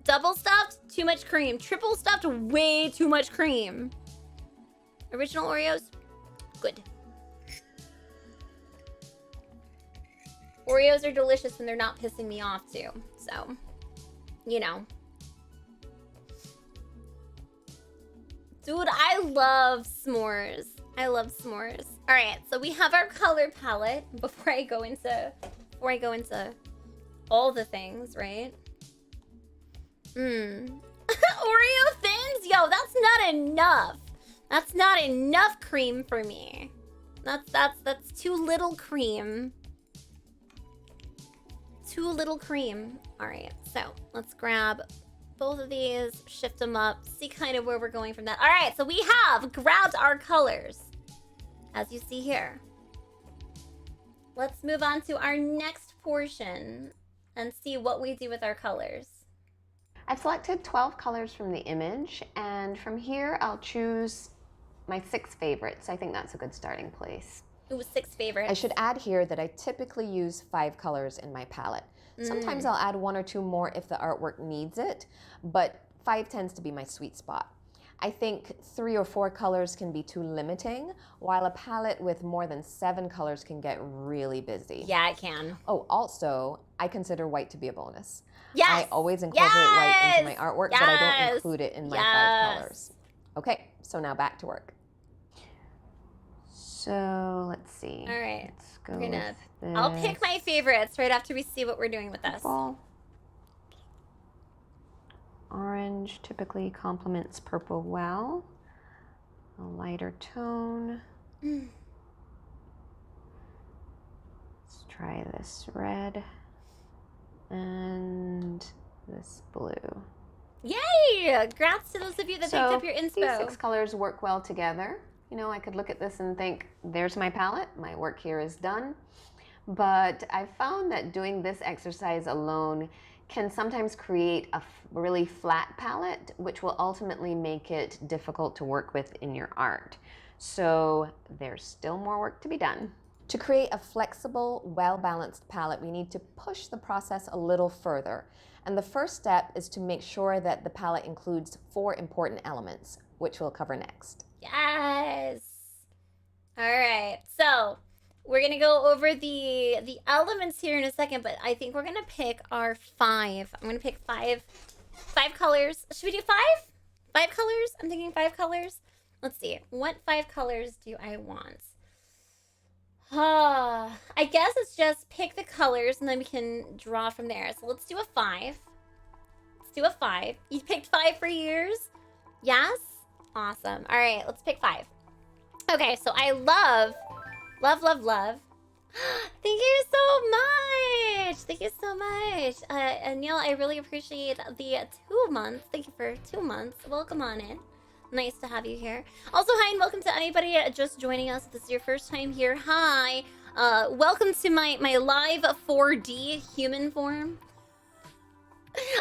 Double stuffed, too much cream. Triple stuffed, way too much cream. Original Oreos, good. Oreos are delicious when they're not pissing me off too. So, you know. Dude, I love s'mores. I love s'mores. All right, so we have our color palette before I go into all the things, right? Oreo thins? Yo, that's not enough. That's not enough cream for me. That's too little cream. Too little cream. All right, so let's grab both of these, shift them up, see kind of where we're going from that. All right, so we have grabbed our colors, as you see here. Let's move on to our next portion and see what we do with our colors. I've selected 12 colors from the image, and from here I'll choose my 6 favorites. I think that's a good starting place. Ooh, 6 favorites. I should add here that I typically use 5 colors in my palette. Sometimes I'll add 1 or 2 more if the artwork needs it, but 5 tends to be my sweet spot. I think 3 or 4 colors can be too limiting, while a palette with more than 7 colors can get really busy. Yeah, it can. Oh, also, I consider white to be a bonus. Yes! I always incorporate white into my artwork, but I don't include it in my 5 colors. Okay, so now back to work. So let's see. All right. Let's go. We're gonna. With I'll pick my favorites right after we see what we're doing with this. purple. Orange typically complements purple well. A lighter tone. Let's try this red and this blue. Yay! Congrats to those of you that picked up your inspo. These 6 colors work well together. You know, I could look at this and think, there's my palette, my work here is done. But I found that doing this exercise alone can sometimes create a really flat palette, which will ultimately make it difficult to work with in your art. So there's still more work to be done. To create a flexible, well-balanced palette, we need to push the process a little further. And the first step is to make sure that the palette includes 4 important elements, which we'll cover next. Yes. All right. So we're gonna go over the elements here in a second, but I think we're gonna pick our 5. I'm gonna pick 5 colors. Should we do 5? 5 colors? I'm thinking 5 colors. Let's see. What 5 colors do I want? I guess it's just pick the colors and then we can draw from there. So let's do a 5. Let's do a 5. You picked 5 for yours? Yes? Awesome. All right, let's pick 5. Okay, so I love. Thank you so much. Thank you so much. And Neil, I really appreciate the 2 months. Thank you for 2 months. Welcome on in. Nice to have you here. Also, hi and welcome to anybody just joining us. If this is your first time here, hi. Welcome to my live 4D human form.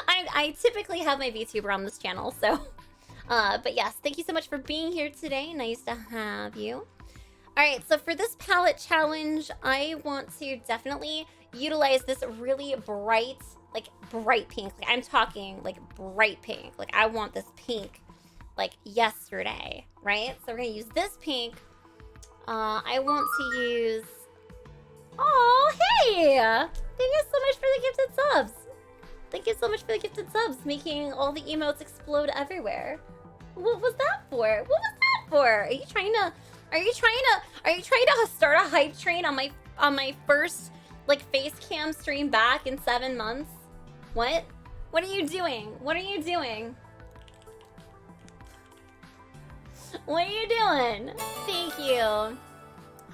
I typically have my VTuber on this channel, so... but yes, thank you so much for being here today. Nice to have you. All right, so for this palette challenge, I want to definitely utilize this really bright pink. Like, I'm talking like bright pink. Like, I want this pink like yesterday, right? So we're gonna use this pink. I want to use... Oh, hey! Thank you so much for the gifted subs. Thank you so much for the gifted subs, making all the emotes explode everywhere. What was that for? What was that for? Are you trying to start a hype train on my first like face cam stream back in 7 months? What? What are you doing? What are you doing? What are you doing? Thank you.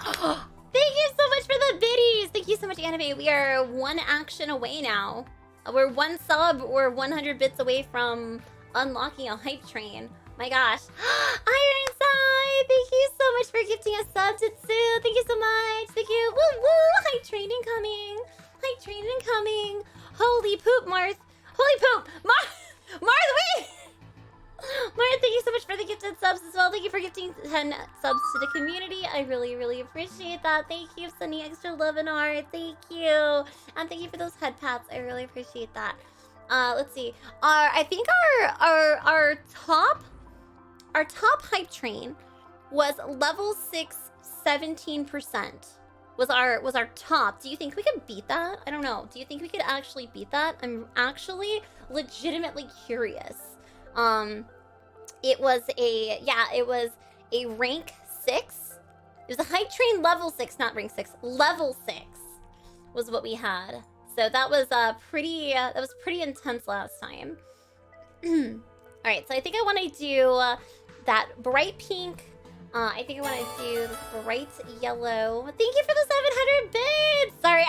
Thank you so much for the biddies. Thank you so much, Anime. We are 1 action away now. We're 1 sub or 100 bits away from unlocking a hype train. My gosh. Ironside, thank you so much for gifting us sub to Sue. Thank you so much. Thank you. Woo woo. Hype train incoming. Hype train incoming. Holy Holy poop, Marth. Holy poop. Marth, wait. Marth, thank you so much for the gifted subs as well. Thank you for gifting 10 subs to the community. I really, really appreciate that. Thank you, Sunny Extra Love and Art. Thank you. And thank you for those head pats. I really appreciate that. Let's see. I think our top hype train was level 6, 17%. Was our top. Do you think we could beat that? I don't know. Do you think we could actually beat that? I'm actually legitimately curious. It was a rank 6. It was a hype train level 6, not rank 6. Level 6 was what we had. So that was pretty intense last time. All right, so I think I want to do that bright pink. I think I want to do this bright yellow. Thank you for the 700 bits. Sorry,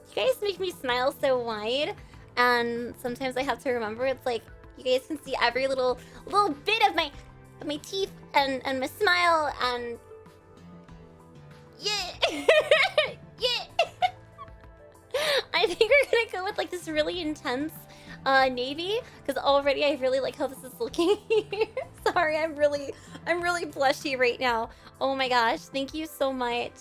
you guys make me smile so wide, and sometimes I have to remember it's like you guys can see every little bit of my teeth and my smile and yeah. Yeah. I think we're gonna go with like this really intense navy because already I really like how this is looking here. Sorry, I'm really blushy right now. Oh my gosh, thank you so much.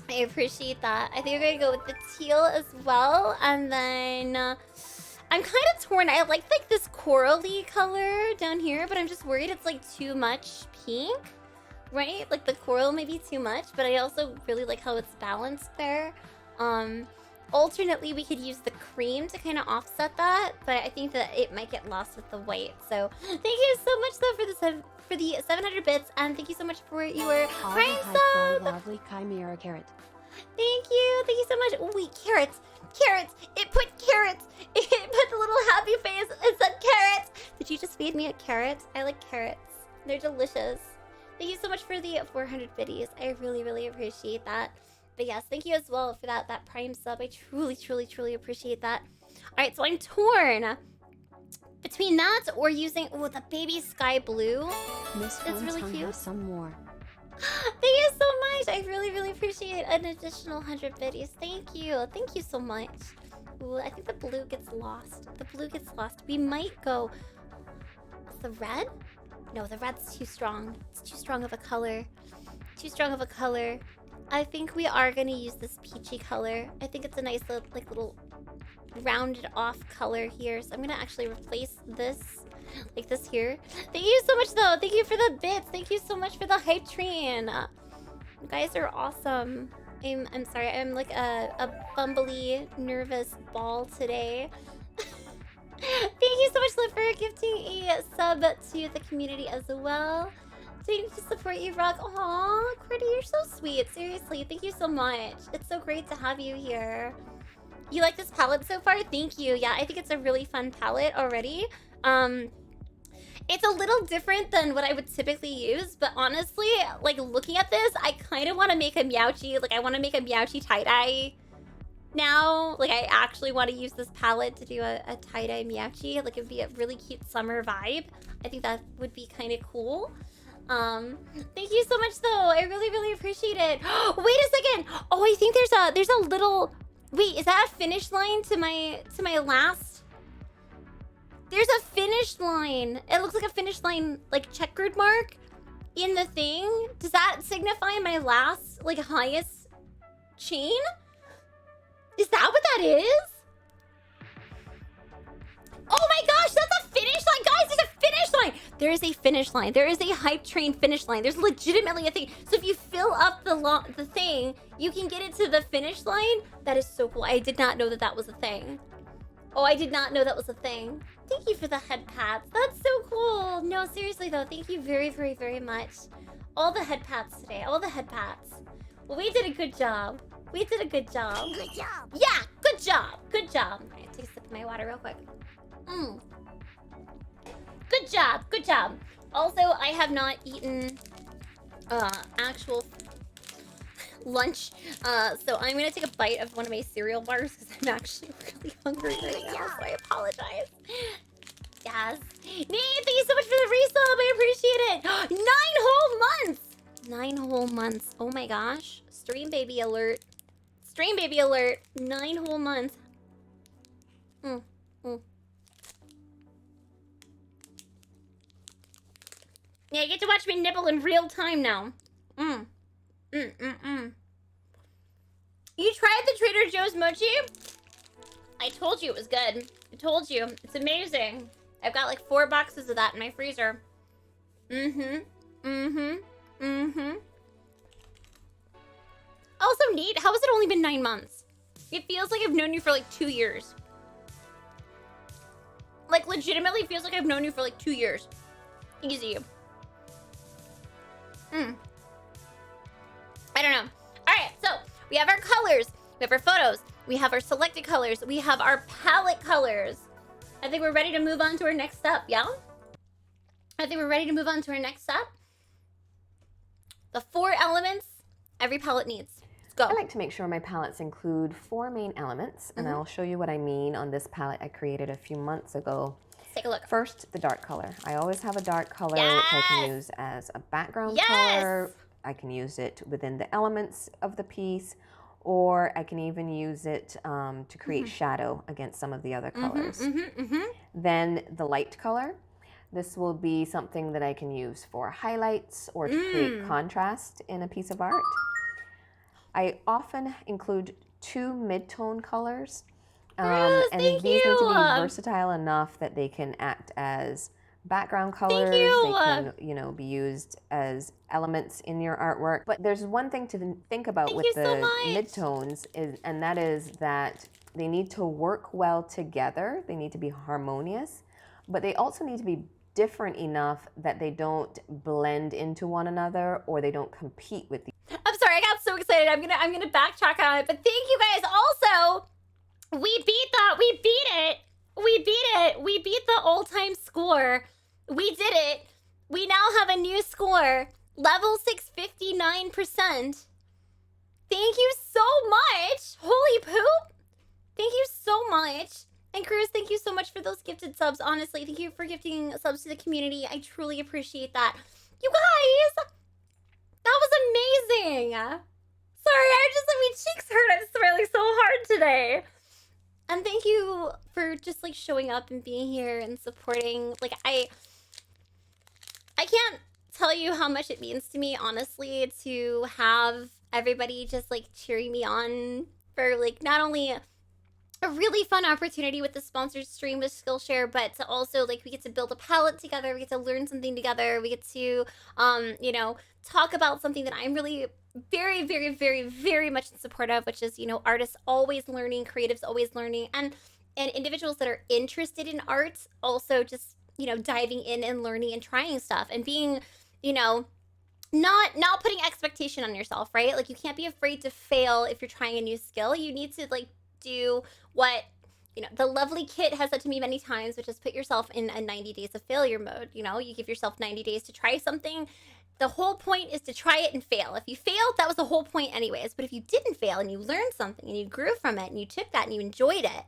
I appreciate that. I think we're gonna go with the teal as well, and then I'm kind of torn. I like this corally color down here, but I'm just worried it's like too much pink, right? Like the coral may be too much, but I also really like how it's balanced there. Alternately, we could use the cream to kind of offset that, but I think that it might get lost with the white. So thank you so much though for the 700 bits, and thank you so much for your prime sub. Lovely chimera carrot. Thank you so much. Oh, wait, carrots. It put carrots. It put the little happy face. It said carrots. Did you just feed me a carrot? I like carrots. They're delicious. Thank you so much for the 400 biddies. I really appreciate that. But yes, thank you as well for that prime sub. I truly appreciate that. All right, so I'm torn between that or using the baby sky blue. Miss It's really cute. Have some more. Thank you so much. I really appreciate an additional 100 biddies. Thank you so much. Ooh, I think the blue gets lost. We might go the red. No, the red's too strong. It's too strong of a color. I think we are gonna use this peachy color. I think it's a nice little rounded off color here. So I'm gonna actually replace this like this here. Thank you so much though. Thank you for the bits. Thank you so much for the hype train. You guys are awesome. I'm sorry. I'm like a bumbly, nervous ball today. Thank you so much, Liv, for gifting a sub to the community as well. Thank you to support you, Rock. Aw, Critty, you're so sweet. Seriously, thank you so much. It's so great to have you here. You like this palette so far? Thank you. Yeah, I think it's a really fun palette already. It's a little different than what I would typically use, but honestly, like looking at this, I kind of want to make a Meowchi. Like I want to make a Meowchi tie-dye now. Like I actually want to use this palette to do a tie-dye Meowchi. Like it'd be a really cute summer vibe. I think that would be kind of cool. Thank you so much though. I really appreciate it. Wait a second. Oh, I think there's a little, wait, is that a finish line to my last? There's a finish line. It looks like a finish line, like checkered mark in the thing. Does that signify my last, like highest chain? Is that what that is? Oh my gosh, that's a finish line. Guys, there's a finish line. There is a finish line. There is a hype train finish line. There's legitimately a thing. So if you fill up the thing, you can get it to the finish line. That is so cool. I did not know that was a thing. Oh, I did not know that was a thing. Thank you for the head pats. That's so cool. No, seriously though, thank you very much. All the head pats today. All the head pats. Well, we did a good job. Good job. Yeah, good job. All right, take a sip of my water real quick. Good job. Also, I have not eaten actual lunch, so I'm gonna take a bite of one of my cereal bars because I'm actually really hungry right now, so I apologize. Yes. Nate, thank you so much for the resub. I appreciate it. 9 whole months. Oh my gosh. Stream baby alert. 9 whole months. Mm. Mm. Yeah, you get to watch me nibble in real time now. Mm. Mm, mm, mm. You tried the Trader Joe's mochi? I told you it was good. I told you. It's amazing. I've got like 4 boxes of that in my freezer. Mm-hmm. Mm-hmm. Mm-hmm. Also neat. How has it only been 9 months? It feels like I've known you for like 2 years. Like legitimately feels like I've known you for like 2 years. Easy. I don't know. Alright, so we have our colors. We have our photos. We have our selected colors. We have our palette colors. I think we're ready to move on to our next step, yeah? I think we're ready to move on to our next step. The 4 elements every palette needs. Let's go. I like to make sure my palettes include 4 main elements, and I'll show you what I mean on this palette I created a few months ago. Let's take a look. First, the dark color. I always have a dark color which I can use as a background color. I can use it within the elements of the piece, or I can even use it to create shadow against some of the other colors. Then the light color. This will be something that I can use for highlights or to create contrast in a piece of art. I often include 2 mid-tone colors, and these need to be versatile enough that they can act as background colors. They can, you know, be used as elements in your artwork. But there's one thing to think about with the midtones, and that is that they need to work well together. They need to be harmonious, but they also need to be different enough that they don't blend into one another or they don't compete with I'm sorry, I got so excited. I'm gonna backtrack on it, but thank you guys. Also, we beat it. We beat the all-time score. We did it. We now have a new score. Level 659%. Thank you so much. Holy poop. Thank you so much. And Cruz, thank you so much for those gifted subs. Honestly, thank you for gifting subs to the community. I truly appreciate that. You guys, that was amazing. Sorry, my cheeks hurt. I'm smiling so hard today. And thank you for just like showing up and being here and supporting. Like I can't tell you how much it means to me, honestly, to have everybody just like cheering me on for like not only a really fun opportunity with the sponsored stream with Skillshare, but to also like we get to build a palette together, we get to learn something together, we get to you know, talk about something that I'm really very, very, very, very much in support of, which is, you know, artists always learning, creatives always learning, and individuals that are interested in art also just, you know, diving in and learning and trying stuff and being, you know, not putting expectation on yourself, right? Like you can't be afraid to fail if you're trying a new skill. You need to like do what, you know, the lovely Kit has said to me many times, which is put yourself in a 90 days of failure mode. You know, you give yourself 90 days to try something. The whole point is to try it and fail. If you failed, that was the whole point anyways. But if you didn't fail and you learned something and you grew from it and you took that and you enjoyed it,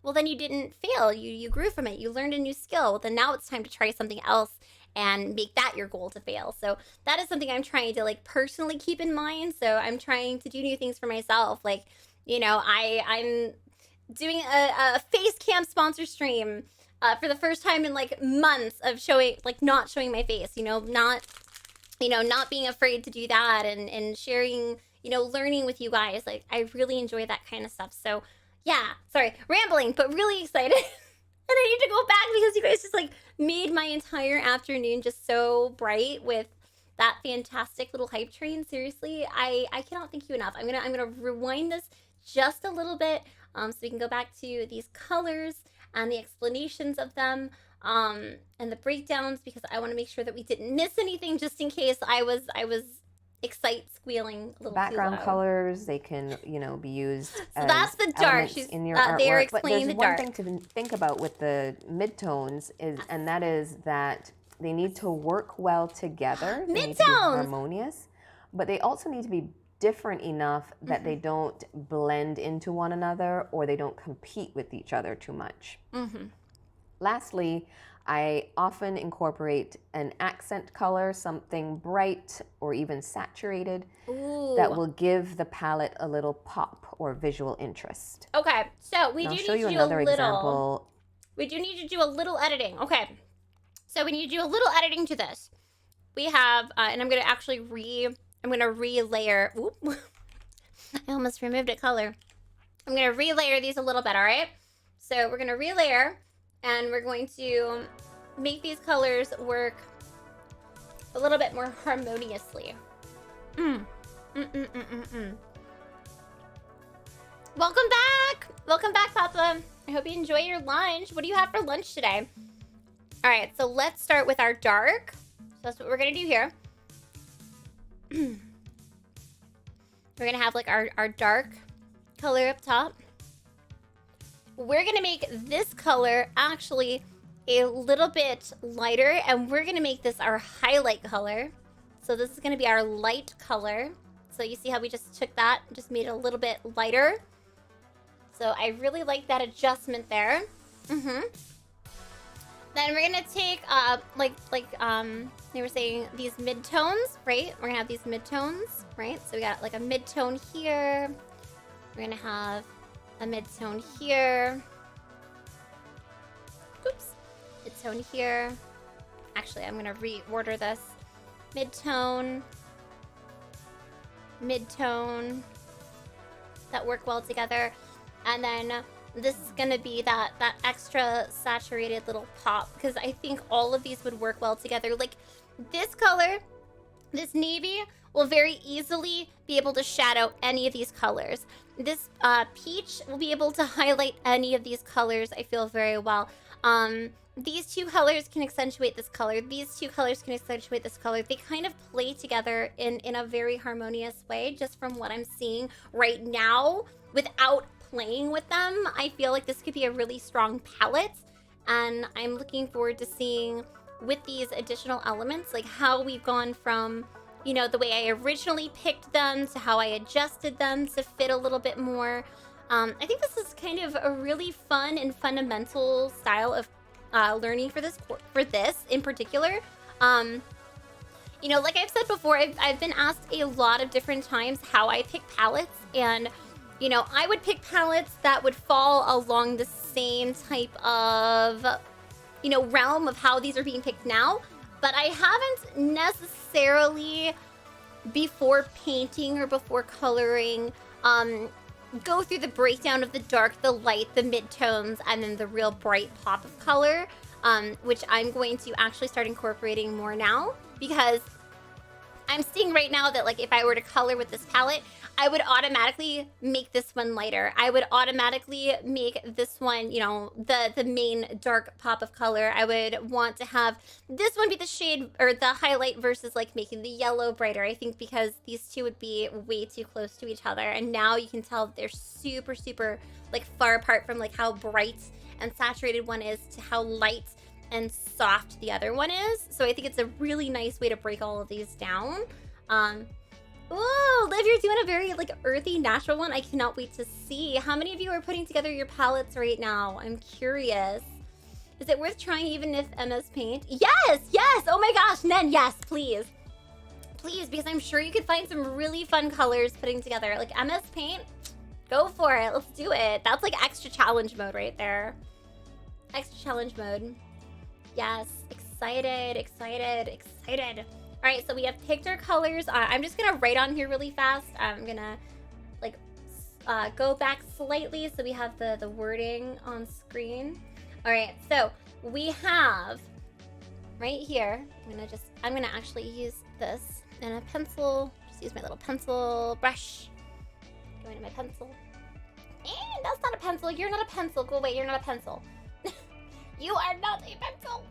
well, then you didn't fail. You grew from it. You learned a new skill. Well, then now it's time to try something else and make that your goal to fail. So that is something I'm trying to like personally keep in mind. So I'm trying to do new things for myself. Like, you know, I'm doing a face cam sponsor stream for the first time in like months of showing, like not showing my face, you know, not being afraid to do that and sharing, you know, learning with you guys. Like I really enjoy that kind of stuff. So yeah, sorry, rambling, but really excited. And I need to go back because you guys just like made my entire afternoon just so bright with that fantastic little hype train. Seriously, I cannot thank you enough. I'm gonna rewind this just a little bit so we can go back to these colors and the explanations of them and the breakdowns, because I want to make sure that we didn't miss anything, just in case I was squealing a little background too loud. colors. They can, you know, be used So as that's the dark. elements in your artwork. They're But explaining there's the one dark. thing to think about with the midtones and that is that they need to work well together. They need to be harmonious, but they also need to be different enough that they don't blend into one another or they don't compete with each other too much. Lastly, I often incorporate an accent color, something bright or even saturated, that will give the palette a little pop or visual interest. Okay, so we And do I'll need show you to do another a little. example. We do need to do a little editing. Okay, so we need to do a little editing to this. We have, and I'm gonna actually relayer. Oop. I almost removed a color. I'm gonna relayer these a little bit. All right. So we're gonna relayer, and we're going to make these colors work a little bit more harmoniously. Welcome back! Welcome back, Papa. I hope you enjoy your lunch. What do you have for lunch today? All right, so let's start with our dark. So that's what we're gonna do here. We're gonna have like our dark color up top. We're gonna make this color actually a little bit lighter, and we're gonna make this our highlight color. So this is gonna be our light color. So you see how we just took that and just made it a little bit lighter. So I really like that adjustment there. Then we're gonna take they were saying these midtones, right? We're gonna have these midtones, right? So we got like a midtone here. We're gonna have a midtone here. Oops. Midtone here. Actually, I'm gonna reorder this. Midtone. Midtone. That work well together. And then this is gonna be that extra saturated little pop, because I think all of these would work well together. Like this color, this navy, will very easily be able to shadow any of these colors. This peach will be able to highlight any of these colors, I feel, very well. These two colors can accentuate this color. These two colors can accentuate this color. They kind of play together in a very harmonious way, just from what I'm seeing right now. Without playing with them, I feel like this could be a really strong palette, and I'm looking forward to seeing with these additional elements, like how we've gone from, you know, the way I originally picked them to how I adjusted them to fit a little bit more. I think this is kind of a really fun and fundamental style of learning for this in particular. You know, like I've said before, I've been asked a lot of different times how I pick palettes, and you know, I would pick palettes that would fall along the same type of, you know, realm of how these are being picked now. But I haven't necessarily, before painting or before coloring, go through the breakdown of the dark, the light, the midtones, and then the real bright pop of color, which I'm going to actually start incorporating more now, because I'm seeing right now that, like, if I were to color with this palette, I would automatically make this one lighter. I would automatically make this one, you know, the main dark pop of color. I would want to have this one be the shade or the highlight versus like making the yellow brighter. I think because these two would be way too close to each other. And now you can tell they're super, super like far apart from like how bright and saturated one is to how light and soft the other one is. So I think it's a really nice way to break all of these down. Oh, Liv, you're doing a very like earthy, natural one. I cannot wait to see. How many of you are putting together your palettes right now? I'm curious. Is it worth trying even if MS Paint? Yes, yes. Oh my gosh, Nen, yes, please. Please, because I'm sure you could find some really fun colors putting together. Like MS Paint, go for it. Let's do it. That's like extra challenge mode right there. Extra challenge mode. Yes, excited, excited, excited. All right, so we have picked our colors. I'm just gonna write on here really fast. I'm gonna like go back slightly so we have the wording on screen. All right, so we have right here. I'm gonna actually use this and a pencil. Just use my little pencil brush. Go into my pencil. And that's not a pencil. You're not a pencil. Go away. You're not a pencil. You are not a pencil.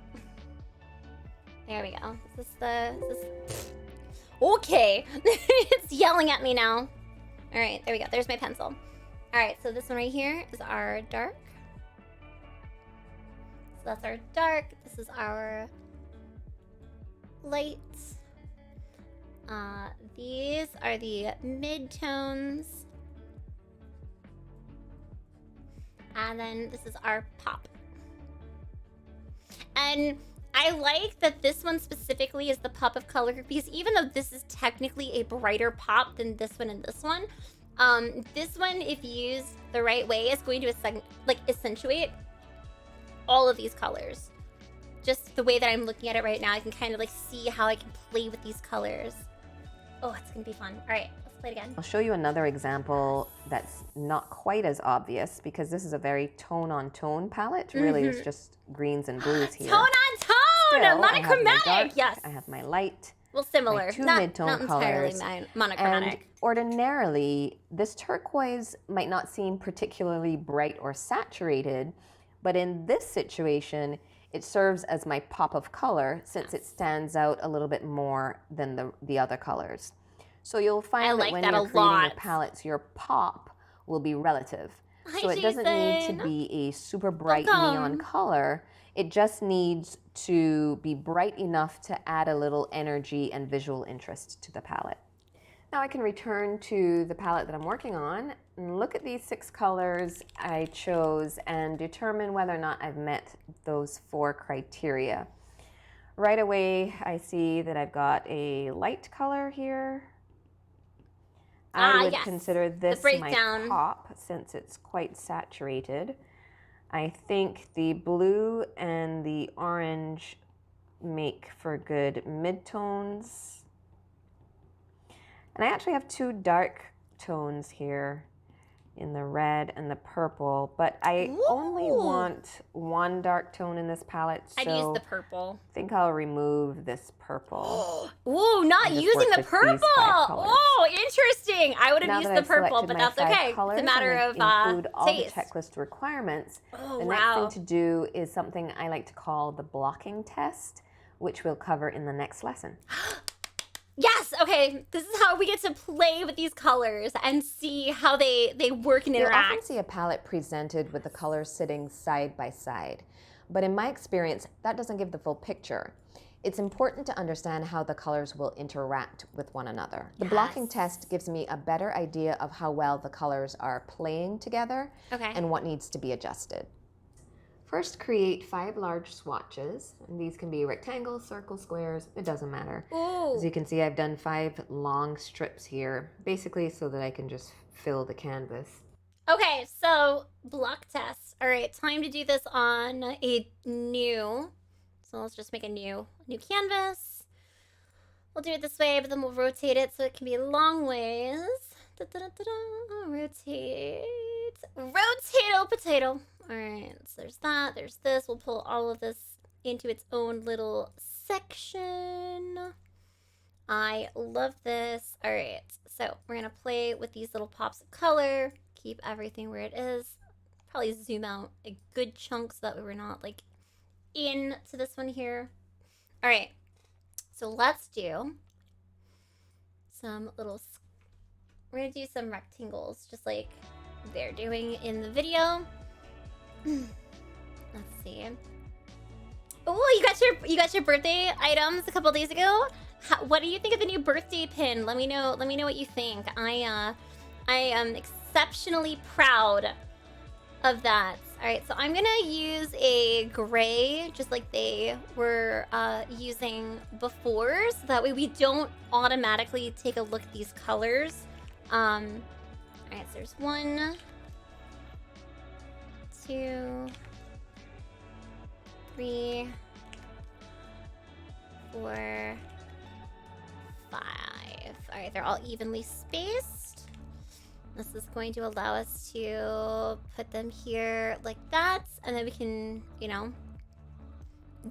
There we go. Is this okay. It's yelling at me now. All right, there we go. There's my pencil. All right, so this one right here is our dark. So that's our dark. This is our light. These are the mid-tones. And then this is our pop. And I like that this one specifically is the pop of color, because even though this is technically a brighter pop than this one and this one, this one, if used the right way, is going to accentuate all of these colors. Just the way that I'm looking at it right now, I can kind of like see how I can play with these colors. Oh, it's gonna be fun. All right, let's play it again. I'll show you another example that's not quite as obvious, because this is a very tone-on-tone palette. Really, it's just greens and blues here. Tone on tone! Still, Monochromatic! I have my dark, Yes. I have my light. Well, similar. My two Not mid-tone entirely colors. monochromatic. And ordinarily, this turquoise might not seem particularly bright or saturated, but in this situation, it serves as my pop of color, since it stands out a little bit more than the other colors. So you'll find that when you're creating your palettes, your pop will be relative. So it doesn't need to be a super bright neon color. It just needs to be bright enough to add a little energy and visual interest to the palette. Now I can return to the palette that I'm working on and look at these 6 colors I chose and determine whether or not I've met those 4 criteria. Right away, I see that I've got a light color here. I would consider this my pop, since it's quite saturated. I think the blue and the orange make for good midtones. And I actually have 2 dark tones here in the red and the purple, but I only want 1 dark tone in this palette, so I'd use the purple. I think I'll remove this purple. Whoa, not using the purple! Oh, interesting! I would have used the purple, but that's okay. It's a matter of include all taste. the checklist requirements. Oh, the next thing to do is something I like to call the blocking test, which we'll cover in the next lesson. Yes, okay. This is how we get to play with these colors and see how they work and interact. You'll often see a palette presented with the colors sitting side by side. But in my experience, that doesn't give the full picture. It's important to understand how the colors will interact with one another. The blocking test gives me a better idea of how well the colors are playing together and what needs to be adjusted. First, create 5 large swatches. And these can be rectangles, circles, squares, it doesn't matter. Ooh. As you can see, I've done 5 long strips here, basically so that I can just fill the canvas. Okay, so block test. All right, time to do this on a new. So let's just make a new canvas. We'll do it this way, but then we'll rotate it so it can be long ways. Rotate. Rotate, oh potato. All right, so there's that, there's this. We'll pull all of this into its own little section. I love this. All right, so we're gonna play with these little pops of color, keep everything where it is. Probably zoom out a good chunk so that we're not like into this one here. All right, so let's do some little, we're gonna do some rectangles, just like they're doing in the video. Let's see. Oh, you got your birthday items a couple days ago. What do you think of the new birthday pin? Let me know what you think. I am exceptionally proud of that. All right, so I'm gonna use a gray, just like they were using before, so that way we don't automatically take a look at these colors. All right, so there's 1, 2, 3, 4, 5. All right, they're all evenly spaced. This is going to allow us to put them here like that, and then we can, you know,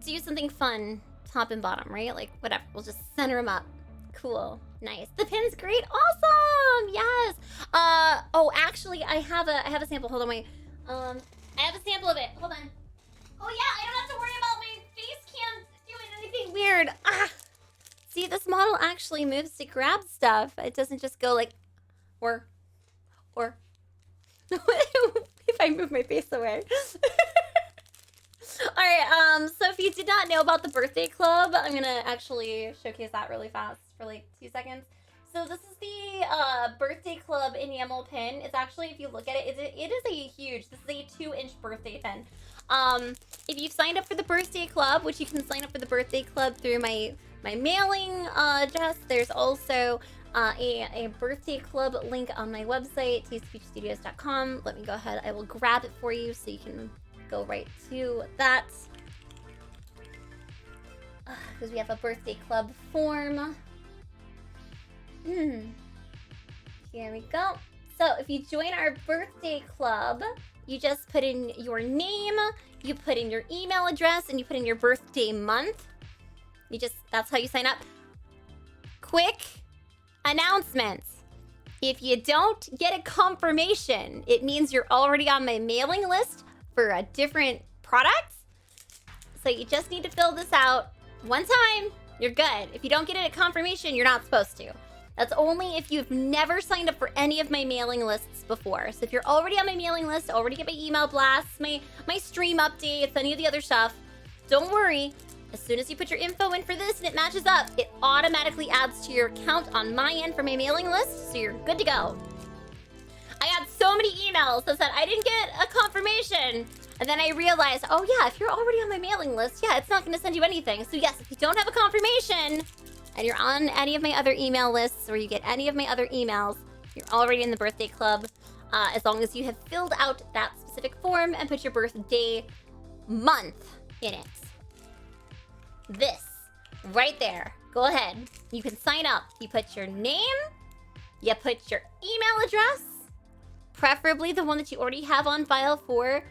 do something fun top and bottom, right? Like whatever, we'll just center them up. Cool, nice. The pin's great, awesome, yes. Oh, actually, I have a sample. Hold on, wait. I have a sample of it. Hold on. Oh yeah, I don't have to worry about my face cam doing anything weird. Ah. See, this model actually moves to grab stuff. It doesn't just go like, or. If I move my face away. All right, so if you did not know about the birthday club, I'm gonna actually showcase that really fast for like 2 seconds. so this is the birthday club enamel pin. It's actually, if you look at it, it is a huge, this is a 2-inch birthday pin. If you've signed up for the birthday club, which you can sign up for the birthday club through my mailing address, there's also a birthday club link on my website, tastefeaturestudios.com. Let me go ahead, I will grab it for you so you can go right to that. Because we have a birthday club form. Here we go. So if you join our birthday club, you just put in your name, you put in your email address, and you put in your birthday month. That's how you sign up. Quick announcements. If you don't get a confirmation, it means you're already on my mailing list for a different product. So you just need to fill this out one time. You're good. If you don't get it at confirmation, you're not supposed to. That's only if you've never signed up for any of my mailing lists before. So if you're already on my mailing list, already get my email blasts, my stream updates, any of the other stuff, don't worry. As soon as you put your info in for this and it matches up, it automatically adds to your account on my end for my mailing list, so you're good to go. I got so many emails that said I didn't get a confirmation. And then I realized, oh yeah, if you're already on my mailing list, yeah, it's not going to send you anything. So yes, if you don't have a confirmation and you're on any of my other email lists or you get any of my other emails, you're already in the birthday club, as long as you have filled out that specific form and put your birthday month in it. This, right there. Go ahead. You can sign up. You put your name, you put your email address, preferably the one that you already have on file for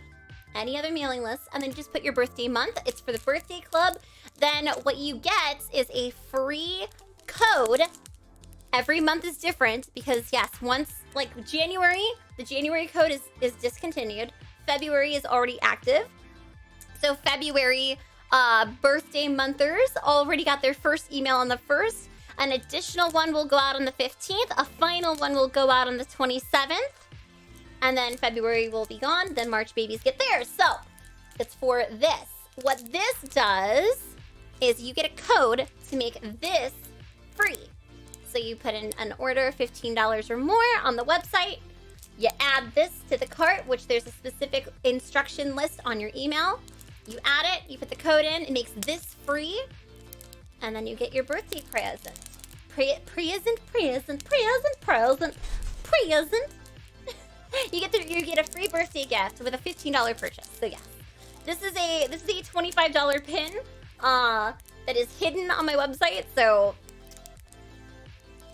any other mailing list, and then just put your birthday month. It's for the birthday club. Then what you get is a free code. Every month is different because yes, once like January, the January code is discontinued. February is already active. So February birthday monthers already got their first email on the 1st. An additional one will go out on the 15th. A final one will go out on the 27th. And then February will be gone. Then March babies get theirs. So it's for this. What this does is you get a code to make this free. So you put in an order of $15 or more on the website. You add this to the cart, which there's a specific instruction list on your email. You add it, you put the code in, it makes this free, and then you get your birthday present. Present. You get a free birthday gift with a $15 purchase. So yeah, this is a $25 pin that is hidden on my website. So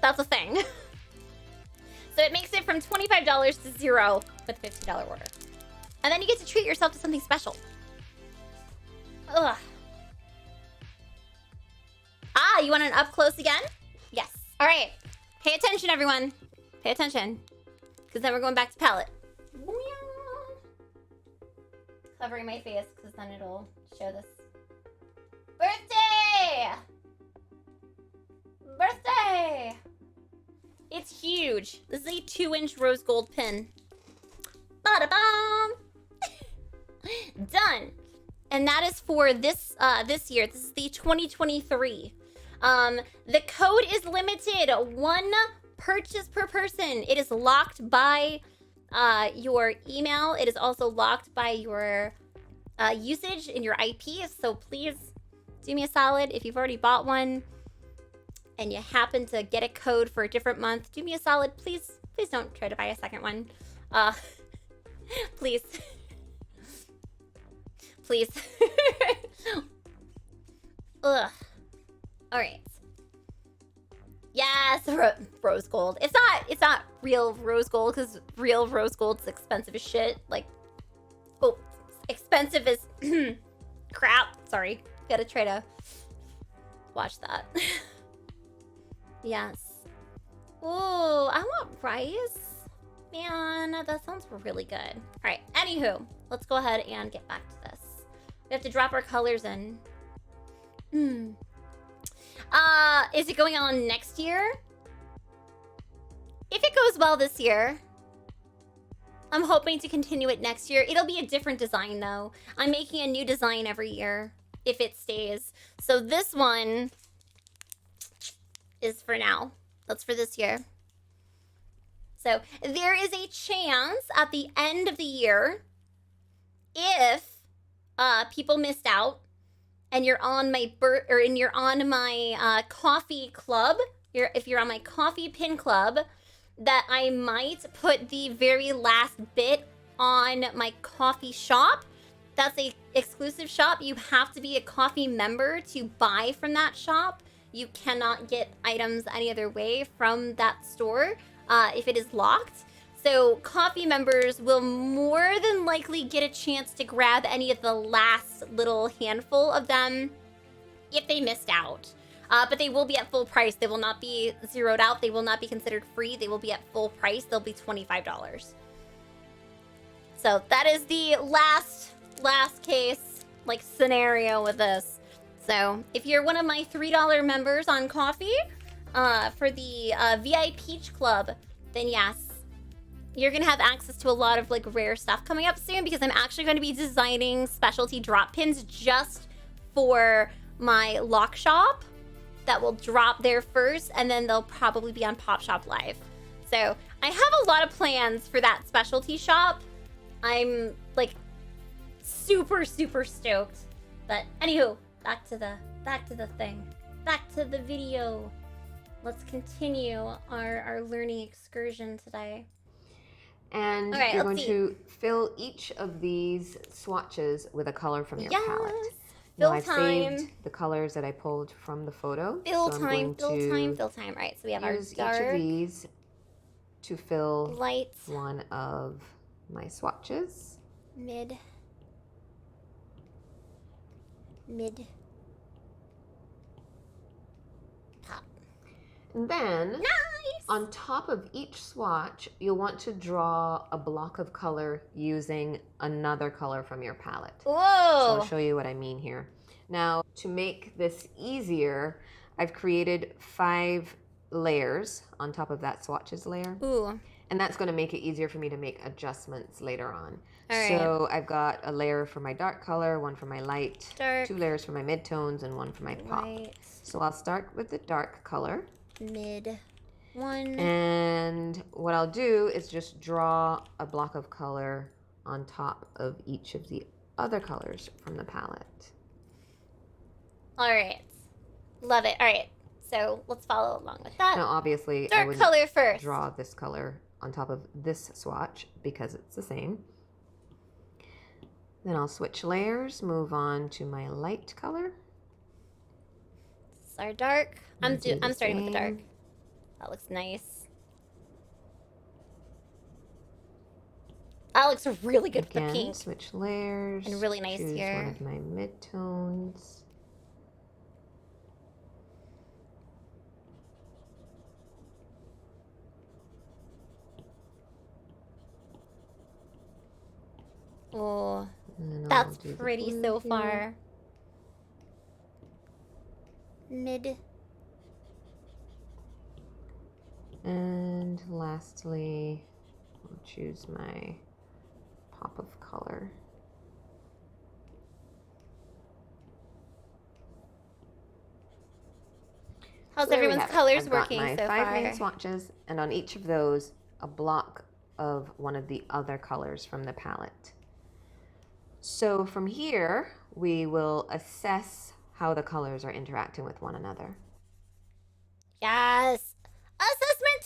that's a thing. So it makes it from $25 to $0 with a $15 order, and then you get to treat yourself to something special. Ugh. Ah, you want an up close again? Yes. All right. Pay attention, everyone. Pay attention. Because then we're going back to palette. Covering my face because then it'll show this. Birthday! Birthday! It's huge. This is a 2-inch rose gold pin. Ba-da-bum! Done. And that is for this this year. This is the 2023. The code is limited. 1 purchase per person. It is locked by your email. It is also locked by your usage in your IP. So please do me a solid. If you've already bought one and you happen to get a code for a different month, do me a solid. Please don't try to buy a second one. Please. Please. Ugh. All right. Yes, rose gold. It's not real rose gold because real rose gold's expensive as shit. Like, oh, expensive as crap. Sorry, gotta try to watch that. Yes. Oh, I want rice. Man, that sounds really good. All right. Anywho, let's go ahead and get back to this. We have to drop our colors in. Is it going on next year? If it goes well this year, I'm hoping to continue it next year. It'll be a different design though. I'm making a new design every year if it stays. So this one is for now. That's for this year. So there is a chance at the end of the year, if people missed out and you're on my coffee club, if you're on my coffee pin club, that I might put the very last bit on my coffee shop. That's a exclusive shop. You have to be a coffee member to buy from that shop. You cannot get items any other way from that store if it is locked. So coffee members will more than likely get a chance to grab any of the last little handful of them if they missed out. But they will be at full price. They will not be zeroed out. They will not be considered free. They will be at full price. They'll be $25. So that is the last case like scenario with this. So if you're one of my $3 members on coffee for the VIP Peach Club, then yes, you're gonna have access to a lot of like rare stuff coming up soon, because I'm actually going to be designing specialty drop pins just for my lock shop that will drop there first, and then they'll probably be on Pop Shop Live. So I have a lot of plans for that specialty shop. I'm like super stoked. But anywho, back to the thing. Back to the video. Let's continue our learning excursion today. And right, you're going let's see. to fill each of these swatches with a color from your palette. Fill Now I've time. saved the colors that I pulled from the photo. Fill so I'm time, going fill time. Right, so we have to our use dark, each of these to fill light, one of my swatches. mid, top. And then Nice! on top of each swatch, you'll want to draw a block of color using another color from your palette. Whoa! So I'll show you what I mean here. Now, to make this easier, I've created 5 layers on top of that swatches layer. Ooh. And that's going to make it easier for me to make adjustments later on. All right. So I've got a layer for my dark color, one for my light, Dark, 2 layers for my midtones, and one for my pop. light, So I'll start with the dark color. mid, 1. And what I'll do is just draw a block of color on top of each of the other colors from the palette. All right. Love it. All right. So let's follow along with that. Now, obviously, I Dark would color first. draw this color on top of this swatch because it's the same. Then I'll switch layers, move on to my light color. This is our dark. I'm Do the starting with the dark. same. That looks nice. That looks really good with the Again, pink. switch layers. And really nice choose here. one of my midtones. Oh, And that's I'll do the pretty blue so here. far. Mid. And lastly, I'll choose my pop of color. How's So there we everyone's have it. colors I've got working my so 5 far? main swatches, and on each of those, a block of one of the other colors from the palette. So from here, we will assess how the colors are interacting with one another. Yes. Assessment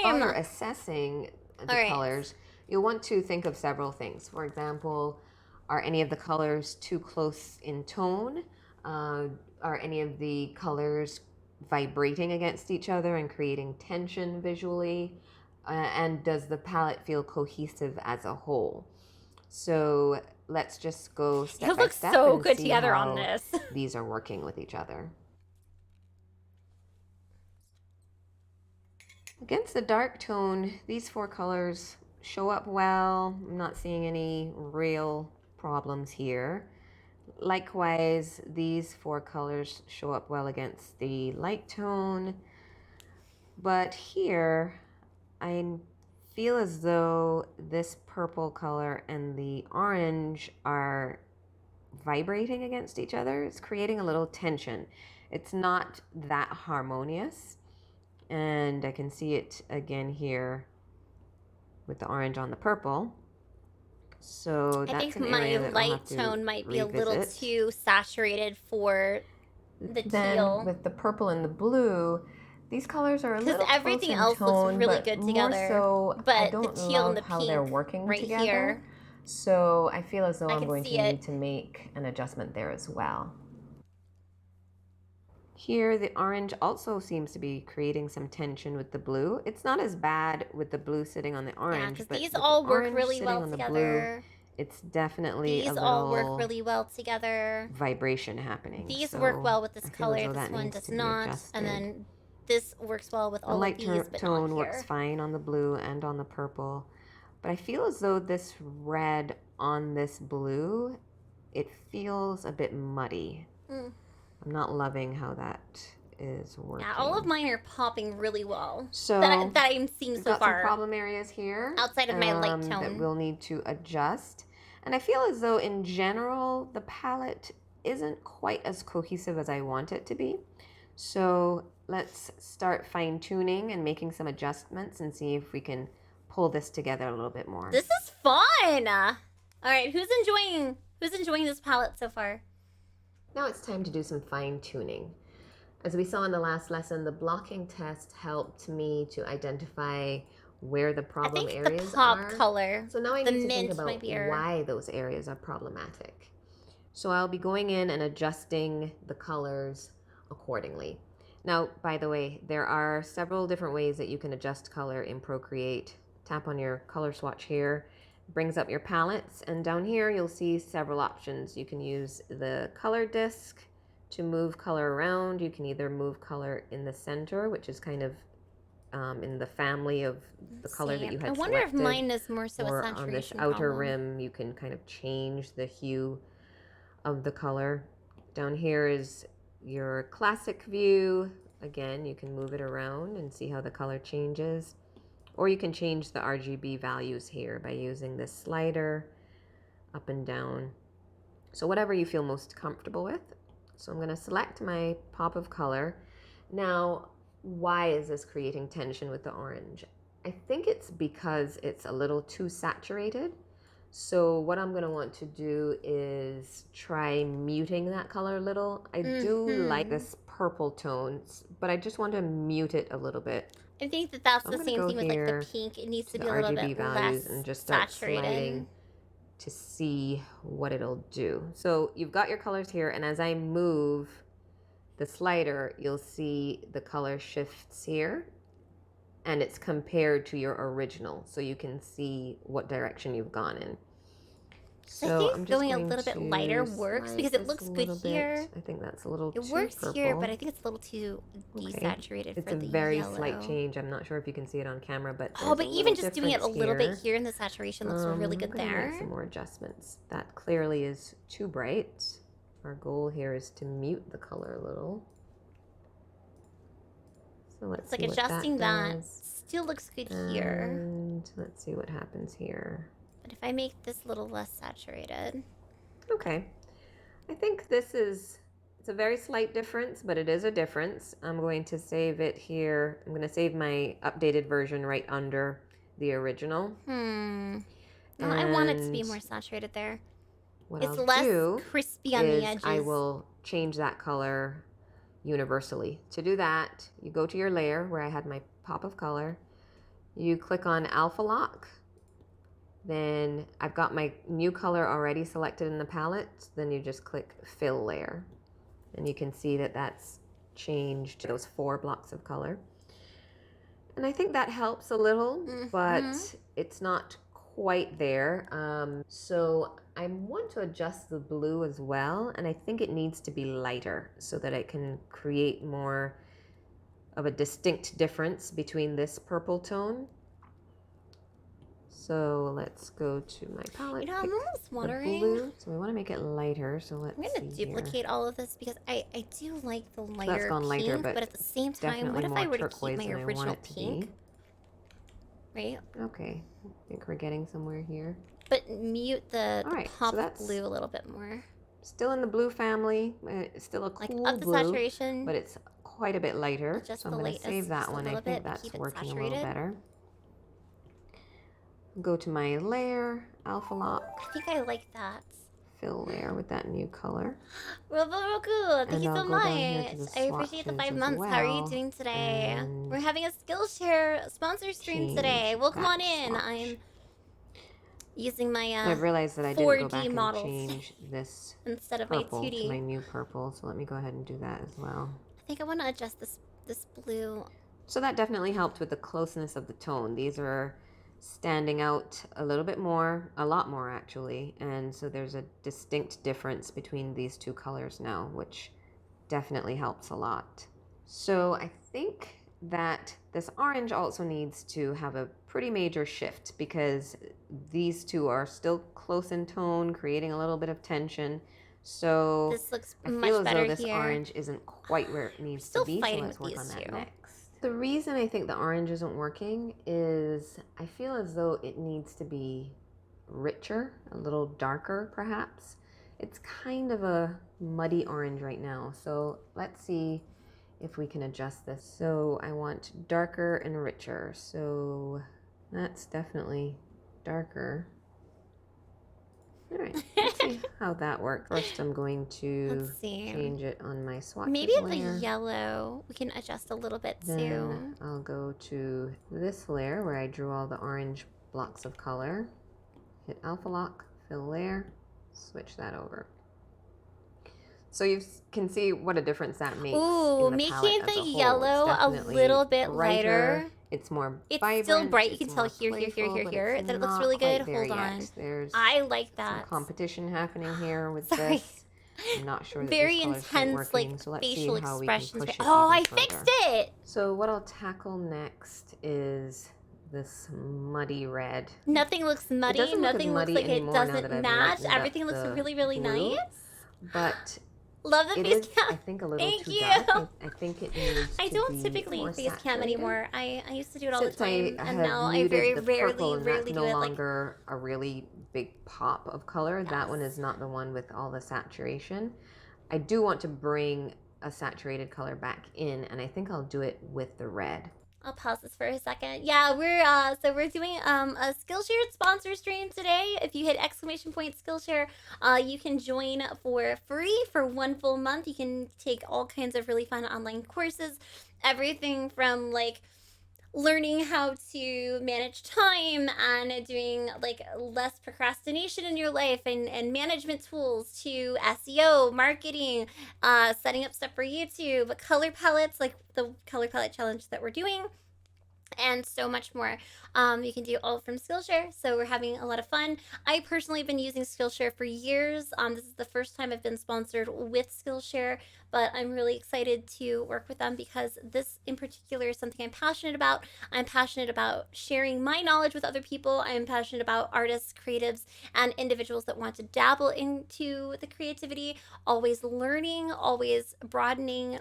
While time. you're assessing the All right. colors, you'll want to think of several things. For example, are any of the colors too close in tone? Are any of the colors vibrating against each other and creating tension visually? And does the palette feel cohesive as a whole? So let's just go step It by looks step so and good see together how on this. these are working with each other. Against the dark tone, these 4 colors show up well. I'm not seeing any real problems here. Likewise, these 4 colors show up well against the light tone. But here, I feel as though this purple color and the orange are vibrating against each other. It's creating a little tension. It's not that harmonious. And I can see it again here with the orange on the purple. So I that's think an my area that I'll have light to tone might be a little revisit. too saturated for the Then teal. with the purple and the blue, these colors are a little close everything in else looks tone, really but good more together, so, but I the don't teal and love the how they're pink working right together. here, So I feel as though I I'm can going to see need it. to make an adjustment there as well. Here, the orange also seems to be creating some tension with the blue. It's not as bad with the blue sitting on the Yeah, orange, because but these with all the work orange really sitting well on the blue, together. it's definitely a These all work little really well together. vibration happening. These So work well with this I feel as color. though This that one needs does to be not. adjusted. And then this works well with The all of light these, but tone not works here. fine on the blue and on the purple. But I feel as though this red on this blue, it feels a bit muddy. Mm. I'm not loving how that is working. Yeah, all of mine are popping really well. So that I'm seeing we've so got far. some problem areas here Outside of my light that tone. we'll need to adjust. And I feel as though in general the palette isn't quite as cohesive as I want it to be. So let's start fine-tuning and making some adjustments and see if we can pull this together a little bit more. This is fun. All right, who's enjoying this palette so far? Now it's time to do some fine-tuning. As we saw in the last lesson, the blocking test helped me to identify where the problem I think areas the pop are. color. So now I the need to mint think about might be our... why those areas are problematic. So I'll be going in and adjusting the colors accordingly. Now, by the way, there are several different ways that you can adjust color in Procreate. Tap on your color swatch here, brings up your palettes, and down here you'll see several options. You can use the color disc to move color around. You can either move color in the center, which is kind of in the family of the color that you had I wonder selected, if mine is more so or a saturation on this outer problem. rim you can kind of change the hue of the color. Down here is your classic view. Again, you can move it around and see how the color changes, or you can change the RGB values here by using this slider up and down. So whatever you feel most comfortable with. So I'm going to select my pop of color. Now, why is this creating tension with the orange? I think it's because it's a little too saturated. So what I'm going to want to do is try muting that color a little. I do like this purple tone, but I just want to mute it a little bit. I think that that's So the same thing with like the pink. It needs to be a little bit less and just start saturated. sliding to see what it'll do. So you've got your colors here, and as I move the slider, you'll see the color shifts here, and it's compared to your original, so you can see what direction you've gone in. So I think I'm just going a little bit lighter works because it looks good here. I think that's a little too It works purple. here, but I think it's a little too desaturated It's for a the very yellow. slight change. I'm not sure if you can see it on camera, but Oh, but there's a even little just doing it a difference little bit here. here in the saturation looks really good I'm gonna there. make some more adjustments. That clearly is too bright. Our goal here is to mute the color a little. So let's It's like see what adjusting that. does. Still looks good here. And let's see what happens here. But if I make this a little less saturated. Okay. I think this is, it's a very slight difference, but it is a difference. I'm going to save it here. I'm going to save my updated version right under the original. No, I want it to be more saturated there. What It's I'll less do crispy on the edges. I will change that color universally. To do that, you go to your layer where I had my pop of color. You click on Alpha Lock. Then I've got my new color already selected in the palette. Then you just click Fill Layer. And you can see that that's changed those 4 blocks of color. And I think that helps a little, but it's not quite there. So I want to adjust the blue as well. And I think it needs to be lighter so that it can create more of a distinct difference between this purple tone. So let's go to my palette. You know, I'm almost wondering. Blue. So we want to make it lighter. So let's I'm going to duplicate all of this because I do like the lighter that's gone lighter, pink, but but at the same time, what if I were to keep my original pink? Right? Okay. I think we're getting somewhere here. But mute the pop so that's blue a little bit more. Still in the blue family. It's still a cool Like up the blue, saturation. but it's quite a bit lighter, Adjust so I'm the going to lightness save that just a one. I little think bit to that's keep it working a little saturated. better. Go to my layer, Alpha Lock, I think I like that. fill layer with that new color. Real good. Thank And you I'll so go down here to much. the I appreciate the swatches 5 as months. How are you well, doing today? and We're having a Skillshare sponsor stream change today. Welcome that on in. swatch. I'm using my So I've realized that I didn't go 4D back and models change this instead of my purple to my 2D. new purple, so let me go ahead and do that as well. I think I want to adjust this blue. So that definitely helped with the closeness of the tone. These are standing out a little bit more, a lot more actually, and so there's a distinct difference between these two colors now, which definitely helps a lot. So I think that this orange also needs to have a pretty major shift because these two are still close in tone, creating a little bit of tension. So This looks I much feel as better though this here. orange isn't quite where it needs Still to be, so fighting let's with work on these that two. next. The reason I think the orange isn't working is I feel as though it needs to be richer, a little darker perhaps. It's kind of a muddy orange right now, so let's see if we can adjust this. So I want darker and richer, so that's definitely darker. All right, let's see how that works. First, I'm going to Let's see. change it on my swatches Maybe layer. the yellow we can adjust a little bit Then too. I'll go to this layer where I drew all the orange blocks of color. Hit Alpha Lock, fill layer, switch that over. So you can see what a difference that makes. Ooh, in the making palette as the a whole. yellow It's a definitely little bit brighter. lighter. It's more It's vibrant. still bright. You it's can tell more here, playful, but it's that it looks not really good. quite there Hold on. yet. There's I like some that. competition happening here with Sorry. this. I'm not sure that Very this color's quite intense, working, like so let's facial see how we can expressions. push it Oh, I even fixed further. it. So what I'll tackle next is this muddy red. Nothing looks muddy. doesn't look as Nothing looks muddy like it anymore now doesn't that I've match. lightened up Everything looks the really blue, nice. But Love the it face is, cam. I think, a little Thank too you. dark. I think it needs I to don't be typically more face cam saturated. anymore. I used to do it all Since the time, I and have now I muted very the purple and rarely that's do no it. Like, longer a really big pop of color. That one Yes. is not the one with all the saturation. I do want to bring a saturated color back in, and I think I'll do it with the red. I'll pause this for a second. Yeah, we're doing a Skillshare sponsor stream today. If you hit !Skillshare, you can join for free for 1 full month. You can take all kinds of really fun online courses, everything from like learning how to manage time and doing like less procrastination in your life and management tools to SEO, marketing, setting up stuff for YouTube, color palettes, like the color palette challenge that we're doing, and so much more. You can do all from Skillshare, so we're having a lot of fun. I personally have been using Skillshare for years. This is the first time I've been sponsored with Skillshare, but I'm really excited to work with them because this in particular is something I'm passionate about. I'm passionate about sharing my knowledge with other people. I'm passionate about artists, creatives, and individuals that want to dabble into the creativity, always learning, always broadening,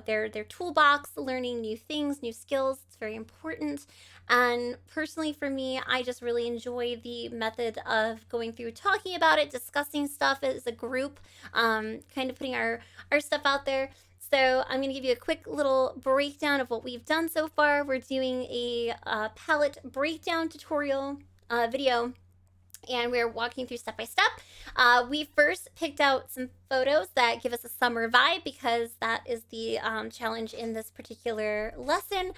their toolbox, learning new things, new skills. It's very important. And personally for me, I just really enjoy the method of going through, talking about it, discussing stuff as a group, kind of putting our stuff out there. So I'm going to give you a quick little breakdown of what we've done so far. We're doing a palette breakdown tutorial video, and we're walking through step by step. We first picked out some photos that give us a summer vibe because that is the challenge in this particular lesson.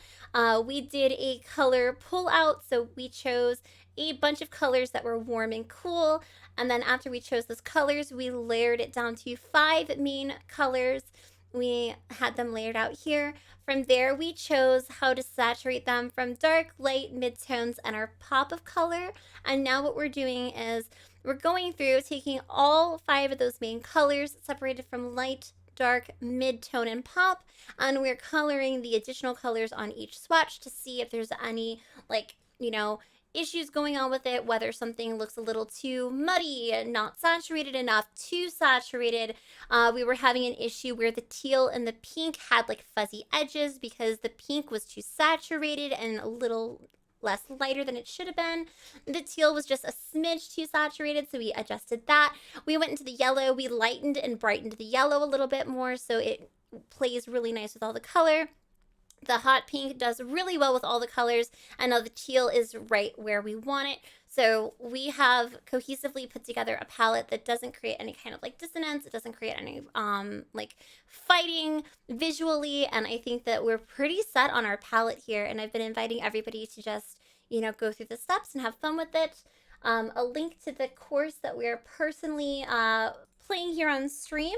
We did a color pull out, so we chose a bunch of colors that were warm and cool, and then after we chose those colors, we layered it down to 5 main colors. We had them layered out here. From there, we chose how to saturate them from dark, light, midtones, and our pop of color. And now what we're doing is we're going through taking all 5 of those main colors separated from light, dark, mid-tone, and pop, and we're coloring the additional colors on each swatch to see if there's any, issues going on with it, whether something looks a little too muddy, not saturated enough, too saturated. We were having an issue where the teal and the pink had like fuzzy edges because the pink was too saturated and a little less lighter than it should have been. The teal was just a smidge too saturated, so we adjusted that. We went into the yellow. We lightened and brightened the yellow a little bit more, so it plays really nice with all the color. The hot pink does really well with all the colors, and now the teal is right where we want it. So we have cohesively put together a palette that doesn't create any kind of like dissonance. It doesn't create any like fighting visually, and I think that we're pretty set on our palette here, and I've been inviting everybody to just, you know, go through the steps and have fun with it. A link to the course that we're personally playing here on stream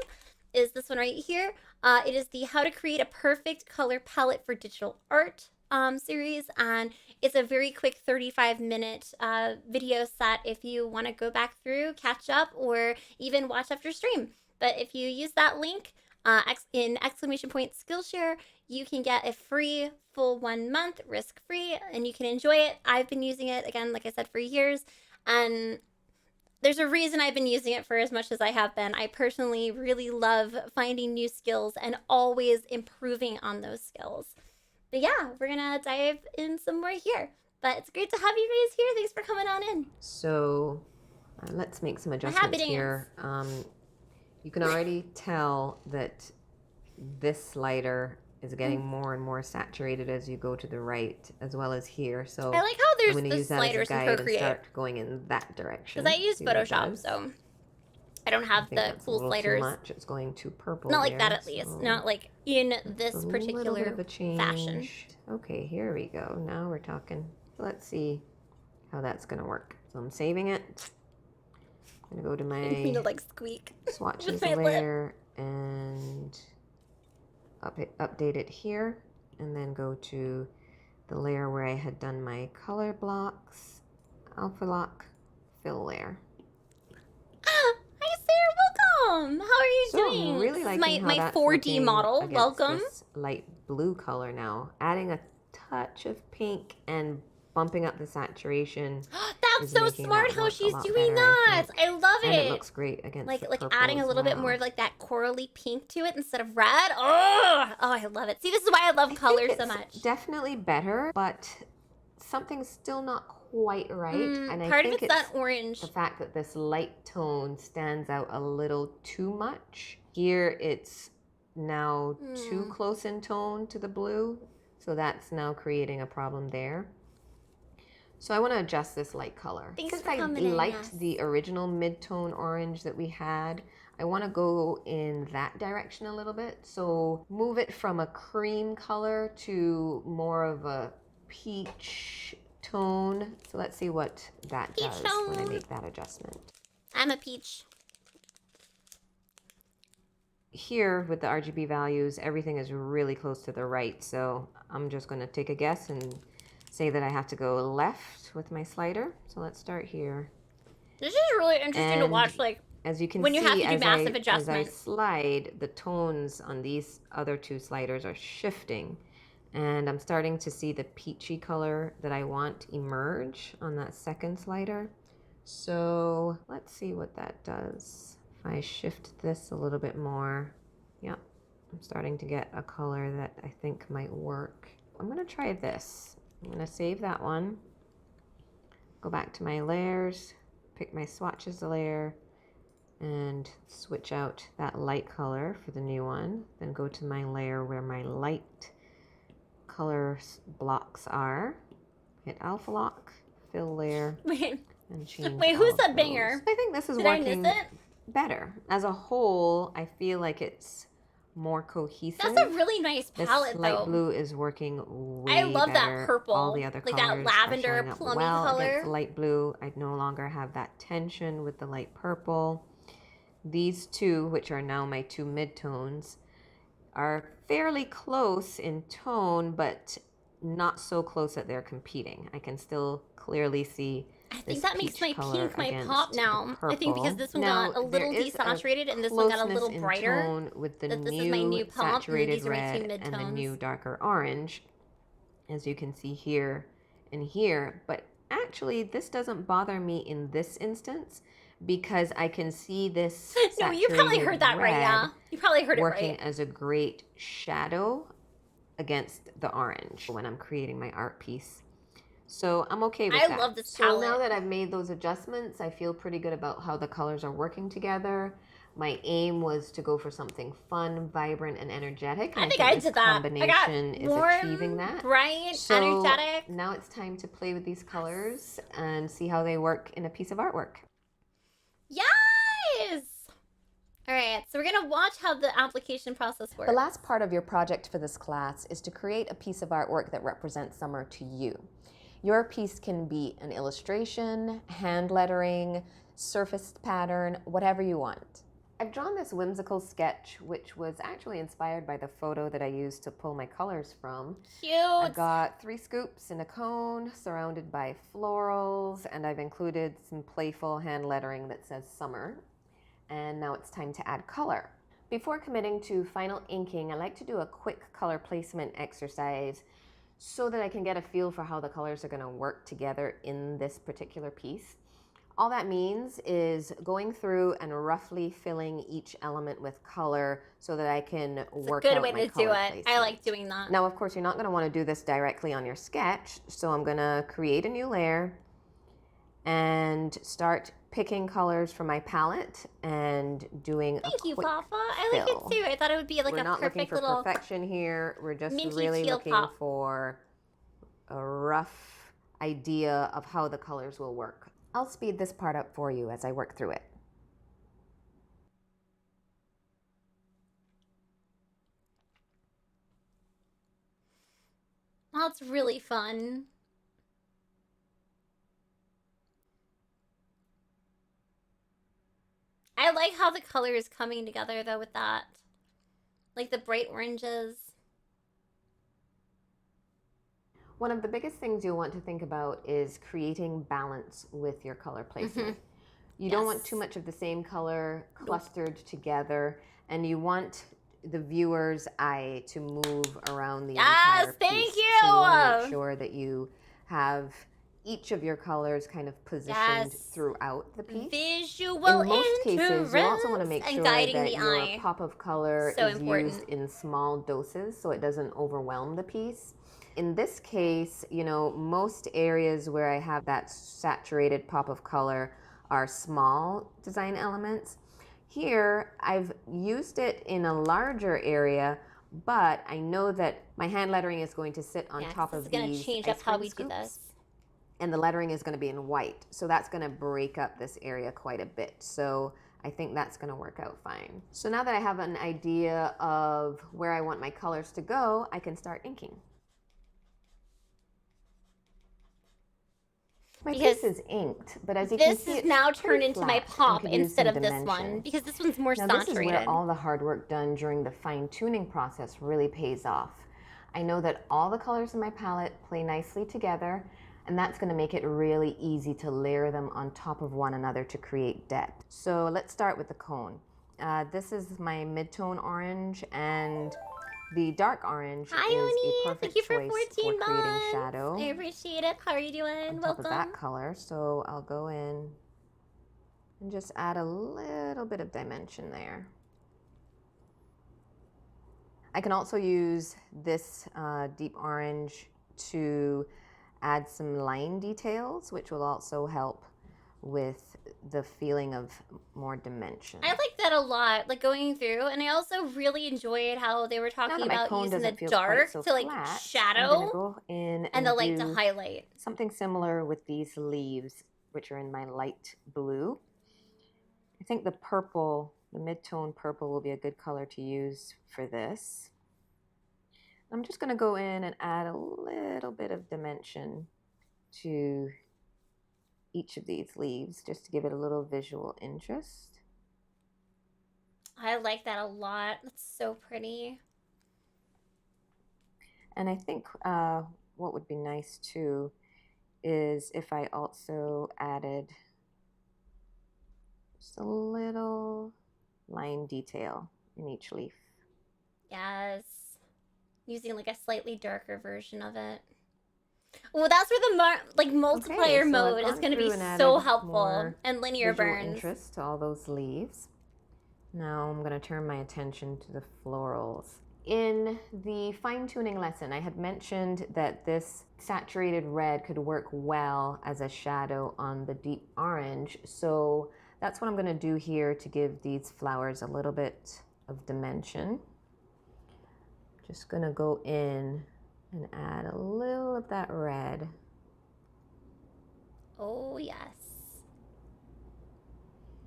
is this one right here. It is the How to Create a Perfect Color Palette for Digital Art series, and it's a very quick 35-minute video set if you want to go back through, catch up, or even watch after stream. But if you use that link in !Skillshare, you can get a free full 1 month risk-free, and you can enjoy it. I've been using it, again, like I said, for years, and there's a reason I've been using it for as much as I have been. I personally really love finding new skills and always improving on those skills. But yeah, we're gonna dive in some more here. But it's great to have you guys here. Thanks for coming on in. So let's make some adjustments here. You can already tell that this slider is getting more and more saturated as you go to the right, as well as here. So I like how there's I'm going to use that as a sliders in guide and Procreate. start going in that direction. Because I use See what it Photoshop, does. so I don't have I think the that's a cool little sliders. Too much. It's going too purple. Not like there, that, at least. so Not like in this a little particular bit of a change. fashion. Okay, here we go. Now we're talking. Let's see how that's going to work. So I'm saving it. I'm going to go to I need my to like squeak. swatches my lip. layer and update it here, and then go to the layer where I had done my color blocks, alpha lock, fill layer. Hi Sarah, welcome. How are you So doing? I'm really This is liking my how that's 4D looking model. against Welcome. this light blue color now, adding a touch of pink and bumping up the saturation. That's is so making smart that how look a she's lot doing better, I that. think. I love it. And it looks great against like the like purple adding a as little bit well. more of like that corally pink to it instead of red. Oh, I love it. See, this is why I love color so much. Definitely better, but something's still not quite right. And I Part of think it's that orange. the fact that this light tone stands out a little too much. Here it's now too close in tone to the blue, so that's now creating a problem there. So I want to adjust this light color. Thanks Since for I coming in, liked yes. the original mid-tone orange that we had, I want to go in that direction a little bit. So move it from a cream color to more of a peach tone. So let's see what that Peach does when I tone. make that adjustment. I'm a peach. Here with the RGB values, everything is really close to the right. So I'm just going to take a guess and say that I have to go left with my slider. So let's start here. This is really interesting to And watch, like, as you can when see, you have to do as massive I adjustments. slide, the tones on these other two sliders are shifting. And I'm starting to see the peachy color that I want emerge on that second slider. So let's see what that does. If I shift this a little bit more, yeah, I'm starting to get a color that I think might work. I'm gonna try this. I'm gonna save that one. Go back to my layers, pick my swatches layer, and switch out that light color for the new one. Then go to my layer where my light color blocks are. Hit alpha lock, fill layer, wait, and change. wait, all who's of that those. banger? I think this is Did I working miss it? better. As a whole, I feel like it's more cohesive. That's a really nice This palette, light though. blue is working way I love that better. purple, All the other like colors that are lavender showing up plummy well color. against the light blue. I no longer have that tension with the light purple. These two, which are now my two midtones, are fairly close in tone, but not so close that they're competing. I can still clearly see I think this that makes peach my color pink my against pop the now. I think because purple. this one Now, got a there little is desaturated and this one got a closeness little in brighter. tone with the That this new, is my new pop, and saturated these are my two red and the midtones. new darker orange, as you can see here and here. But actually, this doesn't bother me in this instance because I can see this No, you probably saturated heard that right, yeah. red You probably heard it working right. as a great shadow against the orange when I'm creating my art piece. So I'm okay with I that. love this So palette. now that I've made those adjustments, I feel pretty good about how the colors are working together. My aim was to go for something fun, vibrant, and energetic. I And think I this did that. I got combination is warm, achieving that. bright, So energetic. now it's time to play with these colors and see how they work in a piece of artwork. Yes! All right, so we're going to watch how the application process works. The last part of your project for this class is to create a piece of artwork that represents summer to you. Your piece can be an illustration, hand lettering, surfaced pattern, whatever you want. I've drawn this whimsical sketch, which was actually inspired by the photo that I used to pull my colors from. Cute. I've got 3 scoops in a cone surrounded by florals, and I've included some playful hand lettering that says summer. And now it's time to add color. Before committing to final inking, I like to do a quick color placement exercise so that I can get a feel for how the colors are going to work together in this particular piece. All that means is going through and roughly filling each element with color so that I can work out my color placement. It's a good way to do it. I like doing that. Now, of course, you're not going to want to do this directly on your sketch, so I'm going to create a new layer and start picking colors from my palette and doing a quick Thank you, Papa. I like fill. it too. I thought it would be like We're a not looking perfect for little perfection here. We're just minty really teal looking pop. for a rough idea of how the colors will work. I'll speed this part up for you as I work through it. Oh, it's really fun. I like how the color is coming together though with that. Like the bright oranges. One of the biggest things you'll want to think about is creating balance with your color placement. You don't want too much of the same color clustered together, and you want the viewer's eye to move around the entire piece. Thank you! So you want to make sure that you have each of your colors kind of positioned throughout the piece. Visual in most cases, you also want to make sure that your eye. pop of color So is important. used in small doses so it doesn't overwhelm the piece. In this case, you know, most areas where I have that saturated pop of color are small design elements. Here, I've used it in a larger area, but I know that my hand lettering is going to sit on top of these. This is going to change up how we do this. And the lettering is going to be in white, so that's going to break up this area quite a bit. So I think that's going to work out fine. So now that I have an idea of where I want my colors to go, I can start inking. My piece is inked, but as you can see, this is now turned into my pop instead of this dimension. one because this one's more Now, saturated. this is where all the hard work done during the fine-tuning process really pays off. I know that all the colors in my palette play nicely together, and that's going to make it really easy to layer them on top of one another to create depth. So let's start with the cone. This is my mid-tone orange, and the dark orange is a perfect choice for creating shadow. I appreciate it. How are you doing? On top of that color. So I'll go in and just add a little bit of dimension there. I can also use this deep orange to add some line details, which will also help with the feeling of more dimension. I like that a lot, like going through, and I also really enjoyed how they were talking about using the dark to like shadow go in and the light to highlight. Something similar with these leaves, which are in my light blue. I think the purple, the mid-tone purple will be a good color to use for this. I'm just going to go in and add a little bit of dimension to each of these leaves just to give it a little visual interest. I like that a lot. That's so pretty. And I think what would be nice too is if I also added just a little line detail in each leaf. Yes. Using like a slightly darker version of it. Well, that's where the multiplier mode is going to be so helpful, and linear burns. Interest to all those leaves. Now I'm going to turn my attention to the florals. In the fine-tuning lesson, I had mentioned that this saturated red could work well as a shadow on the deep orange. So that's what I'm going to do here to give these flowers a little bit of dimension. Just going to go in and add a little of that red. Oh, yes.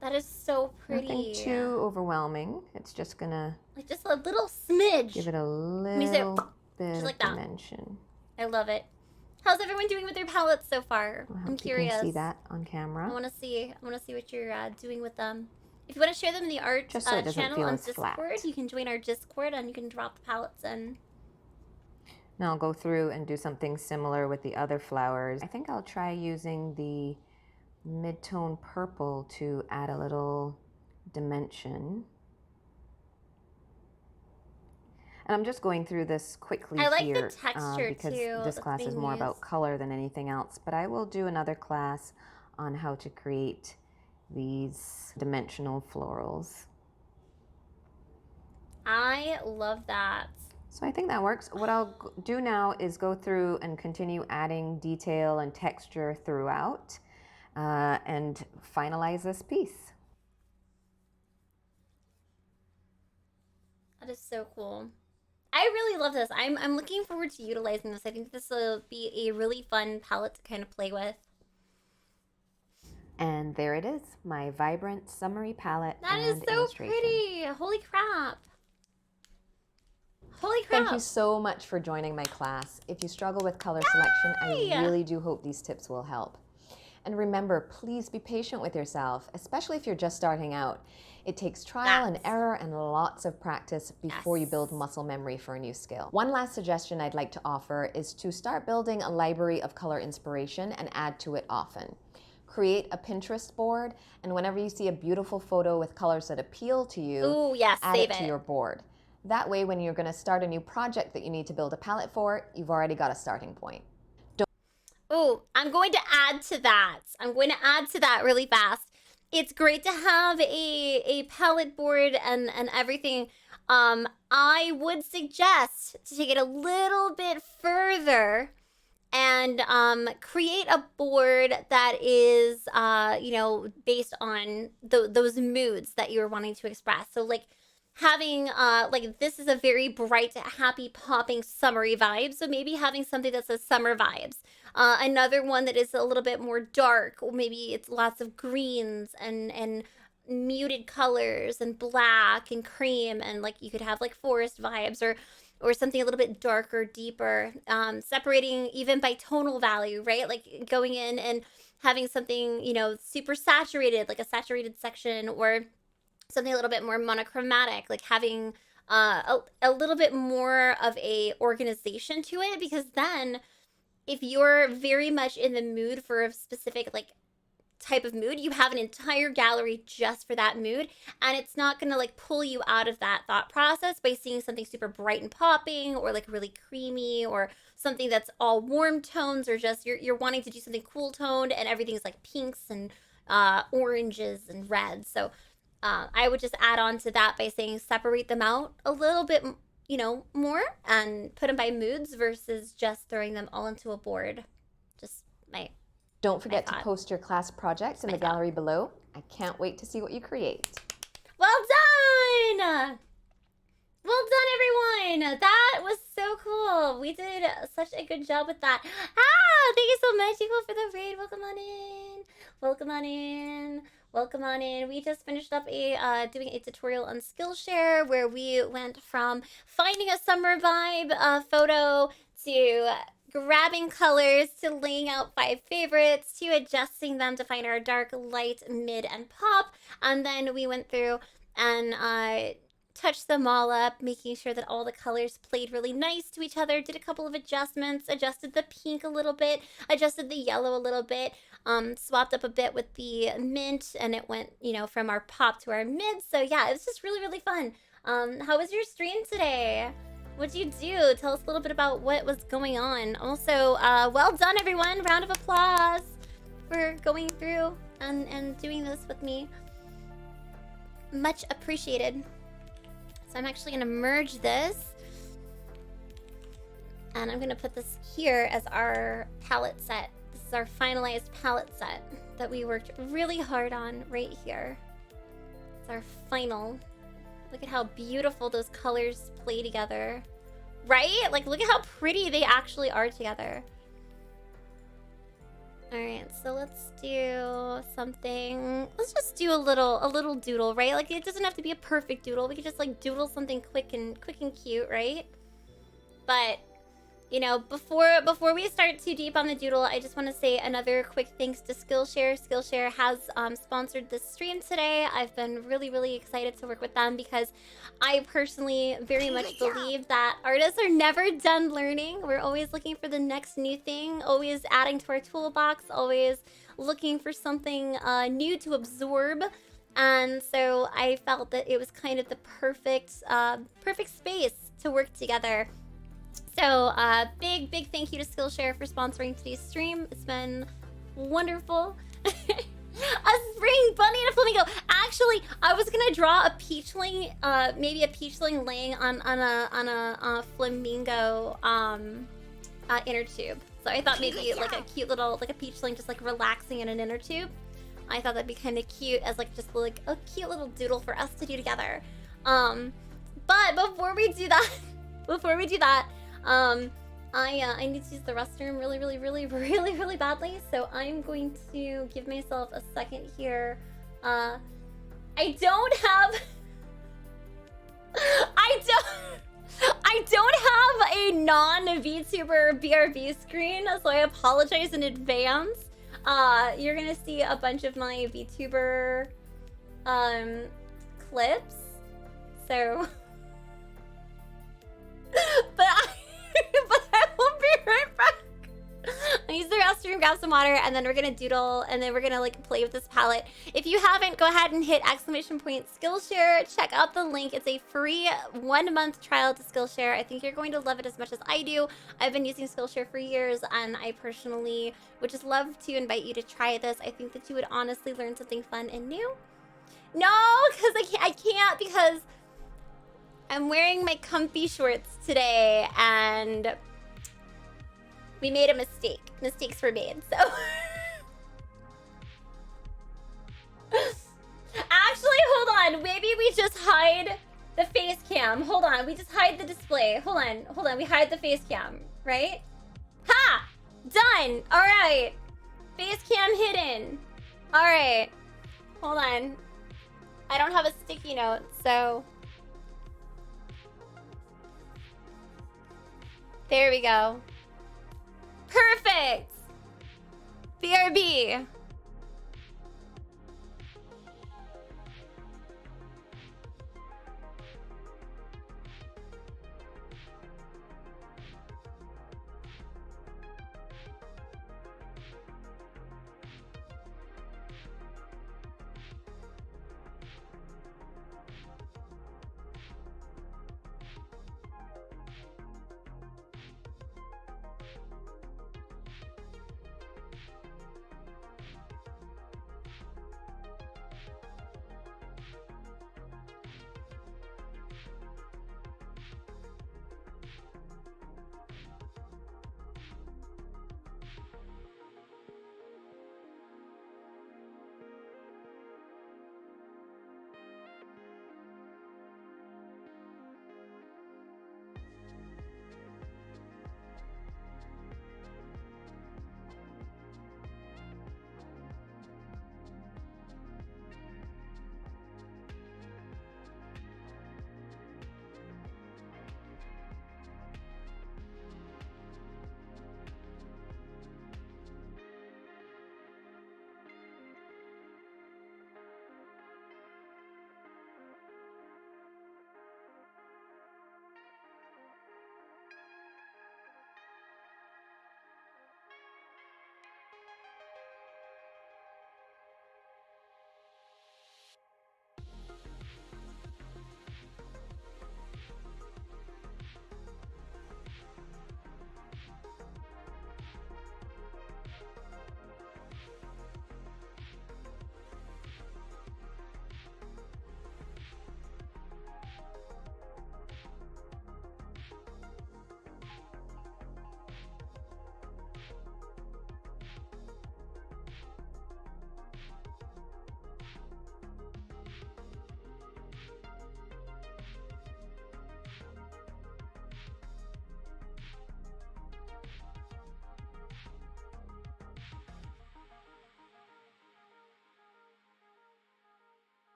That is so pretty. Nothing too overwhelming. It's just gonna like just a little smidge. give it a little bit just of like that. dimension. I love it. How's everyone doing with their palettes so far? I hope I'm curious. You can see that on camera. I want to see what you're doing with them. If you want to share them in the art Just so it doesn't channel feel on as Discord, flat. you can join our Discord and you can drop the palettes in. Now I'll go through and do something similar with the other flowers. I think I'll try using the mid-tone purple to add a little dimension. And I'm just going through this quickly I like here the texture because too. this class is more about color than anything else. But I will do another class on how to create these dimensional florals. I love that. So I think that works. What I'll do now is go through and continue adding detail and texture throughout and finalize this piece. That is so cool. I really love this. I'm looking forward to utilizing this. I think this will be a really fun palette to kind of play with. And there it is, my vibrant summery palette. That is so pretty. Holy crap. Holy crap. Thank you so much for joining my class. If you struggle with color selection, I really do hope these tips will help. And remember, please be patient with yourself, especially if you're just starting out. It takes trial and error and lots of practice before you build muscle memory for a new skill. One last suggestion I'd like to offer is to start building a library of color inspiration and add to it often. Create a Pinterest board, and whenever you see a beautiful photo with colors that appeal to you, add it to your board. That way, when you're going to start a new project that you need to build a palette for, you've already got a starting point. Oh, I'm going to add to that. I'm going to add to that really fast. It's great to have a palette board and everything. I would suggest to take it a little bit further and create a board that is, you know, based on those moods that you're wanting to express. So like having, like this is a very bright, happy, popping, summery vibe. So maybe having something that says summer vibes. Another one that is a little bit more dark, or maybe it's lots of greens and muted colors and black and cream, and like you could have like forest vibes or something a little bit darker, deeper, separating even by tonal value, right? Like going in and having something, you know, super saturated, like a saturated section, or something a little bit more monochromatic, like having a little bit more of a organization to it, because then if you're very much in the mood for a specific like type of mood, you have an entire gallery just for that mood, and it's not gonna like pull you out of that thought process by seeing something super bright and popping or like really creamy, or something that's all warm tones, or just you're wanting to do something cool toned and everything's like pinks and oranges and reds. So I would just add on to that by saying separate them out a little bit, you know, more, and put them by moods versus just throwing them all into a board. Just my Don't forget to post your class projects in the gallery below. I can't wait to see what you create. Well done! Well done, everyone! That was so cool. We did such a good job with that. Thank you so much, Eagle, for the raid. Welcome on in. Welcome on in. Welcome on in. We just finished up doing a tutorial on Skillshare where we went from finding a summer vibe photo to grabbing colors to laying out 5 favorites to adjusting them to find our dark, light, mid, and pop. And then we went through and touched them all up, making sure that all the colors played really nice to each other, did a couple of adjustments, adjusted the pink a little bit, adjusted the yellow a little bit, swapped up a bit with the mint, and it went, you know, from our pop to our mid. So yeah, it was just really, really fun. How was your stream today? What'd you do? Tell us a little bit about what was going on. Also, well done, everyone. Round of applause for going through and doing this with me. Much appreciated. So I'm actually going to merge this And I'm gonna put this here as our palette set. This is our finalized palette set that we worked really hard on right here. It's our final. Look at how beautiful those colors play together. Right? Like, look at how pretty they actually are together. Alright, so let's do something. Let's just do a little doodle, right? Like, it doesn't have to be a perfect doodle. We could just like doodle something quick and cute, right? But you know, before we start too deep on the doodle, I just want to say another quick thanks to Skillshare. Skillshare has sponsored this stream today. I've been really excited to work with them because I personally very much believe that artists are never done learning. We're always looking for the next new thing, always adding to our toolbox, always looking for something new to absorb. And so I felt that it was kind of the perfect space to work together. So, big thank you to Skillshare for sponsoring today's stream. It's been wonderful. A spring bunny and a flamingo. Actually, I was gonna draw a peachling, maybe a peachling laying on a flamingo inner tube. So I thought maybe like a cute little, like a peachling just like relaxing in an inner tube. I thought that'd be kind of cute as like just like a cute little doodle for us to do together. But before we do that, I need to use the restroom really badly, so I'm going to give myself a second here. I don't have a non-VTuber BRB screen, so I apologize in advance. You're gonna see a bunch of my VTuber clips, so but I will be right back. I'll use the restroom, grab some water, and then we're gonna doodle, and then we're gonna like play with this palette. If you haven't, go ahead and hit !Skillshare. Check out the link. It's a free 1-month trial to Skillshare. I think you're going to love it as much as I do. I've been using Skillshare for years, and I personally would just love to invite you to try this. I think that you would honestly learn something fun and new. No, because I can't because I'm wearing my comfy shorts today, and we made a mistake. Mistakes were made, so. Actually, hold on. Maybe we just hide the face cam. Hold on. We just hide the display. Hold on. We hide the face cam, right? Ha! Done. All right. Face cam hidden. All right. Hold on. I don't have a sticky note, so. There we go. Perfect! BRB.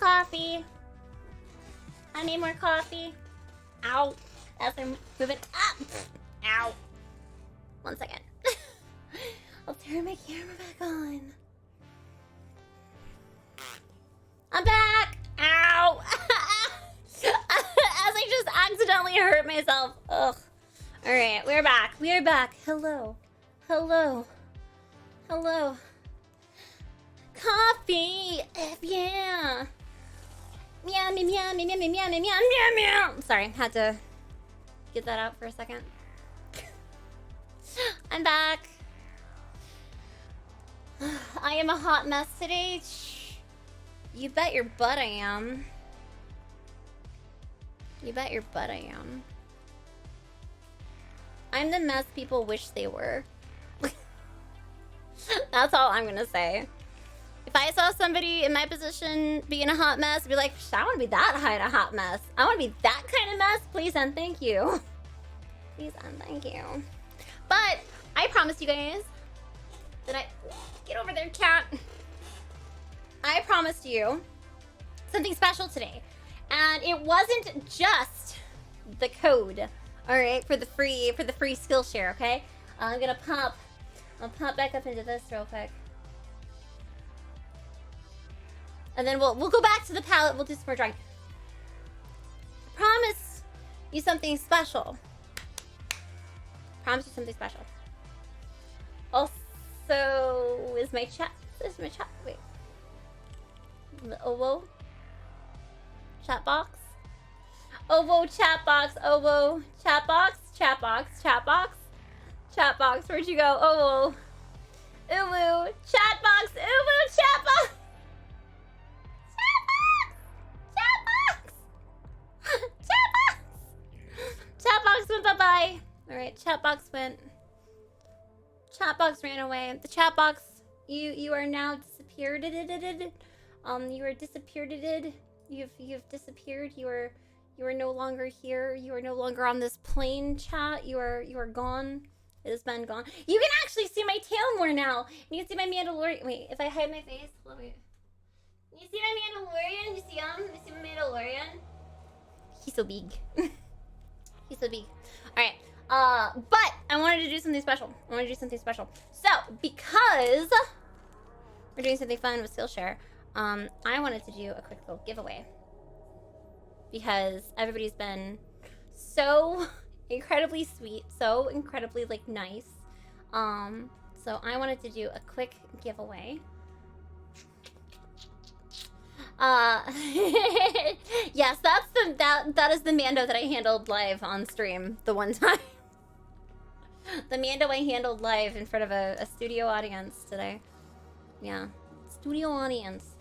coffee. I need more coffee. Ow. As I'm moving up. Ow. 1 second. I'll turn my camera back on. I'm back. Ow. As I just accidentally hurt myself. Ugh. All right, we're back. We are back. Hello. Hello. Hello. Coffee. Yeah. Meow, meow, meow, meow, meow, meow, meow, meow, meow. Sorry, had to get that out for a second. I'm back. I am a hot mess today. You bet your butt I am. You bet your butt I am. I'm the mess people wish they were. That's all I'm gonna say. If I saw somebody in my position being a hot mess, I'd be like, I want to be that kind of hot mess. I want to be that kind of mess. Please and thank you. Please and thank you. But I promised you guys that I... Get over there, cat. I promised you something special today. And it wasn't just the code, all right, for the free Skillshare, okay? I'll pop back up into this real quick. And then we'll go back to the palette. We'll do some more drawing. I promise you something special. Promise you something special. Also, is my chat? Wait. The Owo chat box. Owo chat box. Owo chat box. Chat box. Chat box. Chat box. Where'd you go? Owo. Uwu chat box. Uwu chat box. Chatbox went bye-bye. Alright, chatbox went. Chatbox ran away. The chatbox, you are now disappeared. You are disappeared. You've disappeared. You are no longer here. You are no longer on this plane, chat. You are gone. It has been gone. You can actually see my tail more now. You can see my Mandalorian. Wait, if I hide my face, wait. You see my Mandalorian? You see him? You see my Mandalorian? He's so big. He's so big. Alright. But I wanted to do something special. So, because we're doing something fun with Skillshare, I wanted to do a quick little giveaway. Because everybody's been so incredibly sweet, so incredibly, like, nice. So I wanted to do a quick giveaway. Yes, that is the Mando that I handled live on stream the one time. The Mando I handled live in front of a studio audience today. Yeah, studio audience.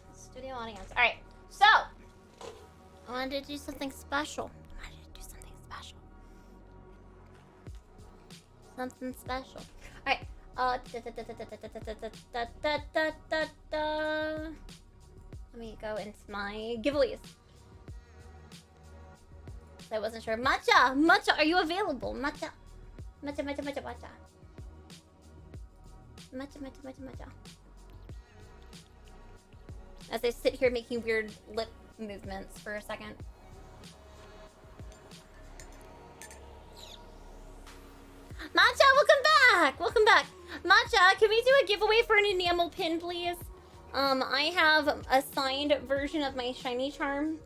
Alright, so I wanted to do something special. Something special. Alright, let me go into my giveaways. I wasn't sure. Matcha, are you available? Matcha. As I sit here making weird lip movements for a second. Matcha, welcome back. Matcha, can we do a giveaway for an enamel pin, please? I have a signed version of my shiny charm.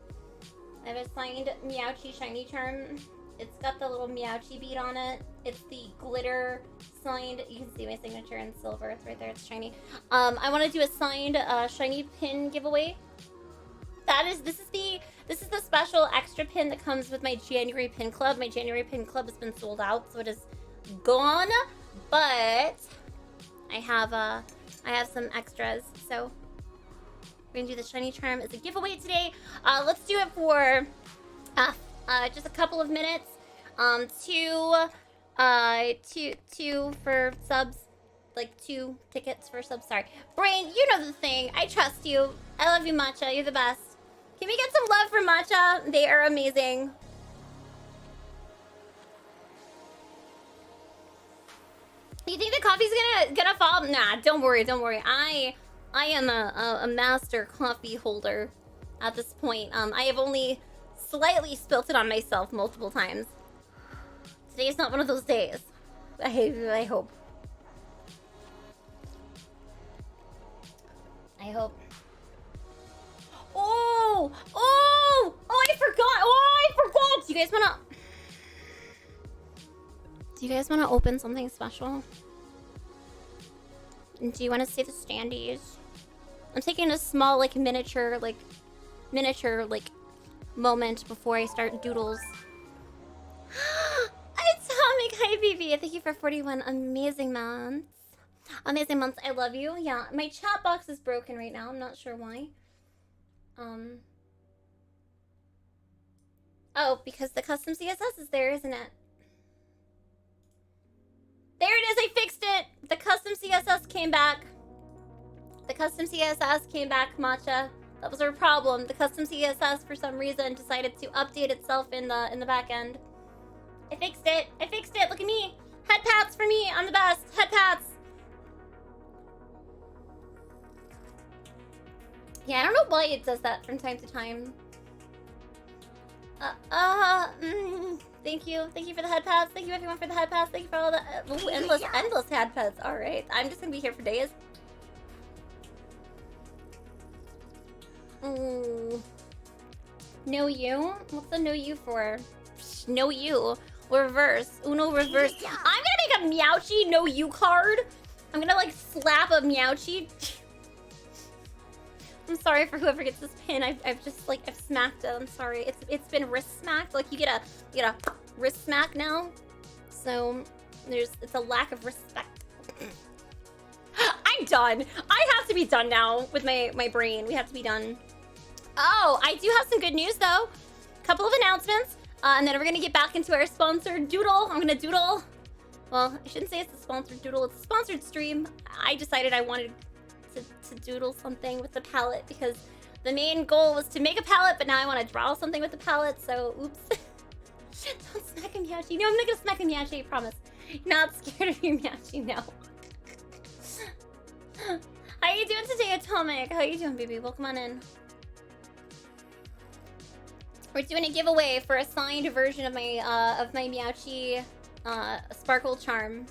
I have a signed Meowchi shiny charm. It's got the little Meowchi bead on it. It's the glitter signed. You can see my signature in silver. It's right there. It's shiny. I want to do a signed shiny pin giveaway. This is the special extra pin that comes with my January pin club. My January pin club has been sold out, so it is gone. But I have some extras, so we're gonna do the shiny charm as a giveaway today. Let's do it for just a couple of minutes. Two for subs, like 2 tickets for subs. Sorry, Brain, you know the thing. I trust you. I love you, Matcha. You're the best. Can we get some love for Matcha? They are amazing. You think the coffee's gonna fall? Nah, don't worry. I am a master coffee holder. at this point. I have only slightly spilt it on myself multiple times. Today is not one of those days. I hope. I hope. Oh! Oh! Oh, I forgot! Oh, I forgot! Do you guys wanna open something special? Do you wanna see the standees? I'm taking a small, like, miniature moment before I start doodles. Atomic, hi BB. Thank you for 41 amazing months. Amazing months. I love you. Yeah, my chat box is broken right now. I'm not sure why. Oh, because the custom CSS is there, isn't it? There it is. I fixed it. The custom CSS came back. The custom CSS came back, Matcha. That was our problem. The custom CSS, for some reason, decided to update itself in the back end. I fixed it. I fixed it. Look at me. Head pats for me. I'm the best. Head pats. Yeah, I don't know why it does that from time to time. Thank you. Thank you for the head pats. Thank you everyone for the head pats. Thank you for all the endless head pats. All right. I'm just going to be here for days. No you? What's the no you for? No you. Reverse. Uno reverse. I'm gonna make a Meowchi no you card. I'm gonna like slap a Meowchi. I'm sorry for whoever gets this pin. I've just like I've smacked it. I'm sorry. It's been wrist smacked. Like you get a wrist smack now. So it's a lack of respect. I'm done. I have to be done now with my brain. We have to be done. Oh, I do have some good news though. Couple of announcements. And then we're gonna get back into our sponsored doodle. I'm gonna doodle. Well, I shouldn't say it's a sponsored doodle. It's a sponsored stream. I decided I wanted to doodle something with the palette because the main goal was to make a palette, but now I want to draw something with the palette. So, oops. Don't smack a Meowchi. No, I'm not gonna smack a Meowchi. I promise. Not scared of you, Meowchi. No. How you doing today, Atomic? How you doing, baby? Welcome on in. We're doing a giveaway for a signed version of my Meowchi Sparkle Charm.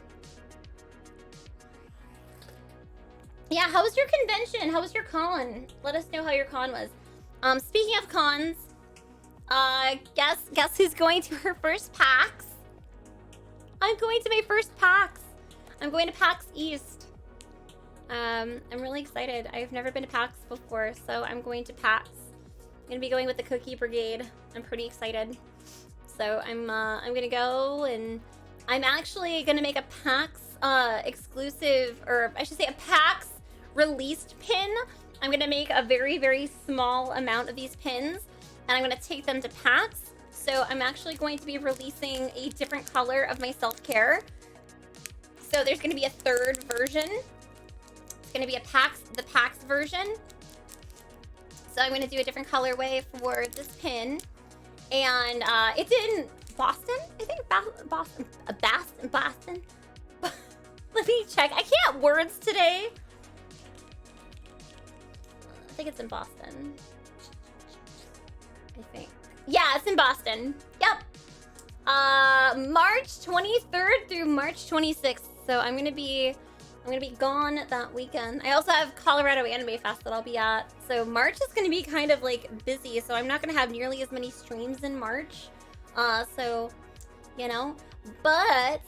Yeah, how was your convention? How was your con? Let us know how your con was. Speaking of cons, guess who's going to her first PAX? I'm going to my first PAX. I'm going to PAX East. I'm really excited. I've never been to PAX before, so I'm going to PAX. I'm gonna be going with the Cookie Brigade. I'm pretty excited. So I'm gonna go, and I'm actually gonna make a PAX exclusive, or I should say a PAX released pin. I'm gonna make a very, very small amount of these pins, and I'm gonna take them to PAX. So I'm actually going to be releasing a different color of my self-care. So there's gonna be a third version. It's gonna be the PAX version. So I'm gonna do a different colorway for this pin. And it's in Boston, I think. Boston. Let me check. I can't words today. I think it's in Boston. I think. Yeah, it's in Boston. Yep. March 23rd through March 26th. So I'm gonna be gone that weekend. I also have Colorado Anime Fest that I'll be at. So March is gonna be kind of like busy. So I'm not gonna have nearly as many streams in March. So, you know, but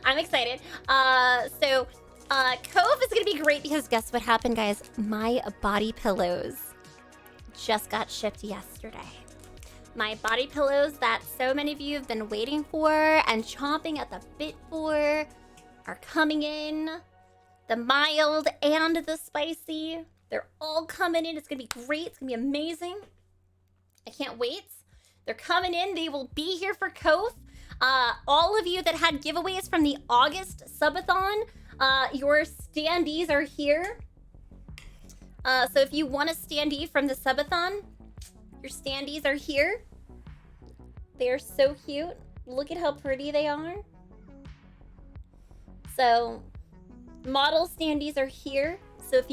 I'm excited. So 𝐂𝐎𝐍 is gonna be great because guess what happened, guys? My body pillows just got shipped yesterday. My body pillows that so many of you have been waiting for and chomping at the bit for are coming in. The mild and the spicy. They're all coming in. It's gonna be great. It's gonna be amazing. I can't wait. They're coming in. They will be here for 𝐂𝐎𝐍. All of you that had giveaways from the August subathon, your standees are here. So if you want a standee from the subathon, your standees are here. They are so cute. Look at how pretty they are. So model standees are here. So if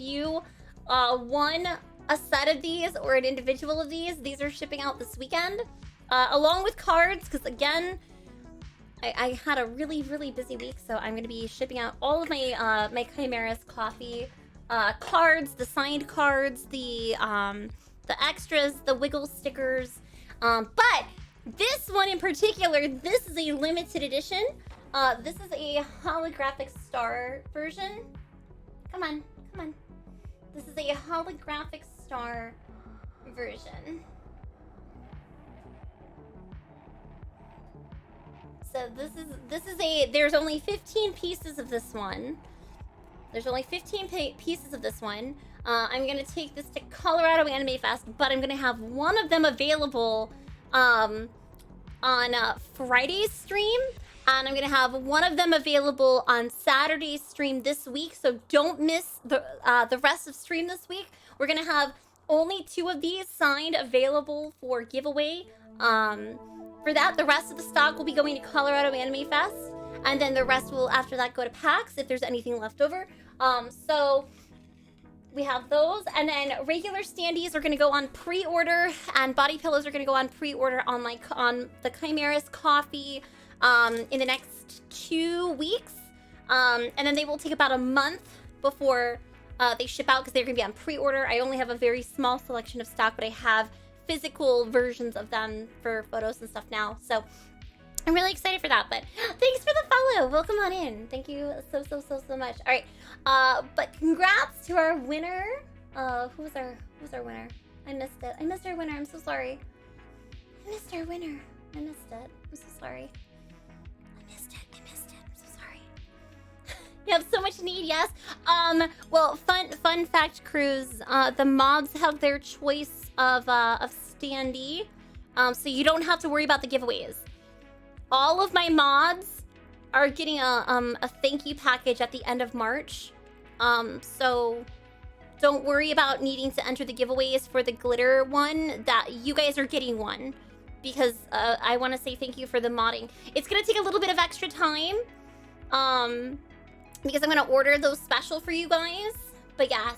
you won a set of these or an individual of these. These are shipping out this weekend, along with cards, because again, I had a really, really busy week, so I'm going to be shipping out all of my my 𝐂𝐈𝐓𝐇 cards, the signed cards, the extras, the wiggle stickers. But this one in particular, this is a limited edition. This is a holographic star version. Come on, come on. This is a holographic star version. So this is a, there's only 15 pieces of this one. There's only 15 pieces of this one. I'm gonna take this to Colorado Anime Fest, but I'm gonna have one of them available on Friday's stream, and I'm gonna have one of them available on Saturday's stream this week. So don't miss the rest of stream this week. We're gonna have only 2 of these signed available for giveaway. For that, the rest of the stock will be going to Colorado Anime Fest, and then the rest will after that go to PAX if there's anything left over. So we have those, and then regular standees are going to go on pre-order, and body pillows are going to go on pre-order on the 𝐂𝐈𝐓𝐇 in the next 2 weeks, and then they will take about a month before they ship out because they're going to be on pre-order. I only have a very small selection of stock, but I have physical versions of them for photos and stuff now, so I'm really excited for that. But thanks for the follow. Welcome on in. Thank you so much. All right, but congrats to our winner. Who's our winner? I missed it. I missed our winner. I'm so sorry. I missed our winner. I missed it. I'm so sorry. I missed it. I'm so sorry. You have so much need, yes. Well, fun fact, Cruz. The mods have their choice of standee, so you don't have to worry about the giveaways. All of my mods are getting a thank you package at the end of March, so don't worry about needing to enter the giveaways for the glitter one. That you guys are getting one, because I want to say thank you for the modding. It's gonna take a little bit of extra time, because I'm gonna order those special for you guys. But yes,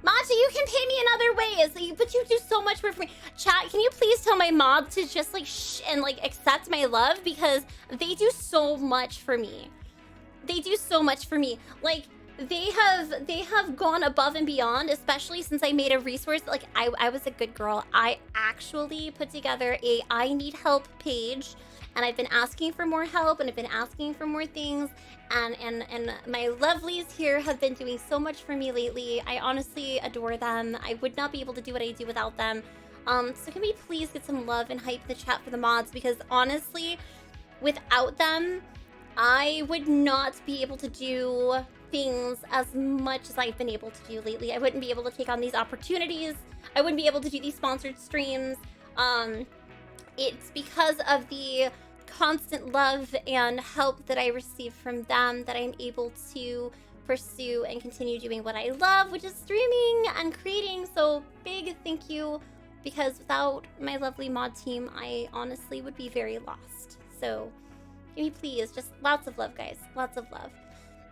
Matcha, you can pay me in other ways, but you do so much for me. Chat, can you please tell my mods to just like shh and like accept my love, because they do so much for me. They do so much for me. Like they have gone above and beyond, especially since I made a resource. Like I was a good girl. I actually put together a I need help page, and I've been asking for more help, and I've been asking for more things, and my lovelies here have been doing so much for me lately. I honestly adore them. I would not be able to do what I do without them. So can we please get some love and hype in the chat for the mods, because honestly, without them, I would not be able to do things as much as I've been able to do lately. I wouldn't be able to take on these opportunities. I wouldn't be able to do these sponsored streams. It's because of the constant love and help that I receive from them that I'm able to pursue and continue doing what I love, which is streaming and creating. So big thank you, because without my lovely mod team, I honestly would be very lost. So give me please just lots of love, guys. Lots of love.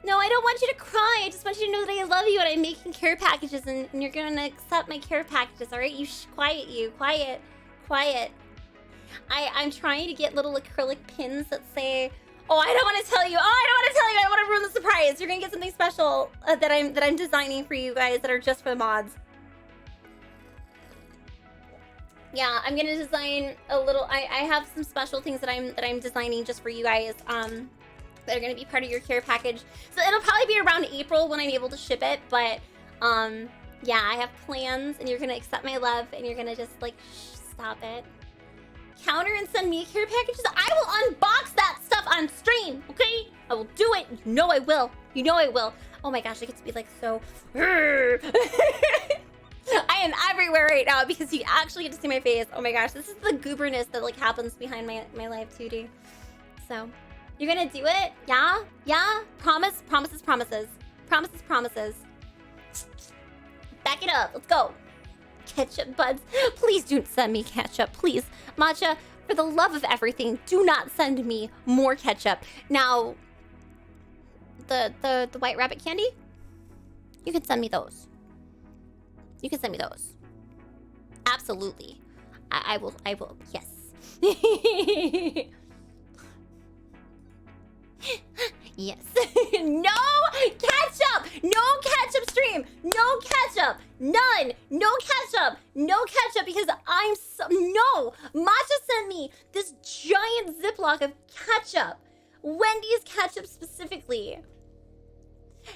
No, I don't want you to cry. I just want you to know that I love you, and I'm making care packages, and you're gonna accept my care packages, all right? Quiet. I'm trying to get little acrylic pins that say, oh, I don't want to tell you. I don't want to ruin the surprise. You're gonna get something special that I'm designing for you guys that are just for the mods. Yeah, I'm gonna design a little. I have some special things that I'm designing just for you guys. That are gonna be part of your care package. So it'll probably be around April when I'm able to ship it. But yeah, I have plans, and you're gonna accept my love, and you're gonna just like stop it. Counter and send me care packages. I will unbox that stuff on stream, okay? I will do it. You know I will. Oh my gosh, I get to be like so. I am everywhere right now because you actually get to see my face. Oh my gosh, this is the gooberness that like happens behind my live 2D. So, you're gonna do it? Yeah? Promises. Back it up. Let's go. Ketchup buds. Please don't send me ketchup, please. Matcha, for the love of everything, do not send me more ketchup. Now, the white rabbit candy, you can send me those. absolutely. I will, yes. Yes. No ketchup! No ketchup stream! No ketchup! None! No ketchup! No ketchup because I'm so... No! Matcha sent me this giant Ziploc of ketchup. Wendy's ketchup specifically.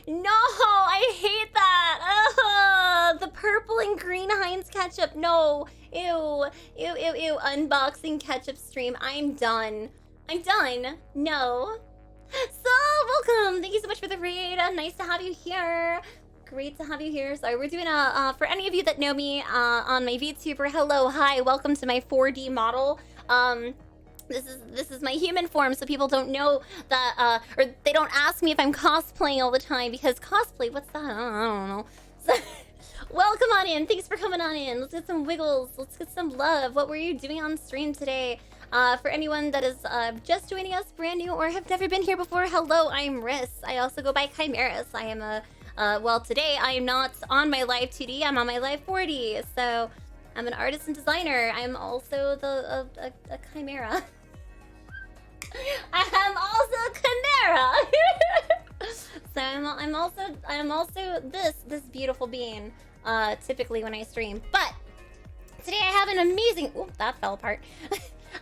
No! I hate that! Ugh, the purple and green Heinz ketchup. No! Ew. Ew, ew, ew. Unboxing ketchup stream. I'm done. I'm done. No. So, welcome. Thank you so much for the raid. Nice to have you here. Great to have you here. Sorry, we're doing for any of you that know me on my VTuber, hello, hi, welcome to my 4D model. This is my human form, so people don't know that, or they don't ask me if I'm cosplaying all the time, because cosplay, what's that? I don't know. So, welcome on in. Thanks for coming on in. Let's get some wiggles. Let's get some love. What were you doing on stream today? For anyone that is just joining us brand new or have never been here before, hello, I'm Riss. I also go by Chimeras. I am a, well, today I am not on my live 2D, I'm on my live 4D. So I'm an artist and designer. I'm also a chimera. I am also a chimera. So I'm also this beautiful being, typically when I stream. But today I have an amazing, oh, that fell apart.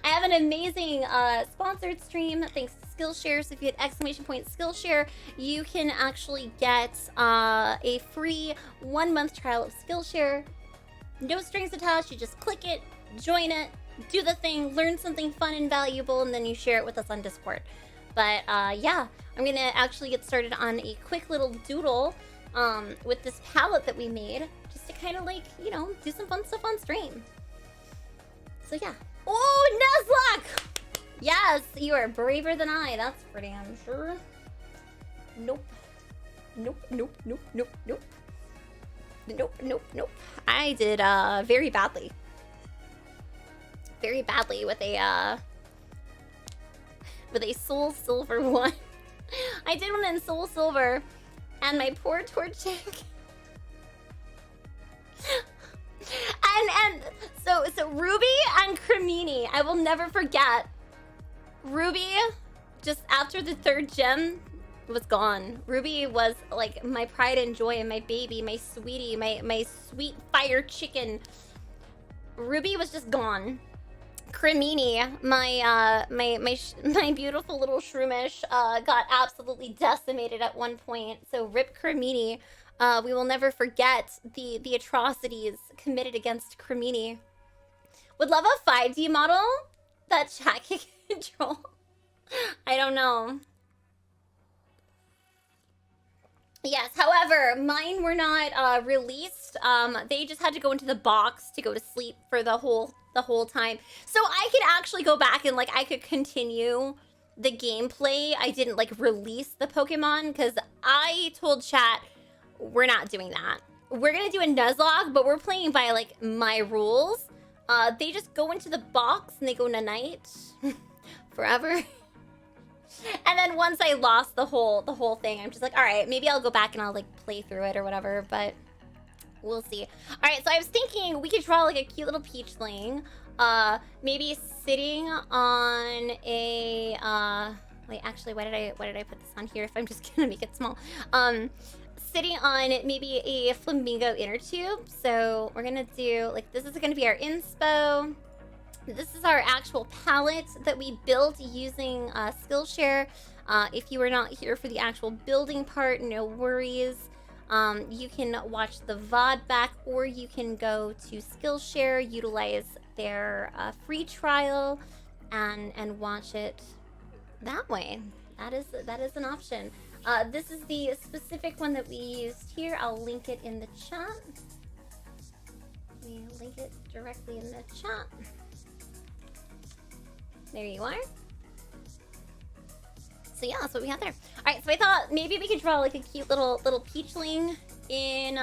I have an amazing sponsored stream thanks to Skillshare. So if you hit !Skillshare, you can actually get a free 1-month trial of Skillshare. No strings attached. You just click it, join it, do the thing, learn something fun and valuable, and then you share it with us on Discord. But yeah, I'm gonna actually get started on a quick little doodle with this palette that we made, just to kind of like, you know, do some fun stuff on stream. So yeah. Oh, Nuzlocke! Yes, you are braver than I. That's for damn sure. Nope. Nope, nope, nope, nope, nope. Nope, nope, nope. I did very badly. Very badly with a Soul Silver one. I did one in Soul Silver, and my poor Torchic. And so Ruby and Cremini, I will never forget. Ruby, just after the 3rd gem, was gone. Ruby was like my pride and joy and my baby, my sweetie, my sweet fire chicken. Ruby was just gone. Cremini, my beautiful little shroomish, got absolutely decimated at one point. So rip Cremini. We will never forget the atrocities committed against Cremini. Would love a 5D model that chat can control. I don't know. Yes, however, mine were not released. They just had to go into the box to go to sleep for the whole time. So I could actually go back and like I could continue the gameplay. I didn't like release the Pokemon because I told chat we're not doing that. We're gonna do a Nuzlocke, but we're playing by like my rules. They just go into the box and they go night forever. And then once I lost the whole thing, I'm just like, all right, maybe I'll go back and I'll like play through it or whatever, but we'll see. All right, so I was thinking we could draw like a cute little peachling, maybe sitting on a wait, actually, why did I put this on here if I'm just gonna make it small? Sitting on maybe a flamingo inner tube. So we're gonna do like, this is gonna be our inspo. This is our actual palette that we built using Skillshare. If you were not here for the actual building part, no worries. You can watch the VOD back, or you can go to Skillshare, utilize their free trial, and watch it that way. That is an option. This is the specific one that we used here. I'll link it in the chat. We link it directly in the chat. There you are. So yeah, that's what we have there. All right, so I thought maybe we could draw like a cute little peachling in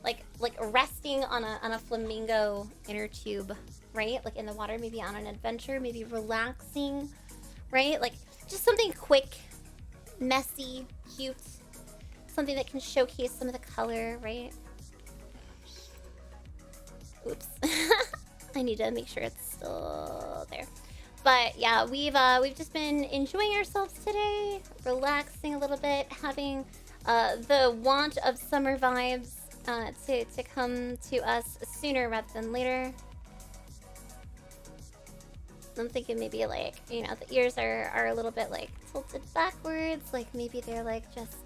like resting on a flamingo inner tube, right? Like in the water, maybe on an adventure, maybe relaxing, right? Like just something quick, messy, cute, something that can showcase some of the color, right? Oops. I need to make sure it's still there. But yeah, we've just been enjoying ourselves today, relaxing a little bit, having the want of summer vibes to come to us sooner rather than later. I'm thinking maybe like, you know, the ears are a little bit like tilted backwards, like maybe they're like just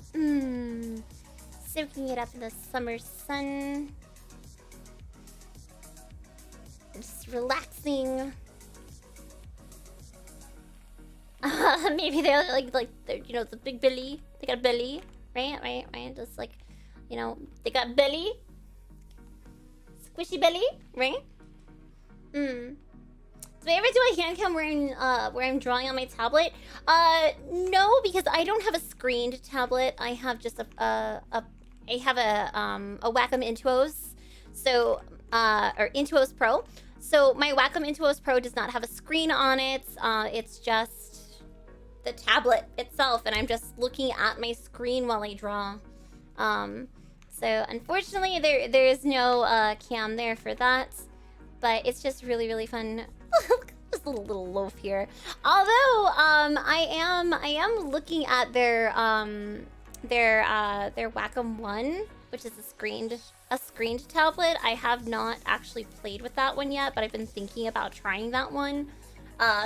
soaking it up in the summer sun. Just relaxing. Maybe they're like they're, you know, the big belly. They got a belly, right? Just like, you know, they got belly, squishy belly, right? Did I ever do a hand cam where I'm drawing on my tablet? No, because I don't have a screened tablet. I have just a Wacom Intuos, so or Intuos Pro. So my Wacom Intuos Pro does not have a screen on it. It's just the tablet itself, and I'm just looking at my screen while I draw. So unfortunately, there is no cam there for that, but it's just really fun. Just a little loaf here. Although I am looking at their Wacom One, which is a screened tablet. I have not actually played with that one yet, but I've been thinking about trying that one.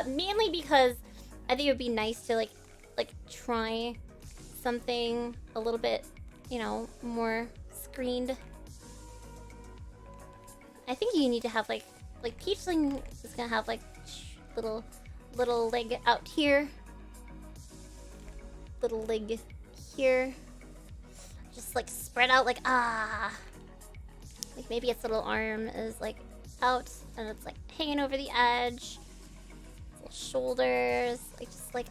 Mainly because I think it would be nice to like try something a little bit, you know, more screened. I think you need to have like Peachling is gonna have like little leg out here, little leg here, just like spread out like like maybe its little arm is like out and it's like hanging over the edge, little shoulders like just like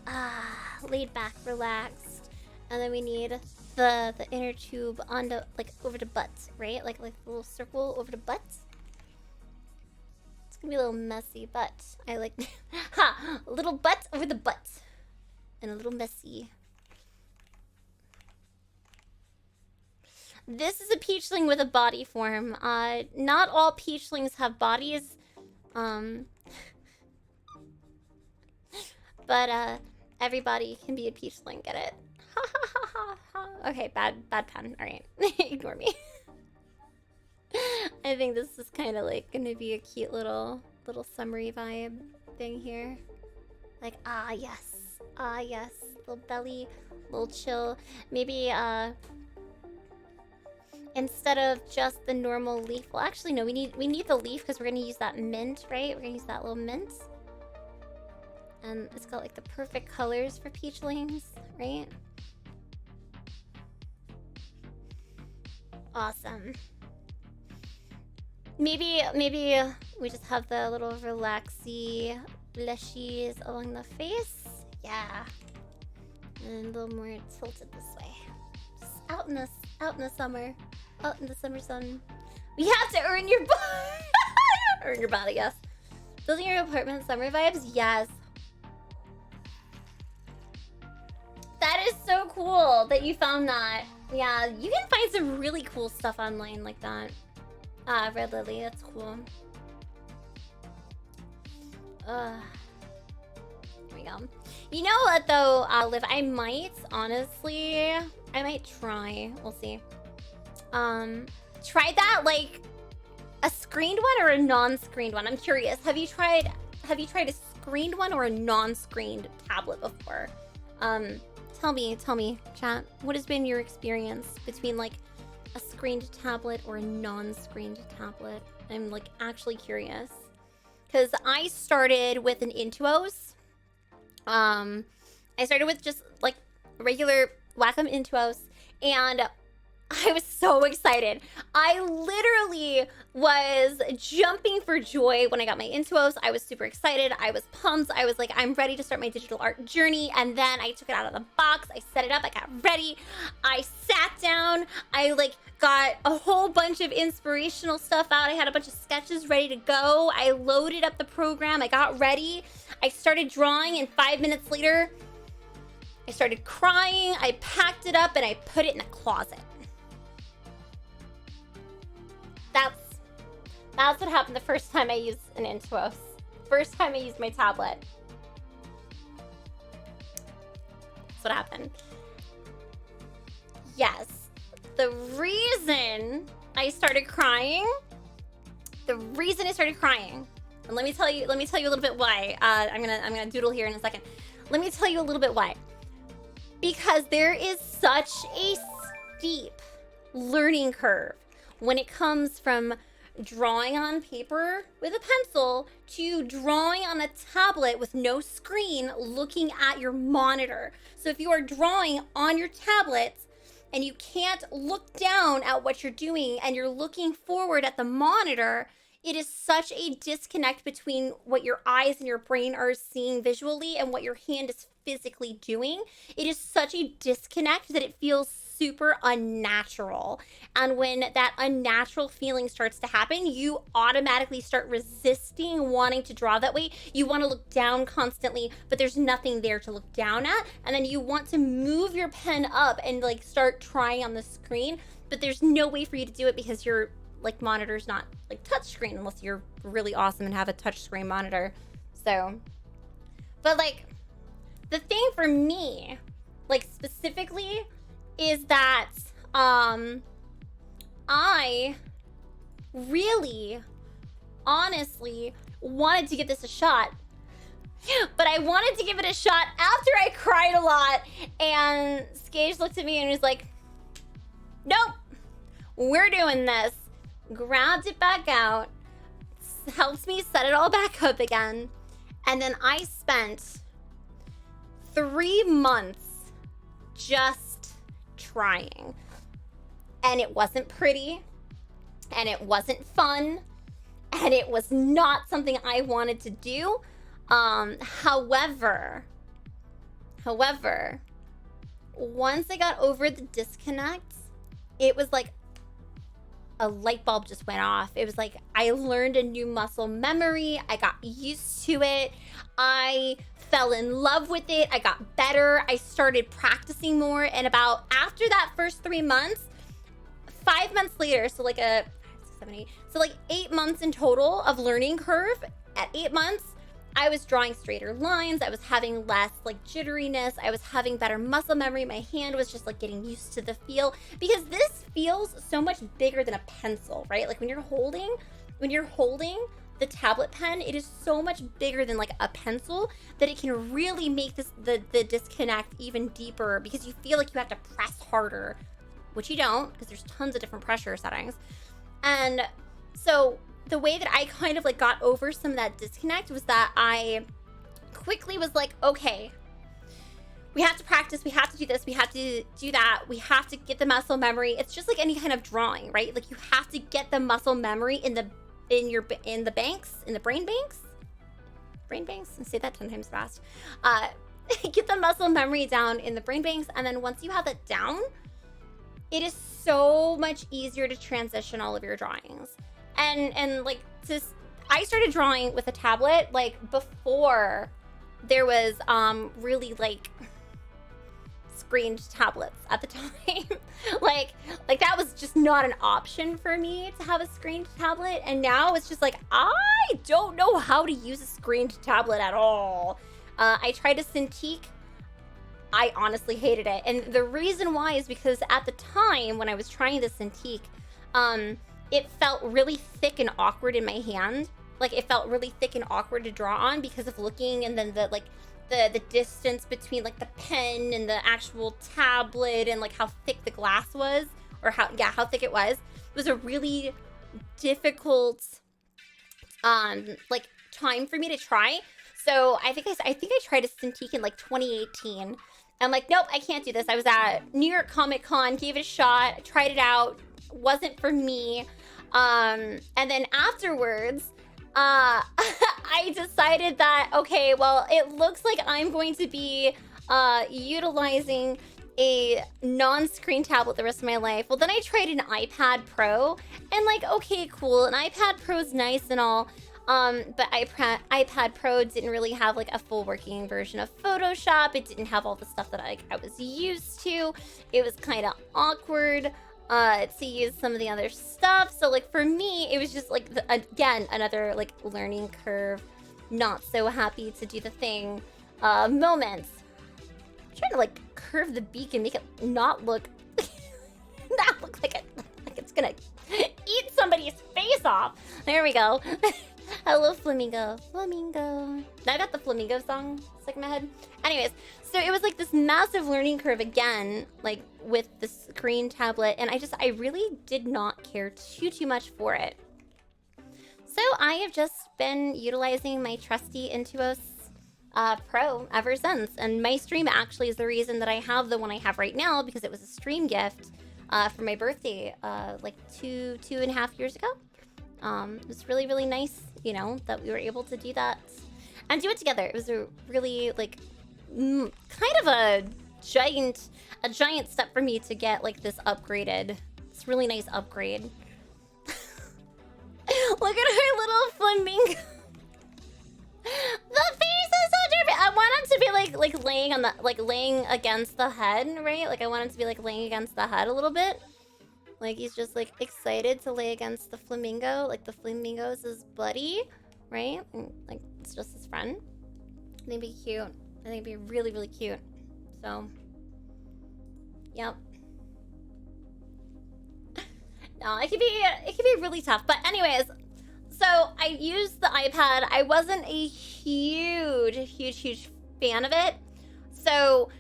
laid back, relaxed, and then we need the inner tube onto like over the butt, right? Like a little circle over the butt. Gonna be a little messy, but I like a little butt over the butt and a little messy. This is a peachling with a body form. Not all peachlings have bodies, but everybody can be a peachling. Get it? Okay, bad pun. All right, ignore me. I think this is kind of like gonna be a cute little summery vibe thing here. Like, yes, little belly, little chill. Maybe instead of just the normal leaf. Well, actually, no. We need the leaf because we're gonna use that mint, right? We're gonna use that little mint, and it's got like the perfect colors for peachlings, right? Awesome. Maybe we just have the little relaxy blushies along the face. Yeah. And a little more tilted this way. Just out in the summer. Out in the summer sun. We have to earn your earn your body, yes. Building your apartment summer vibes? Yes. That is so cool that you found that. Yeah, you can find some really cool stuff online like that. Red Lily, that's cool. Here we go. You know what though, Liv, I might try. We'll see. Try that like a screened one or a non-screened one? I'm curious. Have you tried a screened one or a non-screened tablet before? Tell me, chat. What has been your experience between like a screened tablet or a non-screened tablet? I'm like actually curious because I started with an Intuos. I started with just like regular Wacom Intuos, and I was so excited. I literally was jumping for joy when I got my Intuos. I was super excited. I was pumped. I was like, I'm ready to start my digital art journey. And then I took it out of the box. I set it up. I got ready. I sat down. I like got a whole bunch of inspirational stuff out. I had a bunch of sketches ready to go. I loaded up the program. I got ready. I started drawing, and 5 minutes later, I started crying. I packed it up and I put That's what happened the first time I used an Intuos. First time I used my tablet. That's what happened. Yes. The reason I started crying, and let me tell you a little bit why. I'm gonna doodle here in a second. Let me tell you a little bit why. Because there is such a steep learning curve when it comes from drawing on paper with a pencil to drawing on a tablet with no screen looking at your monitor. So if you are drawing on your tablets and you can't look down at what you're doing and you're looking forward at the monitor, it is such a disconnect between what your eyes and your brain are seeing visually and what your hand is physically doing. It is such a disconnect that it feels super unnatural. And when that unnatural feeling starts to happen, you automatically start resisting wanting to draw that way. You want to look down constantly, but there's nothing there to look down at. And then you want to move your pen up and like start trying on the screen, but there's no way for you to do it because your like monitor's not like touchscreen unless you're really awesome and have a touchscreen monitor. So, but like the thing for me, like specifically, is that I really honestly wanted to give this a shot, but I wanted to give it a shot after I cried a lot, and Skage looked at me and was like, nope, we're doing this. Grabbed it back out, helps me set it all back up again, and then I spent 3 months just trying. And it wasn't pretty, and it wasn't fun, and it was not something I wanted to do. However, once I got over the disconnect, it was like a light bulb just went off. It was like I learned a new muscle memory. I got used to it. I fell in love with it. I got better. I started practicing more. And about after that first 3 months, 5 months later, so like 8 months in total of learning curve. At 8 months, I was drawing straighter lines. I was having less like jitteriness. I was having better muscle memory. My hand was just like getting used to the feel, because this feels so much bigger than a pencil, right? Like when you're holding the tablet pen, it is so much bigger than like a pencil that it can really make the disconnect even deeper, because you feel like you have to press harder, which you don't, because there's tons of different pressure settings. And so the way that I kind of like got over some of that disconnect was that I quickly was like, okay, we have to practice, we have to do this, we have to do that, we have to get the muscle memory. It's just like any kind of drawing, right? Like you have to get the muscle memory in the brain banks, and say that 10 times fast. Get the muscle memory down in the brain banks, and then once you have that down, it is so much easier to transition all of your drawings. And like I started drawing with a tablet like before there was really like screened tablets at the time. like that was just not an option for me to have a screened tablet, and now it's just like I don't know how to use a screened tablet at all. I tried a Cintiq. I honestly hated it, and the reason why is because at the time when I was trying the Cintiq, it felt really thick and awkward in my hand. Like it felt really thick and awkward to draw on because of looking, and then the distance between like the pen and the actual tablet, and like how thick the glass was, or how thick it was a really difficult like time for me to try. So I think I tried a Cintiq in like 2018. I'm like, nope, I can't do this. I was at New York Comic Con, gave it a shot, tried it out, wasn't for me. And then afterwards, I decided that, okay, well, it looks like I'm going to be utilizing a non-screen tablet the rest of my life. Well, then I tried an iPad Pro, and like, okay, cool, an iPad Pro is nice and all, but iPad Pro didn't really have like a full working version of Photoshop. It didn't have all the stuff that I was used to. It was kind of awkward. to use some of the other stuff. So like for me, it was just like again another like learning curve. Not so happy to do the thing moments. I'm trying to like curve the beak and make it not look like it's gonna eat somebody's face off. There we go. Hello, Flamingo. Flamingo. I got the Flamingo song stuck in my head. Anyways, so it was like this massive learning curve again, like with the screen tablet, and I really did not care too much for it. So I have just been utilizing my trusty Intuos Pro ever since, and my stream actually is the reason that I have the one I have right now, because it was a stream gift for my birthday like two and a half years ago. It was really, really nice, you know, that we were able to do that and do it together. It was a really like kind of a giant step for me to get like this upgraded. It's really nice upgrade. Look at her little flamingo. The face is so different. I want him to be like laying on the laying against the head, right? Like I want him to be like laying against the head a little bit. Like he's just like excited to lay against the flamingo. Like the flamingo is his buddy, right? And, like it's just his friend. I think it'd be cute. I think it'd be really, really cute. So, yep. No, it could be really tough. But anyways, so I used the iPad. I wasn't a huge fan of it. So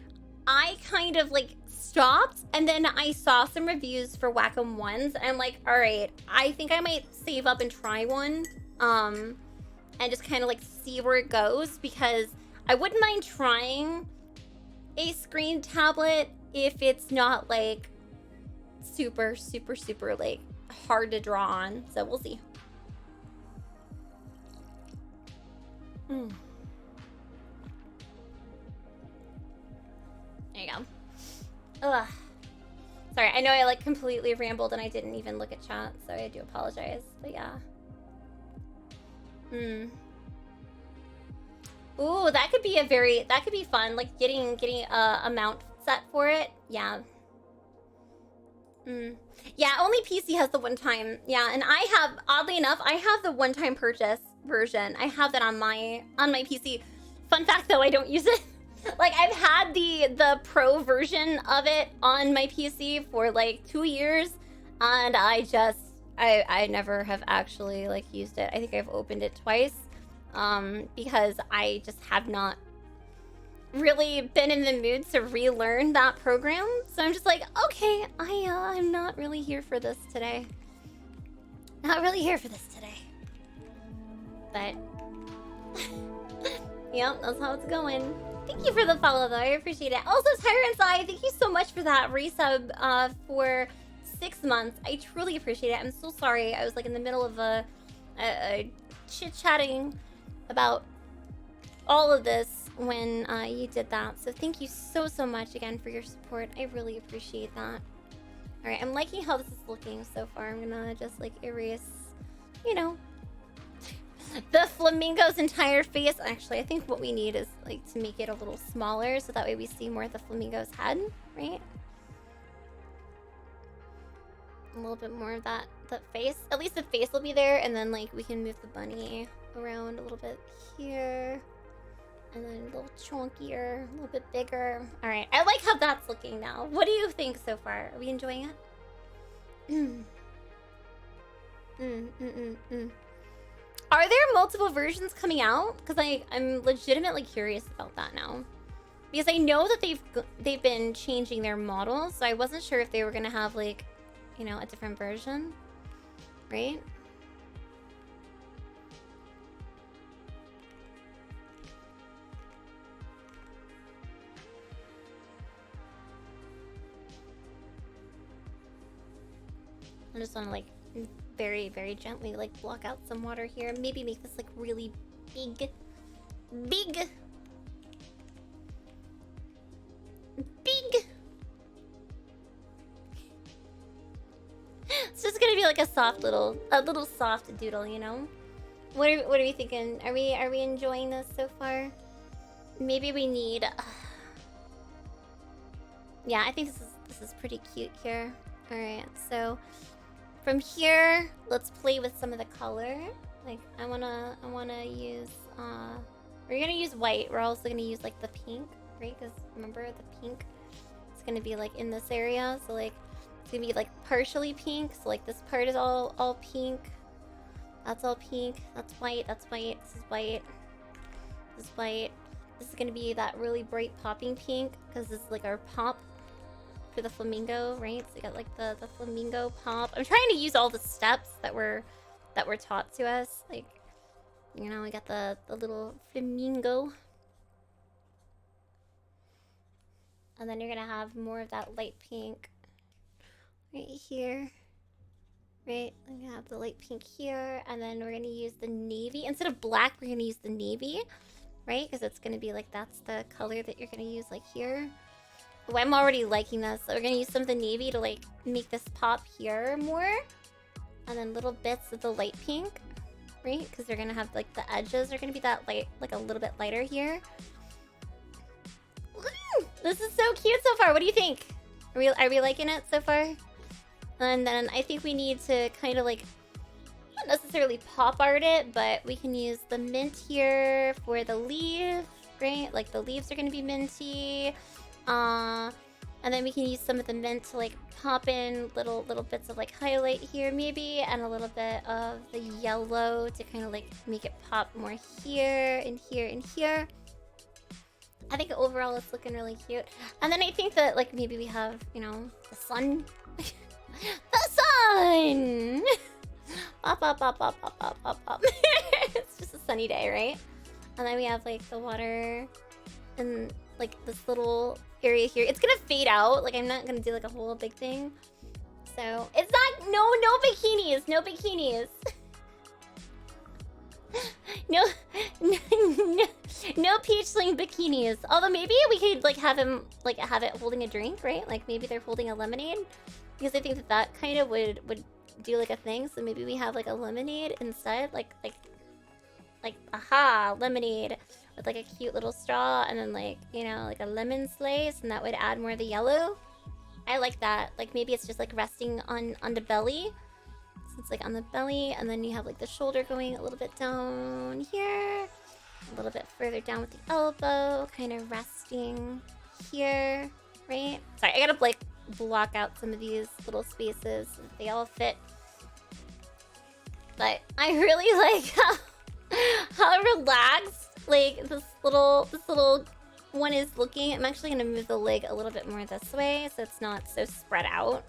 I kind of like stopped, and then I saw some reviews for Wacom ones, and I'm like, all right, I think I might save up and try one, and just kind of like see where it goes, because I wouldn't mind trying a screen tablet if it's not like super like hard to draw on. So we'll see. There you go. Ugh. Sorry, I know I like completely rambled and I didn't even look at chat, so I do apologize. But yeah. Ooh, that could be fun, like getting a mount set for it. Yeah. Yeah, only PC has the one-time. Yeah, and I have, oddly enough, I have the one-time purchase version. I have that on my PC. Fun fact though, I don't use it. Like I've had the pro version of it on my PC for like 2 years, and I never have actually like used it. I think I've opened it twice, because I just have not really been in the mood to relearn that program. So I'm just like, okay, I'm not really here for this today. Not really here for this today. But yep, that's how it's going. Thank you for the follow, though. I appreciate it. Also, Tyrant's Eye, thank you so much for that resub for 6 months. I truly appreciate it. I'm so sorry. I was like in the middle of a chit-chatting about all of this when you did that. So thank you so much again for your support. I really appreciate that. All right, I'm liking how this is looking so far. I'm gonna just like erase, you know, the flamingo's entire face. Actually, I think what we need is like to make it a little smaller so that way we see more of the flamingo's head, right? A little bit more of that face. At least the face will be there, and then like we can move the bunny around a little bit here. And then a little chunkier, a little bit bigger. All right, I like how that's looking now. What do you think so far? Are we enjoying it? Are there multiple versions coming out? Because I'm legitimately curious about that now. Because I know that they've been changing their models, so I wasn't sure if they were gonna have like, you know, a different version, right? I just want to like very gently like block out some water here. Maybe make this like really big. It's just gonna be like a little soft doodle, you know. What are we thinking? Are we enjoying this so far? Maybe we need. Yeah, I think this is pretty cute here. Alright, so from here, let's play with some of the color. Like, I wanna use, we're gonna use white. We're also gonna use, like, the pink, right? Because remember, the pink is gonna be, like, in this area. So, like, it's gonna be, like, partially pink. So, like, this part is all pink. That's all pink. That's white. That's white. This is white. This is white. This is gonna be that really bright popping pink, because this is, like, our pop for the flamingo, right? So we got, like, the flamingo pop. I'm trying to use all the steps that were taught to us. Like, you know, we got the little flamingo. And then you're gonna have more of that light pink right here. Right? I'm gonna have the light pink here. And then we're gonna use the navy. Instead of black, we're gonna use the navy. Right? Because it's gonna be like, that's the color that you're gonna use, like, here. Oh, I'm already liking this. So we're gonna use some of the navy to, like, make this pop here more. And then little bits of the light pink, right? Because they're gonna have, like, the edges are gonna be that light, like, a little bit lighter here. Woo! This is so cute so far. What do you think? Are we liking it so far? And then I think we need to kind of, like, not necessarily pop art it, but we can use the mint here for the leaf, right? Like, the leaves are gonna be minty. And then we can use some of the mint to, like, pop in little bits of, like, highlight here maybe, and a little bit of the yellow to kind of, like, make it pop more here and here and here. I think overall it's looking really cute. And then I think that, like, maybe we have, you know, the sun. The sun! Pop, pop, pop, pop, pop, pop, pop, pop. It's just a sunny day, right? And then we have, like, the water and, like, this little area here. It's gonna fade out. Like, I'm not gonna do, like, a whole big thing. So, it's not, no bikinis. No bikinis. No peachling bikinis. Although maybe we could, like, have him, like, have it holding a drink, right? Like, maybe they're holding a lemonade. Because I think that kind of would do, like, a thing. So maybe we have, like, a lemonade instead. Like, aha, lemonade. With, like, a cute little straw. And then, like, you know, like a lemon slice. And that would add more of the yellow. I like that. Like, maybe it's just, like, resting on the belly. So it's, like, on the belly. And then you have, like, the shoulder going a little bit down here. A little bit further down with the elbow. Kind of resting here. Right? Sorry, I gotta, like, block out some of these little spaces so that they all fit. But I really like how relaxed, like, this little one is looking. I'm actually gonna move the leg a little bit more this way so it's not so spread out.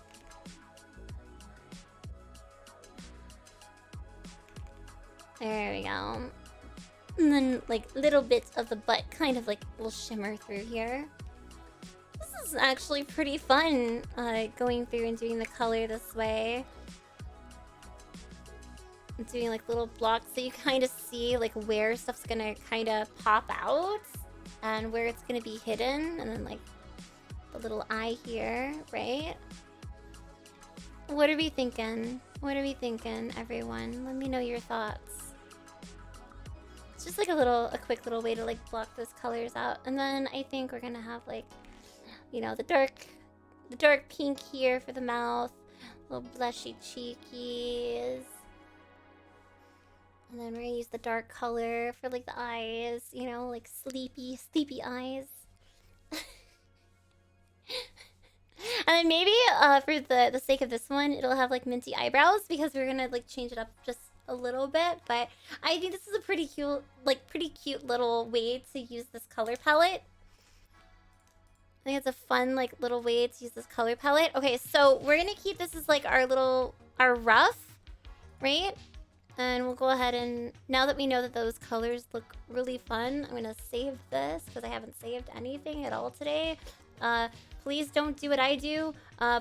There we go. And then, like, little bits of the butt kind of, like, will shimmer through here. This is actually pretty fun, going through and doing the color this way. And doing, like, little blocks so you kind of see, like, where stuff's gonna kind of pop out and where it's gonna be hidden. And then, like, the little eye here, right? What are we thinking? What are we thinking, everyone? Let me know your thoughts. It's just, like, a quick little way to, like, block those colors out. And then I think we're gonna have, like, you know, the dark pink here for the mouth. Little blushy cheekies. And then we're gonna use the dark color for, like, the eyes, you know, like sleepy eyes. And then maybe, for the sake of this one, it'll have, like, minty eyebrows because we're gonna, like, change it up just a little bit. But I think this is a pretty cute little way to use this color palette. I think it's a fun, like, little way to use this color palette. Okay, so we're gonna keep this as, like, our rough, right? And we'll go ahead and, now that we know that those colors look really fun, I'm gonna save this because I haven't saved anything at all today. Please don't do what I do.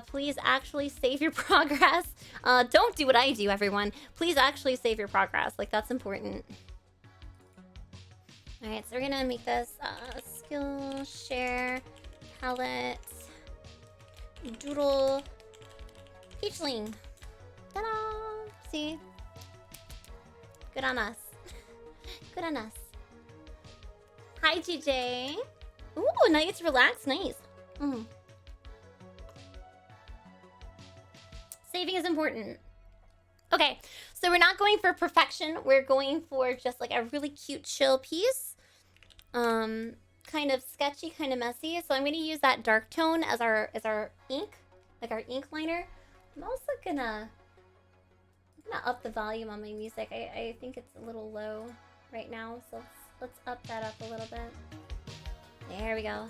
Please actually save your progress. Don't do what I do, everyone. Please actually save your progress. Like, that's important. Alright, so we're gonna make this Skillshare palette doodle peachling. Ta-da! See? Good on us. Good on us. Hi, GJ. Ooh, nice, relaxed, nice. Saving is important. Okay, so we're not going for perfection. We're going for just like a really cute, chill piece. Kind of sketchy, kind of messy. So I'm gonna use that dark tone as our ink, like our ink liner. I'm also gonna up the volume on my music. I think it's a little low right now, so let's up that up a little bit. There we go.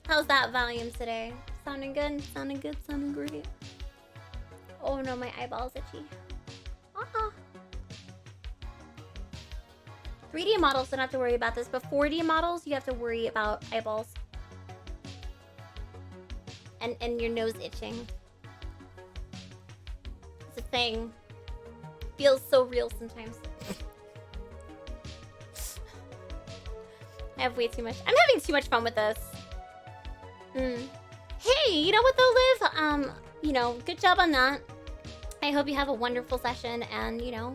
How's that volume today? Sounding good? Sounding good? Sounding great? Oh no, my eyeball's itchy. 3D models don't have to worry about this, but 4D models, you have to worry about eyeballs. And your nose itching. It's a thing. Feels so real sometimes. I have way too much. I'm having too much fun with this. Hey, you know what though, Liv? You know, good job on that. I hope you have a wonderful session, and you know,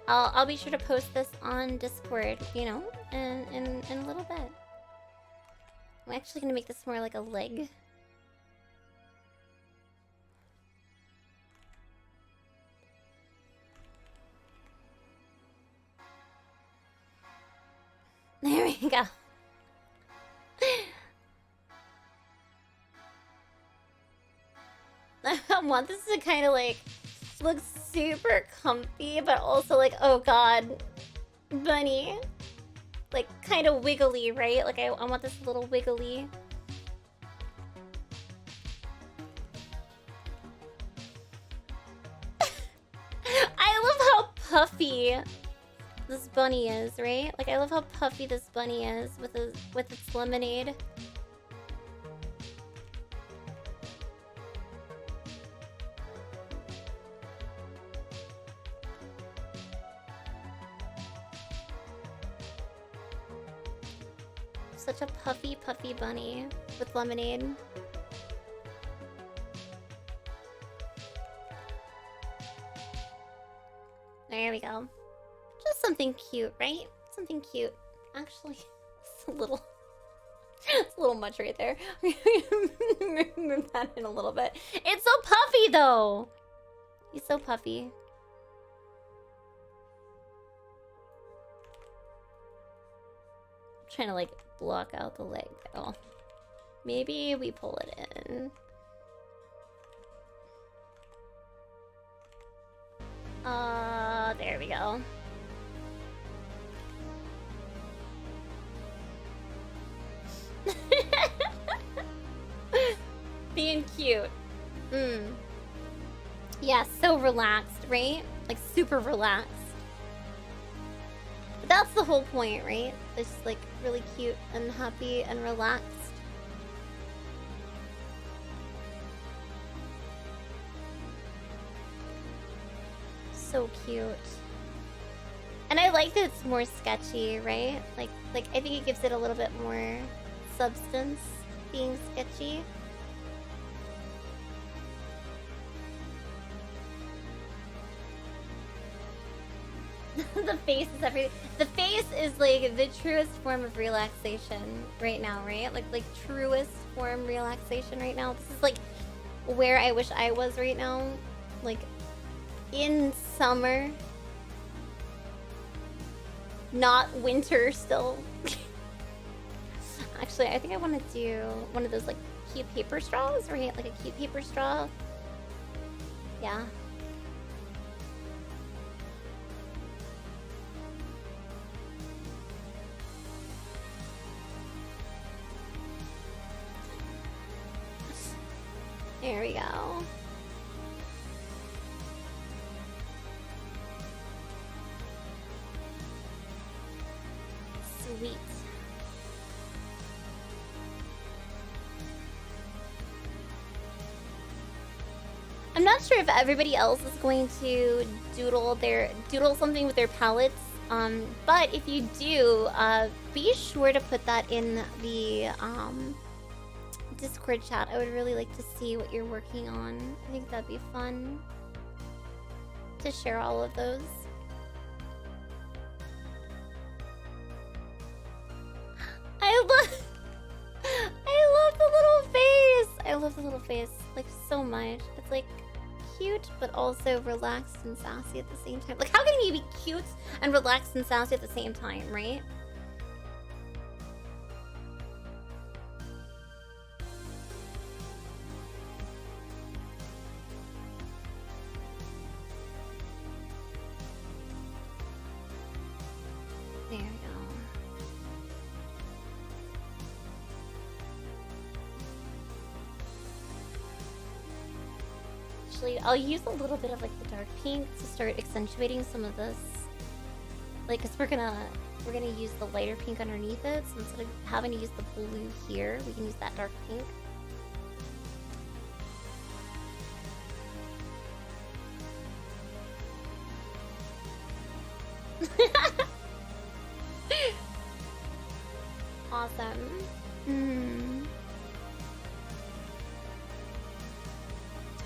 I'll be sure to post this on Discord, you know, in a little bit. I'm actually gonna make this more like a leg. There we go. I want this to kind of like look super comfy, but also like, oh god, bunny. Like kind of wiggly, right? Like I want this a little wiggly. I love how puffy this bunny is, right? Like I love how puffy this bunny is with its lemonade. Such a puffy, puffy bunny with lemonade. There we go. Just something cute, right? Something cute. Actually, it's a little much right there. Move that in a little bit. It's so puffy though. He's so puffy. I'm trying to like block out the leg. Oh, maybe we pull it in. There we go. Being cute. Yeah, so relaxed, right? Like super relaxed. But that's the whole point, right? It's like really cute and happy and relaxed. So cute. And I like that it's more sketchy, right? Like I think it gives it a little bit more substance being sketchy. The face is everything. The face is like the truest form of relaxation right now, right? Like truest form relaxation right now. This is like where I wish I was right now. Like in summer. Not winter still. Actually, I think I want to do one of those like cute paper straws, right? Like a cute paper straw. Yeah. There we go. Sweet. I'm not sure if everybody else is going to doodle something with their palettes. But if you do, be sure to put that in the Discord chat. I would really like to see what you're working on. I think that'd be fun to share all of those. I love the little face. I love the little face like so much. It's like cute, but also relaxed and sassy at the same time. Like, how can he be cute and relaxed and sassy at the same time, right? There we go. Actually, I'll use a little bit of like the dark pink to start accentuating some of this. Like, cause we're gonna use the lighter pink underneath it. So instead of having to use the blue here, we can use that dark pink. Awesome.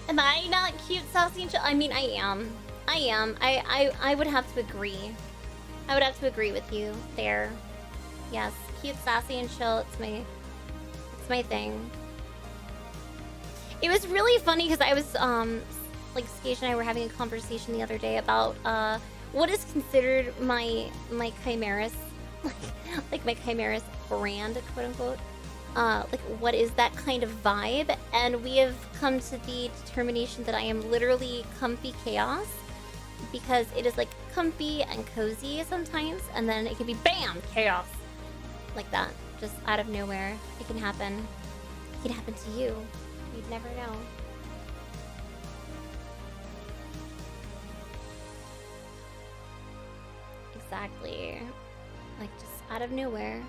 Am I not cute, sassy, and chill? I mean, I am. I would have to agree. I would have to agree with you there. Yes, cute, sassy, and chill. It's my thing. It was really funny because I was like Skage and I were having a conversation the other day about what is considered my Chimeras, like my Chimeras brand, quote unquote. Like, what is that kind of vibe? And we have come to the determination that I am literally comfy chaos, because it is like comfy and cozy sometimes, and then it can be BAM! Chaos. Like that. Just out of nowhere. It can happen. It can happen to you. You'd never know. Exactly. Like, just out of nowhere.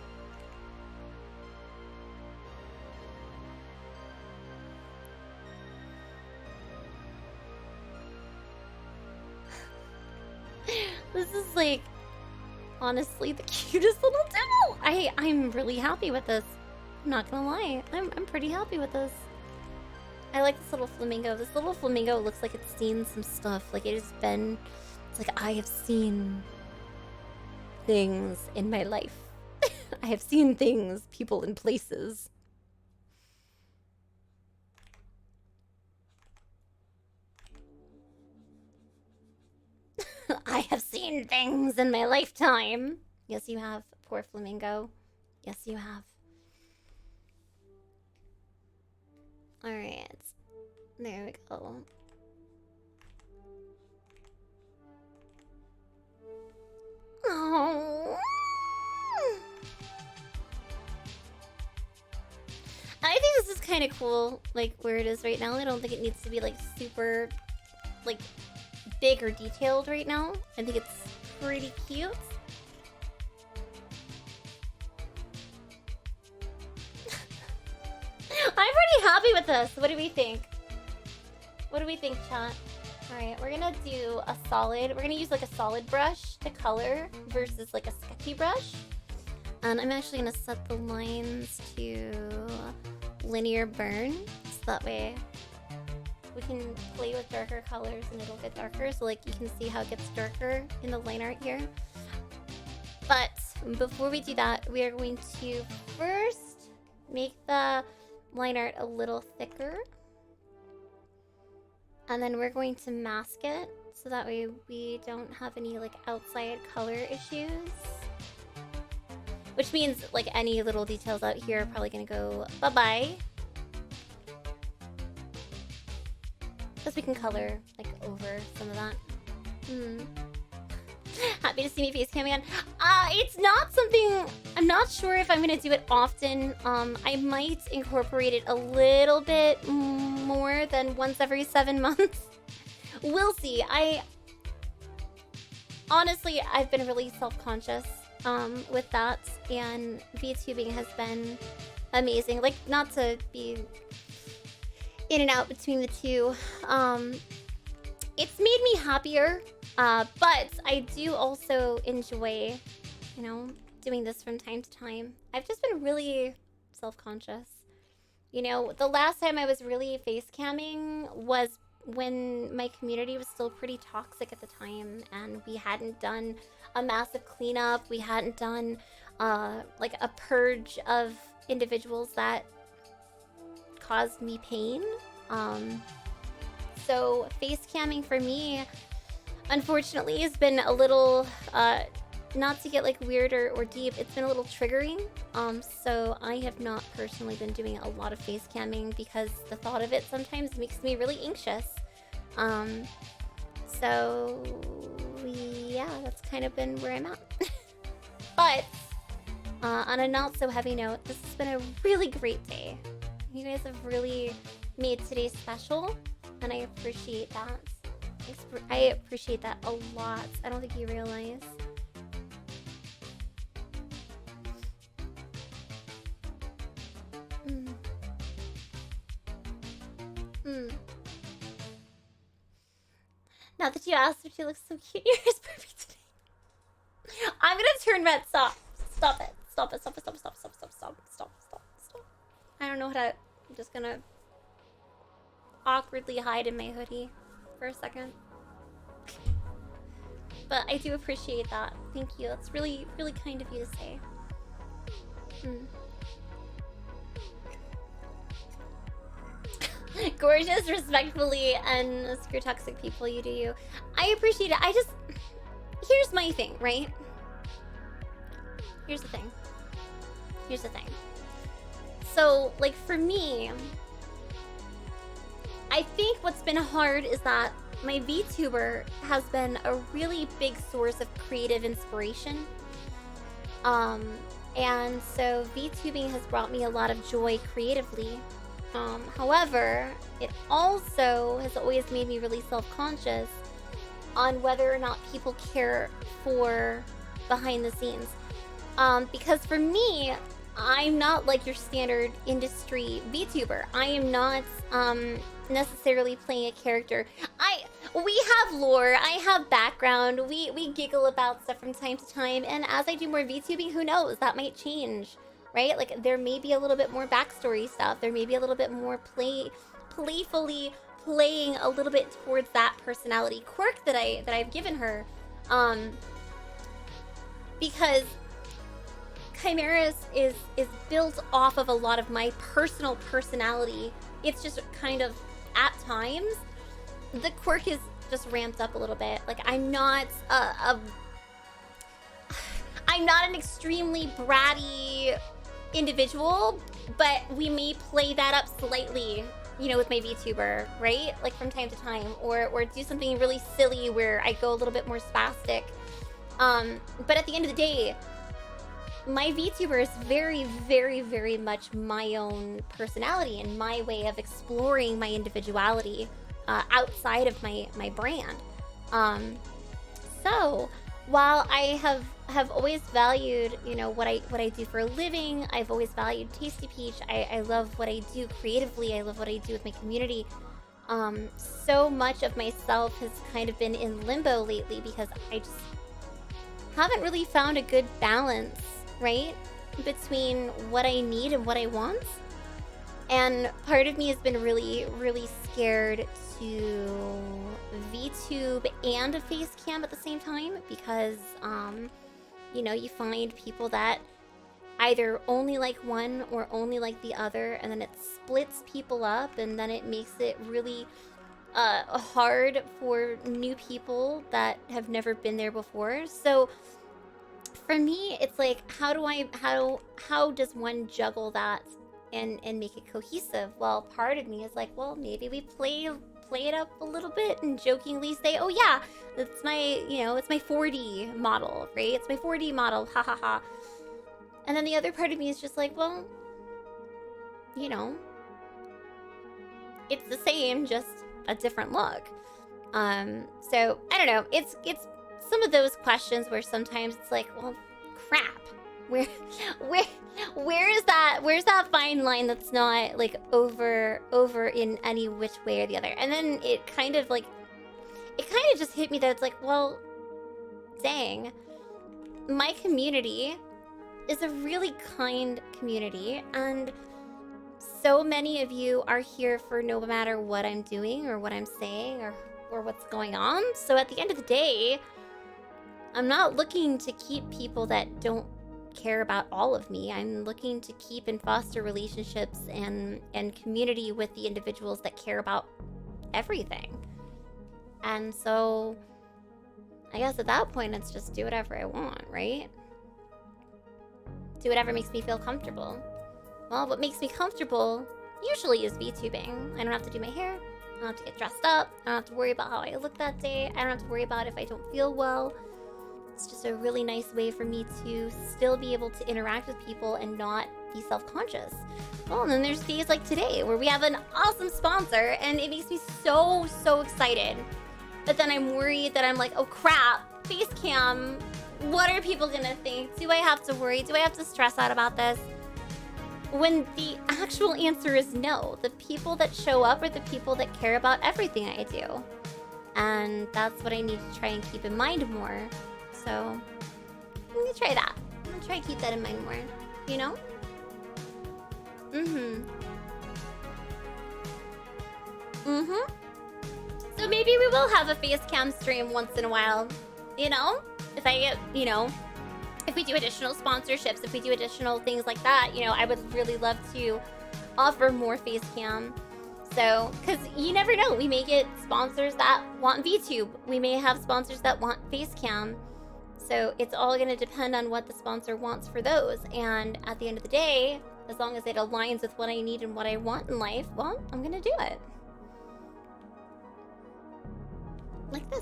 This is like, honestly, the cutest little demo. I'm really happy with this. I'm not gonna lie. I'm pretty happy with this. I like this little flamingo. This little flamingo looks like it's seen some stuff. Like, it has been, it's like, I have seen things in my life. I have seen things, people, and places. I have seen things in my lifetime. Yes, you have, poor flamingo. Yes, you have. Alright. There we go. Oh. I think this is kind of cool, like, where it is right now. I don't think it needs to be, like, super, like, big or detailed right now. I think it's pretty cute. I'm pretty happy with this. What do we think? What do we think, chat? Alright, we're gonna do a solid. We're gonna use like a solid brush to color versus like a sketchy brush. And I'm actually gonna set the lines to linear burn. So that way we can play with darker colors and it'll get darker. So like you can see how it gets darker in the line art here. But before we do that, we are going to first make the line art a little thicker. And then we're going to mask it so that way we don't have any like outside color issues. Which means like any little details out here are probably gonna go bye-bye. Because we can color like over some of that. Happy to see me face cam again. It's not something, I'm not sure if I'm gonna do it often. I might incorporate it a little bit more than once every 7 months. We'll see. Honestly, I've been really self-conscious with that, and VTubing has been amazing. Like, not to be in and out between the two. It's made me happier, but I do also enjoy, you know, doing this from time to time. I've just been really self-conscious. You know, the last time I was really face camming was when my community was still pretty toxic at the time, and we hadn't done a massive cleanup. We hadn't done like a purge of individuals that caused me pain. So face camming for me, unfortunately, has been a little, not to get like weird or deep, it's been a little triggering. So I have not personally been doing a lot of face camming because the thought of it sometimes makes me really anxious. So yeah, that's kind of been where I'm at. But on a not so heavy note, this has been a really great day. You guys have really made today special, and I appreciate that. I appreciate that a lot. I don't think you realize. Now that you asked if she looks so cute, your hair is perfect today. I'm gonna turn red. Stop. Stop it. Stop it. Stop it. Stop it. Stop it. Stop it. Stop it. Stop. Stop. Stop. Stop. I don't know how to. I'm just gonna awkwardly hide in my hoodie for a second. But I do appreciate that. Thank you. That's really, really kind of you to say. Gorgeous, respectfully, and screw toxic people, you do you. I appreciate it. Here's my thing, right? Here's the thing. So, like, for me, I think what's been hard is that my VTuber has been a really big source of creative inspiration. And so VTubing has brought me a lot of joy creatively. However, it also has always made me really self-conscious on whether or not people care for behind the scenes. Because for me, I'm not like your standard industry VTuber. I am not necessarily playing a character. We have lore, I have background, we giggle about stuff from time to time, and as I do more VTubing, who knows, that might change. Right? Like, there may be a little bit more backstory stuff. There may be a little bit more playfully playing a little bit towards that personality quirk that I've given her. Because 𝐂𝐐𝐍𝐄𝐂𝐓 is built off of a lot of my personal personality. It's just kind of, at times, the quirk is just ramped up a little bit. Like, I'm not an extremely bratty individual, but we may play that up slightly, you know, with my VTuber, right? Like, from time to time, or do something really silly where I go a little bit more spastic. But at the end of the day, my VTuber is very, very, very much my own personality and my way of exploring my individuality outside of my brand. So while I have always valued, you know, what I do for a living, I've always valued Tasty Peach. I love what I do creatively. I love what I do with my community. So much of myself has kind of been in limbo lately because I just haven't really found a good balance, right, between what I need and what I want. And part of me has been really, really scared to VTube and a face cam at the same time because, you know, you find people that either only like one or only like the other, and then it splits people up, and then it makes it really hard for new people that have never been there before. So for me, it's like, how does one juggle that and make it cohesive? Well, part of me is like, well, maybe we play it up a little bit and jokingly say, oh yeah, that's my, you know, it's my 4D model, right? It's my 4D model, ha ha ha. And then the other part of me is just like, well, you know, it's the same, just a different look. So I don't know, it's some of those questions where sometimes it's like, well, crap, where's that fine line that's not like over in any which way or the other? And then it kind of just hit me that it's like, well, dang, my community is a really kind community, and so many of you are here for no matter what I'm doing or what I'm saying or what's going on. So at the end of the day, I'm not looking to keep people that don't care about all of me. I'm looking to keep and foster relationships and community with the individuals that care about everything. And so I guess at that point, it's just do whatever I want, right? Do whatever makes me feel comfortable. Well, what makes me comfortable usually is VTubing. I don't have to do my hair. I don't have to get dressed up. I don't have to worry about how I look that day. I don't have to worry about if I don't feel well. It's just a really nice way for me to still be able to interact with people and not be self-conscious. Well, and then there's days like today where we have an awesome sponsor and it makes me so, so excited. But then I'm worried that I'm like, oh crap, face cam, what are people gonna think? Do I have to worry? Do I have to stress out about this? When the actual answer is no. The people that show up are the people that care about everything I do. And that's what I need to try and keep in mind more. So I'm gonna try that. I'm gonna try to keep that in mind more, you know? So maybe we will have a face cam stream once in a while, you know? If I get, you know, if we do additional sponsorships, if we do additional things like that, you know, I would really love to offer more face cam. So, because you never know, we may get sponsors that want VTube. We may have sponsors that want face cam. So it's all going to depend on what the sponsor wants for those. And at the end of the day, as long as it aligns with what I need and what I want in life, well, I'm going to do it. Like this.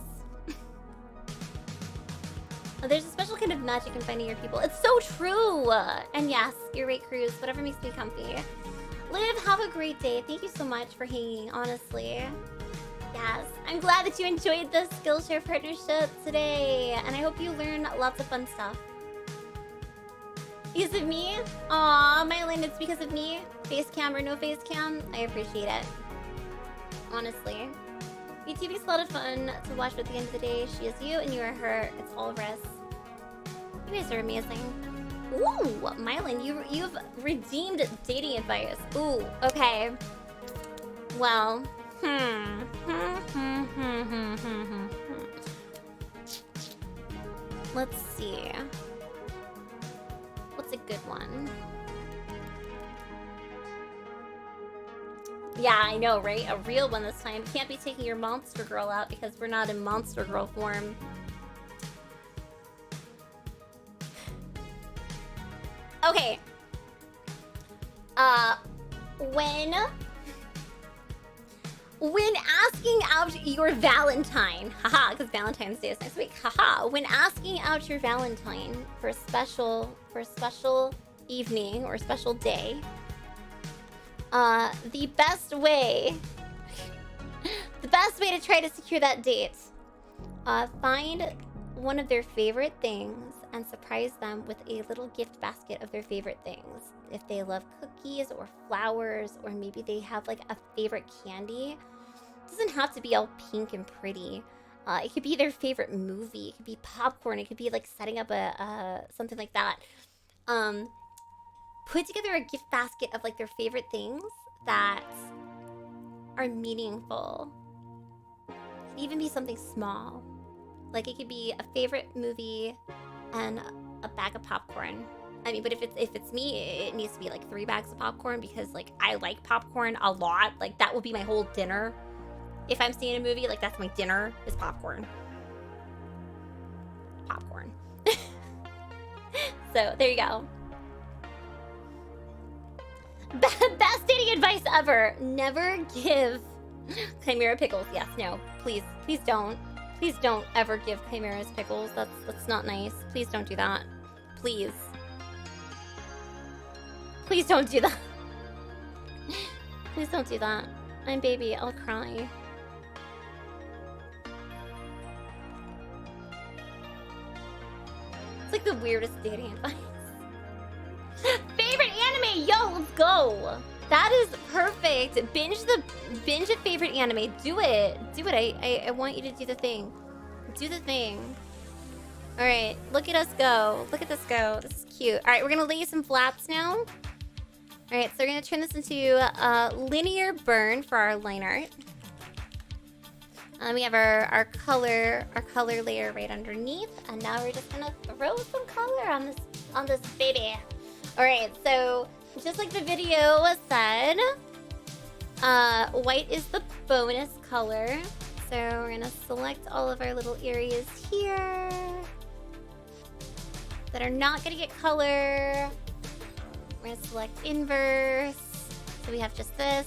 There's a special kind of magic in finding your people. It's so true! And yes, you're right, Cruz. Whatever makes me comfy. Liv, have a great day. Thank you so much for hanging, honestly. Yes, I'm glad that you enjoyed the Skillshare partnership today. And I hope you learn lots of fun stuff. Because of me? Aw, Mylin, it's because of me? Face cam or no face cam? I appreciate it. Honestly. VTV is a lot of fun to watch, but at the end of the day, she is you and you are her. It's all of us. You guys are amazing. Ooh, Mylin, you've redeemed dating advice. Ooh, okay. Well, let's see. What's a good one? Yeah, I know, right? A real one this time. Can't be taking your monster girl out because we're not in monster girl form. Okay. When asking out your Valentine, haha, because Valentine's Day is next week, haha. When asking out your Valentine for a special evening or a special day, the best way to try to secure that date, find one of their favorite things and surprise them with a little gift basket of their favorite things. If they love cookies or flowers, or maybe they have like a favorite candy, it doesn't have to be all pink and pretty. It could be their favorite movie. It could be popcorn. It could be like setting up a something like that. Put together a gift basket of like their favorite things that are meaningful. It could even be something small. Like it could be a favorite movie and a bag of popcorn. I mean, but if it's me, it needs to be like 3 bags of popcorn because like I like popcorn a lot. Like that will be my whole dinner. If I'm seeing a movie, like that's my dinner is popcorn. Popcorn. So there you go. Best dating advice ever. Never give Chimera pickles. Yes, no. Please don't. Please don't ever give Chimeras pickles. That's not nice. Please don't do that. Please. Please don't do that. Please don't do that. I'm baby. I'll cry. It's like the weirdest dating advice. Favorite anime, yo, let's go. That is perfect. Binge a favorite anime. Do it. I want you to do the thing. Do the thing. All right, look at us go. Look at this go. This is cute. All right, we're gonna lay some flaps now. All right, so we're gonna turn this into a linear burn for our line art. We have our color layer right underneath, and now we're just gonna throw some color on this baby. All right, so just like the video said, white is the bonus color. So we're gonna select all of our little areas here that are not gonna get color. We're gonna select inverse. So we have just this.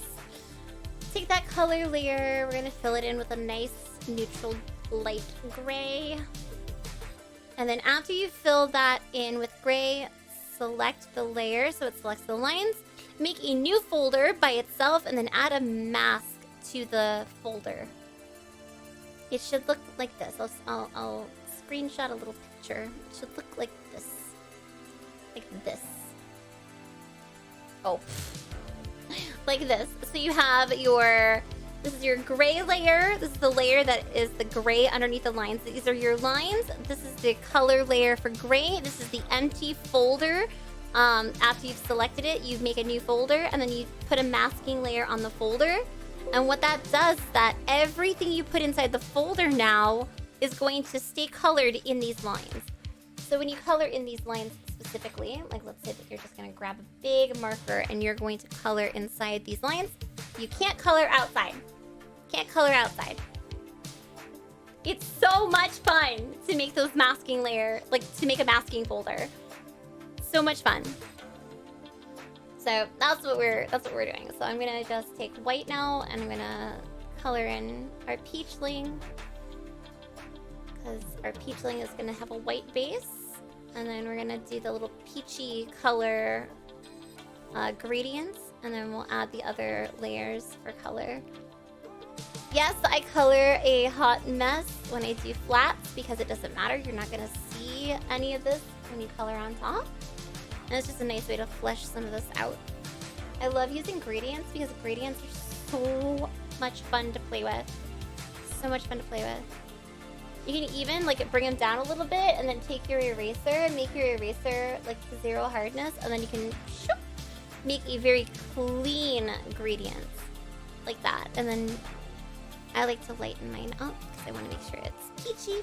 Take that color layer. We're gonna fill it in with a nice neutral light gray. And then after you fill that in with gray, select the layer so it selects the lines. Make a new folder by itself and then add a mask to the folder. It should look like this. I'll screenshot a little picture. It should look like this. Like this. Oh. Like this. So you have your... This is your gray layer. This is the layer that is the gray underneath the lines. These are your lines. This is the color layer for gray. This is the empty folder. After you've selected it, you make a new folder and then you put a masking layer on the folder. And what that does is that everything you put inside the folder now is going to stay colored in these lines. So when you color in these lines specifically, like let's say that you're just going to grab a big marker and you're going to color inside these lines, you can't color outside. Can't color outside. It's so much fun to make those masking layer, like to make a masking folder. So much fun. So that's what we're doing. So I'm gonna just take white now and I'm gonna color in our peachling, because our peachling is gonna have a white base, and then we're gonna do the little peachy color gradients, and then we'll add the other layers for color. Yes, I color a hot mess when I do flats because it doesn't matter. You're not gonna see any of this when you color on top. And it's just a nice way to flesh some of this out. I love using gradients because gradients are so much fun to play with. So much fun to play with. You can even like bring them down a little bit and then take your eraser and make your eraser like 0 hardness, and then you can make a very clean gradient like that. And then I like to lighten mine up because I want to make sure it's peachy.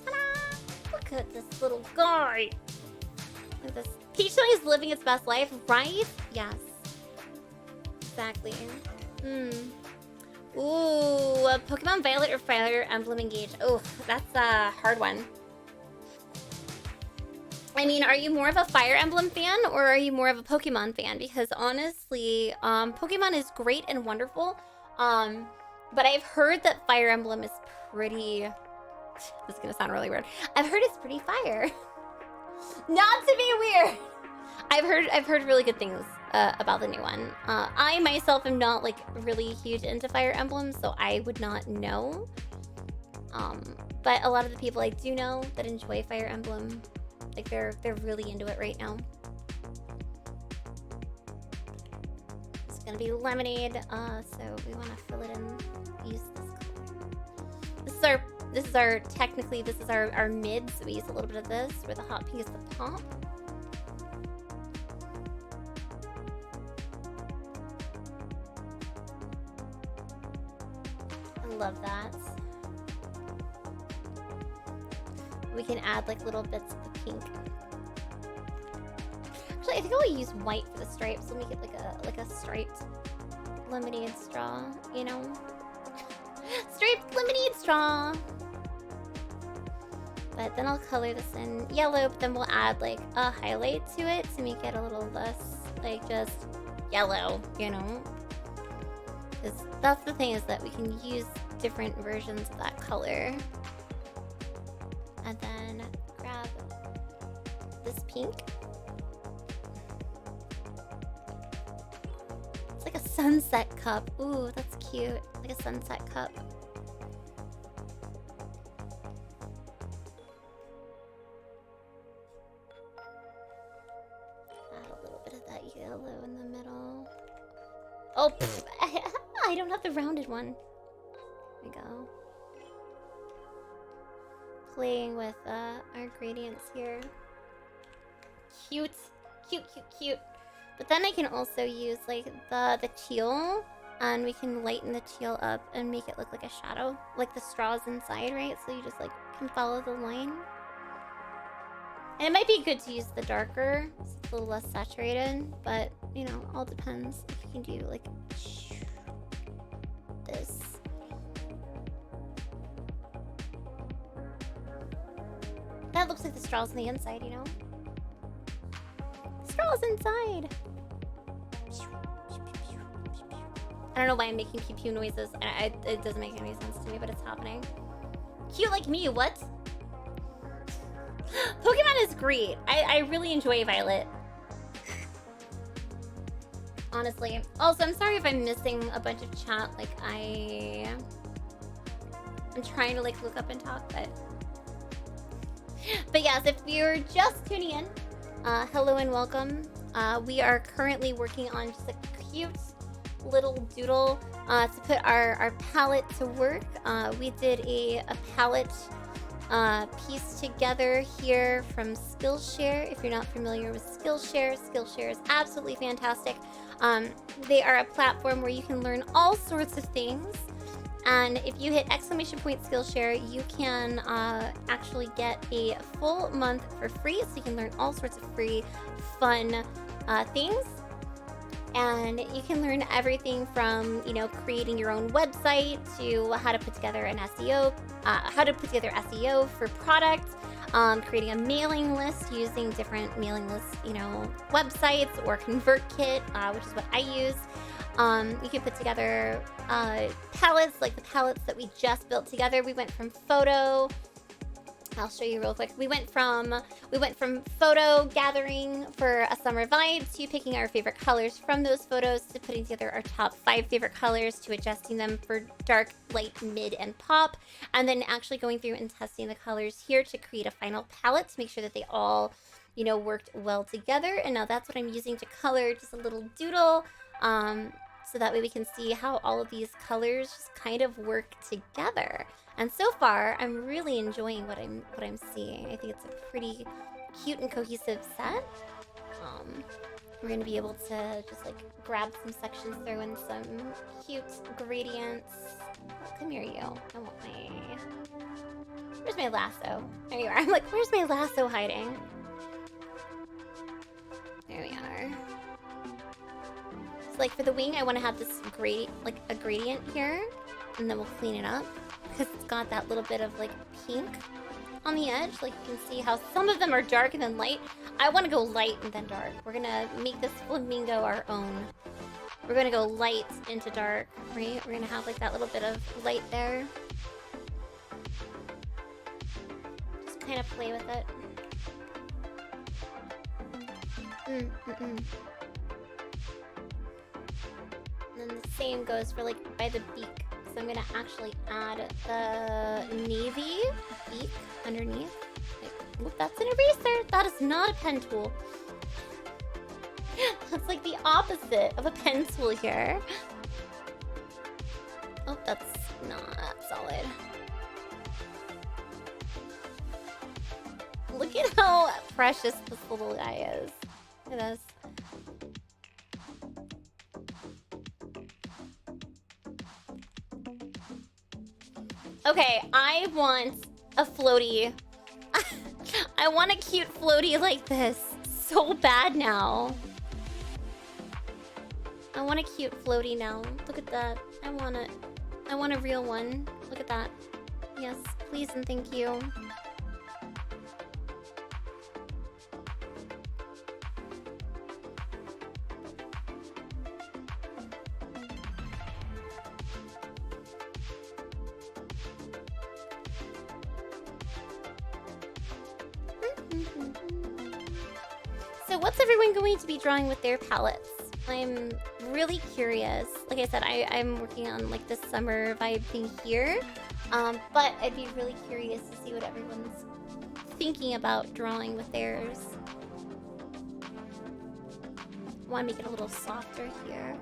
Ta-da! Look at this little guy. Look at this. Peachling is living its best life, right? Yes. Exactly. Ooh, Pokemon Violet or Fire Emblem Engage. Oh, that's a hard one. I mean, are you more of a Fire Emblem fan or are you more of a Pokemon fan? Because honestly, Pokemon is great and wonderful. But I've heard that Fire Emblem is pretty... This is gonna sound really weird. I've heard it's pretty fire. Not to be weird. I've heard really good things about the new one. I myself am not like really huge into Fire Emblem, so I would not know. But a lot of the people I do know that enjoy Fire Emblem, like they're really into it right now. It's gonna be lemonade, so we want to fill it in. Use this color. This is our mid, so we use a little bit of this, where the hot pink is the top. I love that. We can add like little bits of the pink. Actually, I think I'll use white for the stripes. We'll make it like a striped lemonade straw, you know? Striped lemonade straw. But then I'll color this in yellow, but then we'll add like a highlight to it to make it a little less like just yellow, you know? Because that's the thing, is that we can use different versions of that color. And then grab this pink. It's like a sunset cup. Ooh, that's cute. Like a sunset cup. Add a little bit of that yellow in the middle. Oh, I don't have the rounded one. There we go. Playing with our gradients here. Cute. Cute, cute, cute. But then I can also use like the teal, and we can lighten the teal up and make it look like a shadow. Like the straws inside, right? So you just like can follow the line. And it might be good to use the darker, so it's a little less saturated, but you know, all depends if you can do like this. it looks like the straw's on the inside, you know? Straw's inside. I don't know why I'm making pew pew noises. It doesn't make any sense to me, but it's happening. Cute like me, what? Pokemon is great. I really enjoy Violet. Honestly. Also, I'm sorry if I'm missing a bunch of chat. Like, I'm trying to, like, look up and talk, But yes, if you're just tuning in, hello and welcome. We are currently working on just a cute little doodle to put our palette to work. We did a palette piece together here from Skillshare. If you're not familiar with Skillshare, Skillshare is absolutely fantastic. They are a platform where you can learn all sorts of things. And if you hit ! Skillshare, you can actually get a full month for free. So you can learn all sorts of free, fun things. And you can learn everything from, you know, creating your own website to how to put together an SEO, for products, creating a mailing list using different mailing list, you know, websites or ConvertKit, which is what I use. You can put together palettes, like the palettes that we just built together. We went from photo. I'll show you real quick. We went from photo gathering for a summer vibe to picking our favorite colors from those photos to putting together our top 5 favorite colors to adjusting them for dark, light, mid, and pop, and then actually going through and testing the colors here to create a final palette to make sure that they all, you know, worked well together. And now that's what I'm using to color just a little doodle. So that way we can see how all of these colors just kind of work together. And so far, I'm really enjoying what I'm seeing. I think it's a pretty cute and cohesive set. We're gonna be able to just like grab some sections, throw in some cute gradients. Come here, you. I want my... Where's my lasso? There you are. I'm like, where's my lasso hiding? There we are. So like for the wing, I want to have this a gradient here, and then we'll clean it up because it's got that little bit of like pink on the edge. Like you can see how some of them are dark and then light. I want to go light and then dark. We're gonna make this flamingo our own. We're gonna go light into dark, right? We're gonna have like that little bit of light there. Just kind of play with it. And then the same goes for like by the beak. So I'm gonna actually add the navy beak underneath. Like, oop, that's an eraser. That is not a pen tool. That's like the opposite of a pen tool here. Oh, that's not solid. Look at how precious this little guy is. Look at this. Okay, I want a floaty. I want a cute floaty like this so bad now. I want a cute floaty now. Look at that. I want it. I want a real one. Look at that. Yes, please and thank you. So what's everyone going to be drawing with their palettes? I'm really curious. Like I said, I'm working on like this summer vibe thing here. But I'd be really curious to see what everyone's thinking about drawing with theirs. I want to make it a little softer here.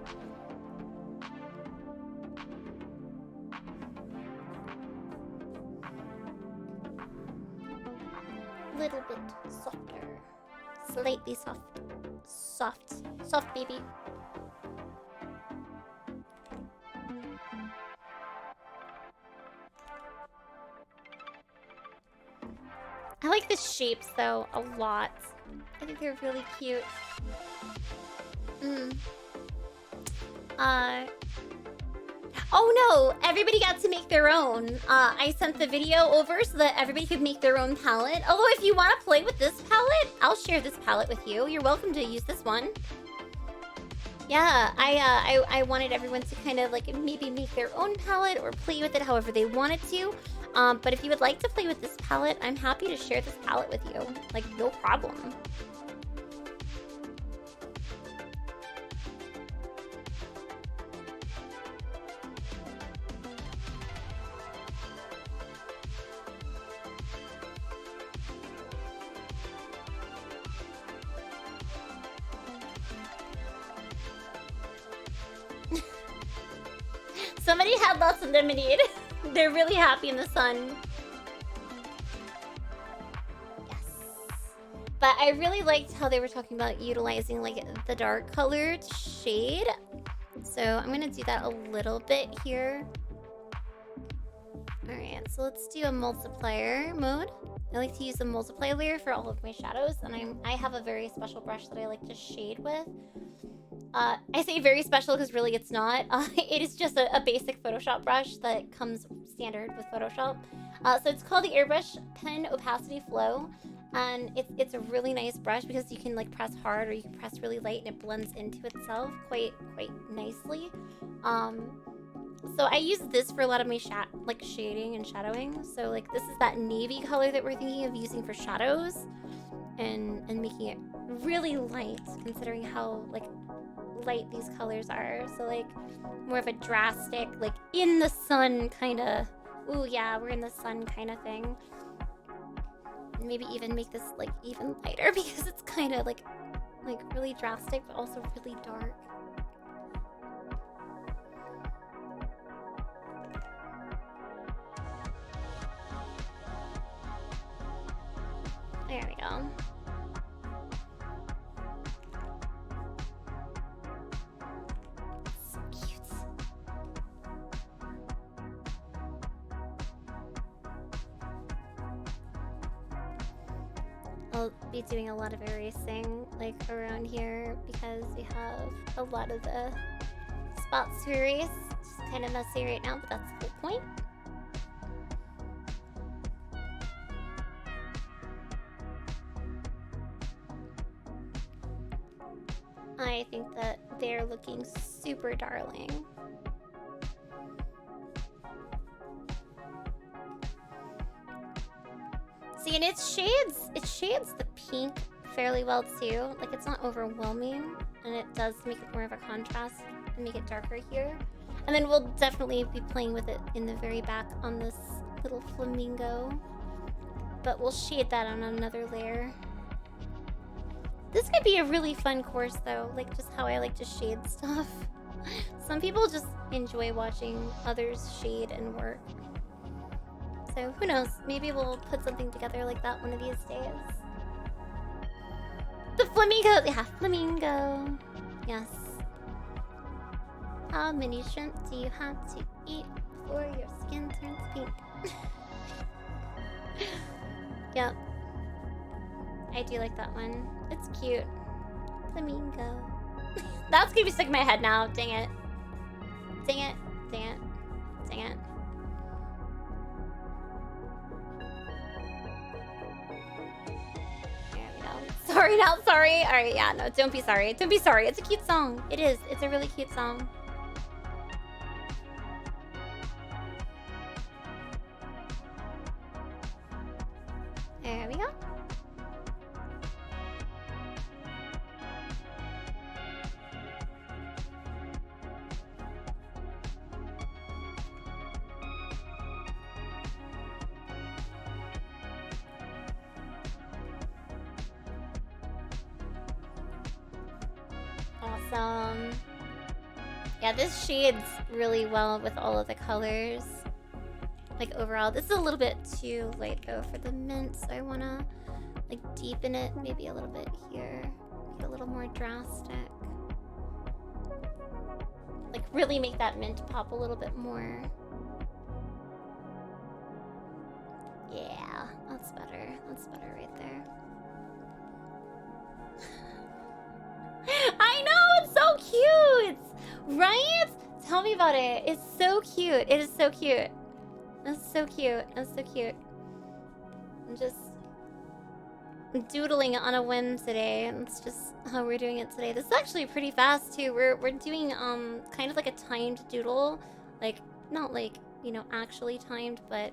Little bit softer. Slightly soft. Soft baby. I like the shapes though a lot. I think they're really cute. Oh no, everybody got to make their own. I sent the video over so that everybody could make their own palette. Although if you want to play with this palette, I'll share this palette with you. You're welcome to use this one. Yeah, I wanted everyone to kind of like maybe make their own palette or play with it however they wanted to. But if you would like to play with this palette, I'm happy to share this palette with you. Like, no problem. Somebody had lots of lemonade. They're really happy in the sun. Yes. But I really liked how they were talking about utilizing like the dark colored shade. So I'm gonna do that a little bit here. Alright, so let's do a multiplier mode. I like to use the multiply layer for all of my shadows, and I have a very special brush that I like to shade with. I say very special because really it's not. It is just a basic Photoshop brush that comes standard with Photoshop. So it's called the Airbrush Pen Opacity Flow, and it's a really nice brush because you can like press hard or you can press really light and it blends into itself quite nicely. So I use this for a lot of my shading and shadowing. So like this is that navy color that we're thinking of using for shadows, and making it really light considering how like light these colors are. So like more of a drastic like in the sun kind of, ooh yeah, we're in the sun kind of thing. And maybe even make this like even lighter because it's kind of like really drastic but also really dark. There we go. I'll be doing a lot of erasing like around here because we have a lot of the spots to erase. It's kind of messy right now, but that's the whole point. I think that they're looking super darling. See, and it shades the pink fairly well too. Like it's not overwhelming, and it does make it more of a contrast and make it darker here. And then we'll definitely be playing with it in the very back on this little flamingo. But we'll shade that on another layer. This could be a really fun course though, like just how I like to shade stuff. Some people just enjoy watching others shade and work. So who knows, maybe we'll put something together like that one of these days. The flamingo, yeah, flamingo. Yes. How many shrimp do you have to eat before your skin turns pink? Yep. I do like that one. It's cute. Flamingo. That's gonna be stuck in my head now. Dang it. Dang it. Dang it. Dang it. There we go. Sorry, not sorry. Alright, yeah, no, don't be sorry. Don't be sorry. It's a cute song. It is. It's a really cute song. There we go. Awesome. Yeah, this shades really well with all of the colors. Like overall, this is a little bit too light though for the mint, so I wanna like deepen it maybe a little bit here. Get a little more drastic. Like really make that mint pop a little bit more. Yeah, that's better. That's better right there. I know, it's so cute! Right? Tell me about it. It's so cute. It is so cute. It's so cute. It's so cute. I'm just doodling on a whim today. It's just how we're doing it today. This is actually pretty fast too. We're doing kind of like a timed doodle, like not like, you know, actually timed, but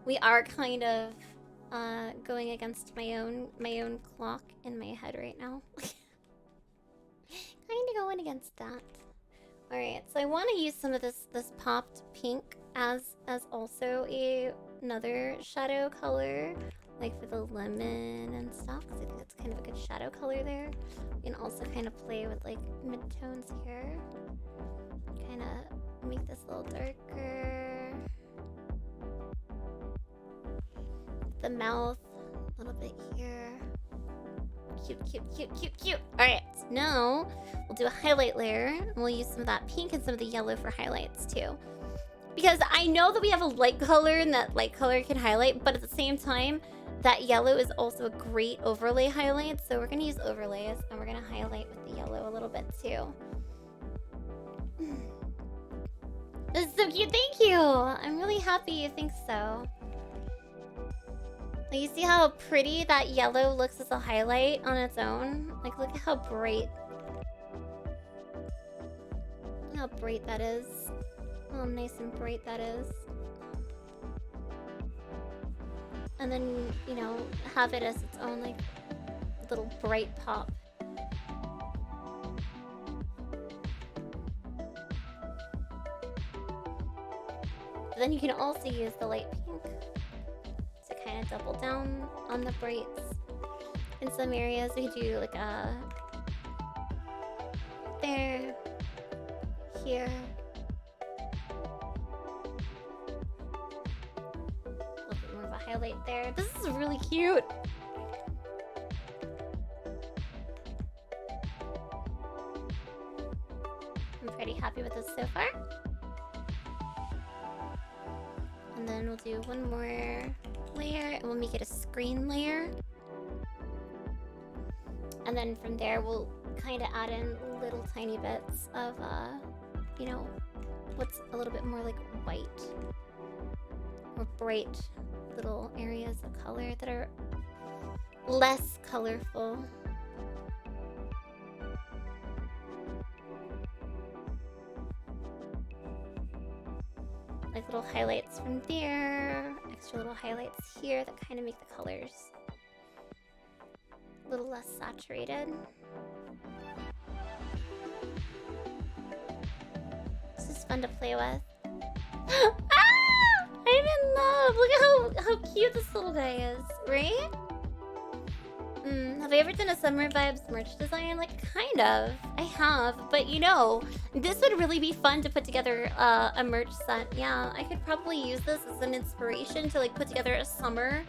we are kind of going against my own clock in my head right now. Kind of going against that. All right, so I want to use some of this popped pink as also another shadow color, like for the lemon and stuff, because I think that's kind of a good shadow color there. You can also kind of play with like midtones here, kind of make this a little darker. The mouth a little bit here. Cute, cute, cute, cute, cute. All right, so now we'll do a highlight layer, and we'll use some of that pink and some of the yellow for highlights too. Because I know that we have a light color and that light color can highlight, but at the same time, that yellow is also a great overlay highlight. So we're gonna use overlays and we're gonna highlight with the yellow a little bit too. This is so cute, thank you. I'm really happy you think so. You see how pretty that yellow looks as a highlight on its own? Like, look at how bright. Look how bright that is. How nice and bright that is. And then, you know, have it as its own, like, little bright pop. But then you can also use the light pink to kind of double down on the brights. In some areas, we could do like a there, here. A little bit more of a highlight there. This is really cute. I'm pretty happy with this so far. And then we'll do one more layer and we'll make it a screen layer. And then from there we'll kind of add in little tiny bits of you know, what's a little bit more like white or bright little areas of color that are less colorful. Like little highlights from there, extra little highlights here that kind of make the colors a little less saturated. This is fun to play with. Ah! I'm in love! Look at how cute this little guy is, right? Have I ever done a Summer Vibes merch design? Like, kind of. I have, but you know, this would really be fun to put together a merch set. Yeah, I could probably use this as an inspiration to like put together a summer,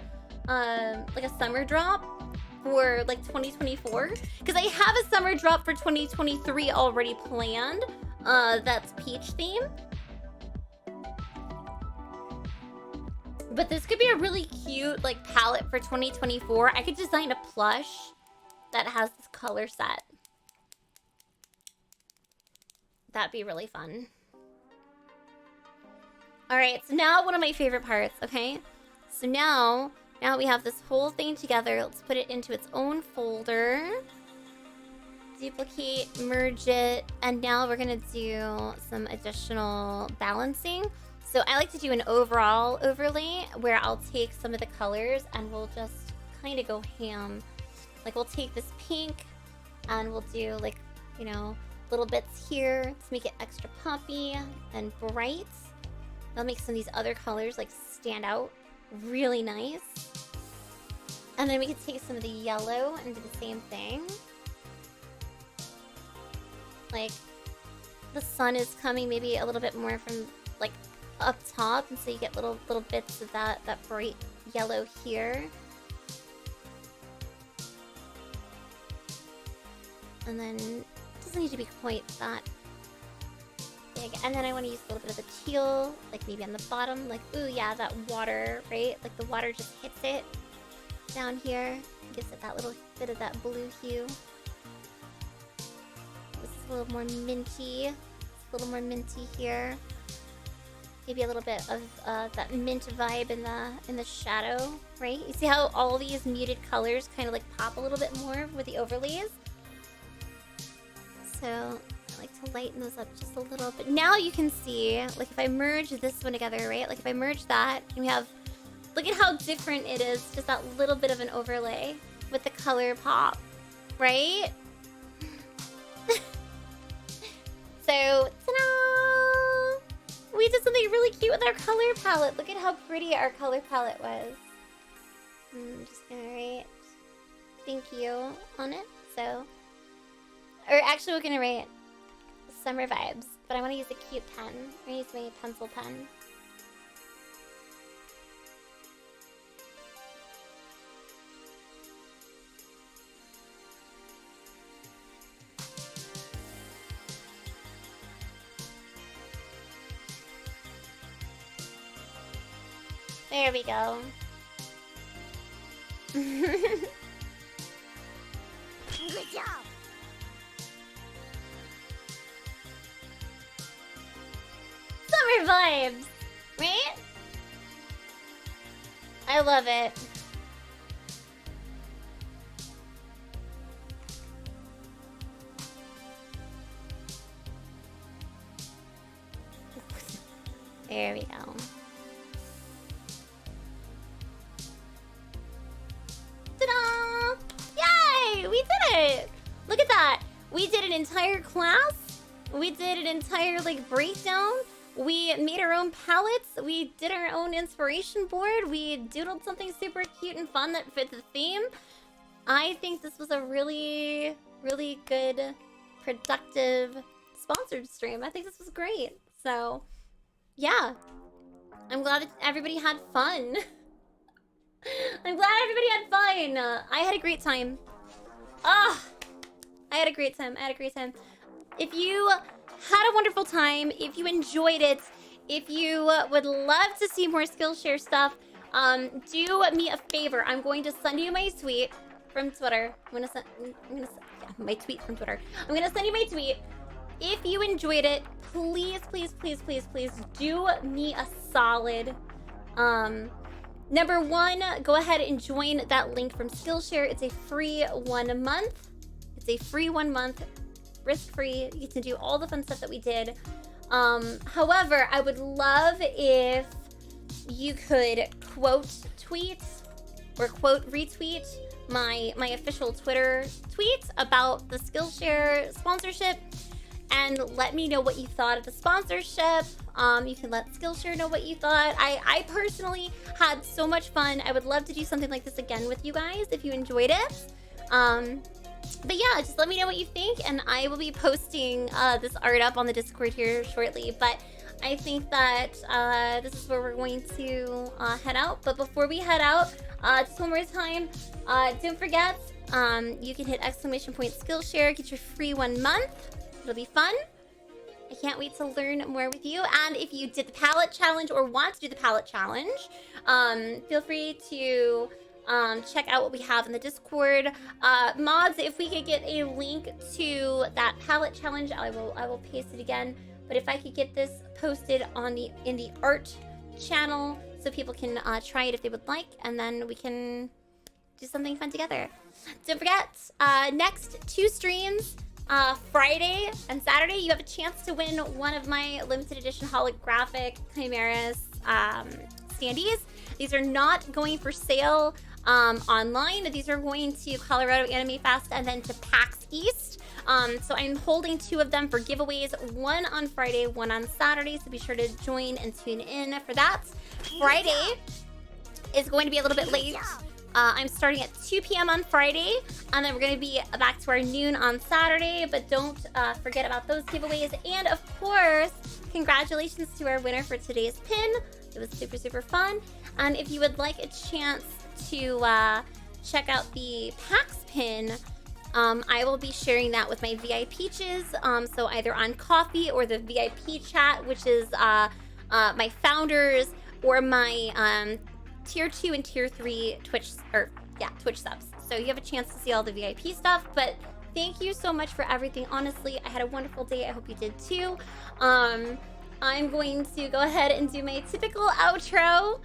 like a summer drop for like 2024. Because I have a summer drop for 2023 already planned. That's peach theme. But this could be a really cute like palette for 2024. I could design a plush that has this color set. That'd be really fun. All right, so now one of my favorite parts, okay? So now we have this whole thing together. Let's put it into its own folder. Duplicate, merge it, and now we're gonna do some additional balancing. So I like to do an overall overlay where I'll take some of the colors and we'll just kind of go ham. Like we'll take this pink and we'll do like, you know, little bits here to make it extra poppy and bright. That'll make some of these other colors like stand out really nice. And then we can take some of the yellow and do the same thing. Like the sun is coming maybe a little bit more from like up top, and so you get little bits of that bright yellow here. And then it doesn't need to be quite that big. And then I want to use a little bit of the teal, like maybe on the bottom, like ooh yeah, that water, right? Like the water just hits it down here, gives it that little bit of that blue hue. This is a little more minty. It's a little more minty here. Maybe a little bit of that mint vibe in the shadow, right? You see how all these muted colors kind of like pop a little bit more with the overlays? So I like to lighten those up just a little bit. Now you can see, like if I merge this one together, right? Like if I merge that, and we have, look at how different it is, just that little bit of an overlay with the color pop, right? So, ta-da! We did something really cute with our color palette. Look at how pretty our color palette was. I'm just gonna write thank you on it. So, or actually we're gonna write summer vibes, but I want to use a cute pen. I'm gonna use my pencil pen. There we go. Good job. Summer vibes, right? I love it. There we go. Ta-da! Yay! We did it! Look at that! We did an entire class. We did an entire like breakdown. We made our own palettes. We did our own inspiration board. We doodled something super cute and fun that fit the theme. I think this was a really, really good, productive, sponsored stream. I think this was great. So, yeah. I'm glad that everybody had fun. I'm glad everybody had fun. I had a great time. I had a great time. If you had a wonderful time, if you enjoyed it, if you would love to see more Skillshare stuff, do me a favor. I'm going to send you my tweet from Twitter. My tweet from Twitter. I'm gonna send you my tweet. If you enjoyed it, please, please, please, please, please do me a solid. Number one, go ahead and join that link from Skillshare. It's a free 1 month. It's a free 1 month, risk-free. You get to do all the fun stuff that we did. However, I would love if you could quote tweet or quote retweet my official Twitter tweet about the Skillshare sponsorship and let me know what you thought of the sponsorship. You can let Skillshare know what you thought. I personally had so much fun. I would love to do something like this again with you guys if you enjoyed it. But yeah, just let me know what you think, and I will be posting this art up on the Discord here shortly. But I think that this is where we're going to head out. But before we head out, just one more time, don't forget, you can hit !Skillshare, get your free 1 month. It'll be fun. I can't wait to learn more with you. And if you did the palette challenge or want to do the palette challenge, feel free to check out what we have in the Discord. Mods, if we could get a link to that palette challenge, I will paste it again. But if I could get this posted on in the art channel so people can try it if they would like, and then we can do something fun together. Don't forget, next 2 streams, Friday and Saturday, you have a chance to win one of my limited edition holographic Chimeras standees. These are not going for sale online. These are going to Colorado Anime Fest and then to PAX East. So I'm holding 2 of them for giveaways, one on Friday, one on Saturday. So be sure to join and tune in for that. Friday is going to be a little bit late. I'm starting at 2 p.m. on Friday, and then we're going to be back to our noon on Saturday, but don't forget about those giveaways. And of course, congratulations to our winner for today's pin. It was super, super fun. And if you would like a chance to check out the PAX pin, I will be sharing that with my VIPeaches, so either on Coffee or the VIP chat, which is my founders, or my Tier 2 and Tier 3 Twitch subs. So you have a chance to see all the VIP stuff, but thank you so much for everything. Honestly, I had a wonderful day. I hope you did too. I'm going to go ahead and do my typical outro.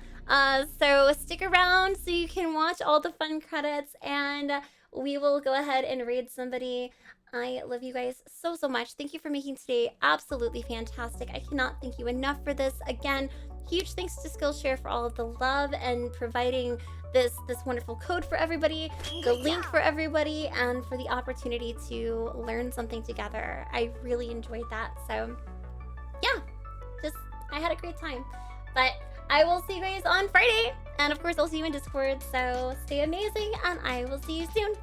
So stick around so you can watch all the fun credits, and we will go ahead and raid somebody. I love you guys so, so much. Thank you for making today absolutely fantastic. I cannot thank you enough for this. Again, huge thanks to Skillshare for all of the love and providing this wonderful code for everybody, the link for everybody, and for the opportunity to learn something together. I really enjoyed that. So yeah, I had a great time. But I will see you guys on Friday, and of course I'll see you in Discord. So stay amazing, and I will see you soon.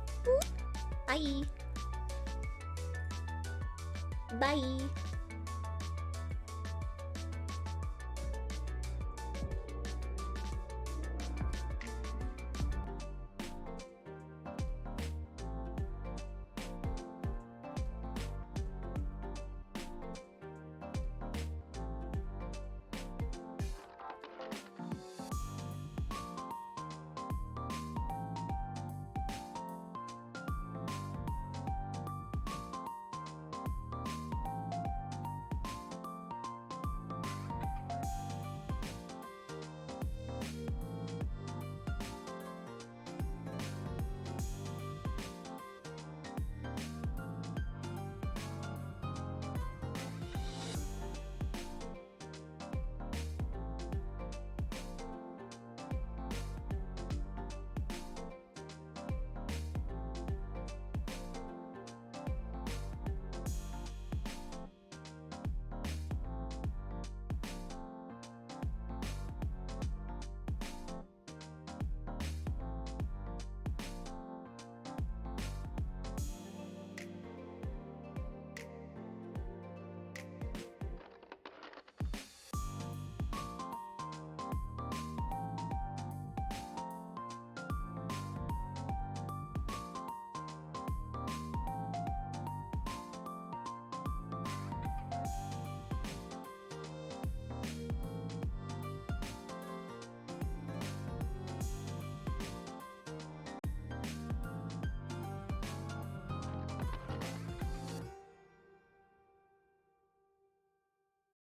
Bye. Bye.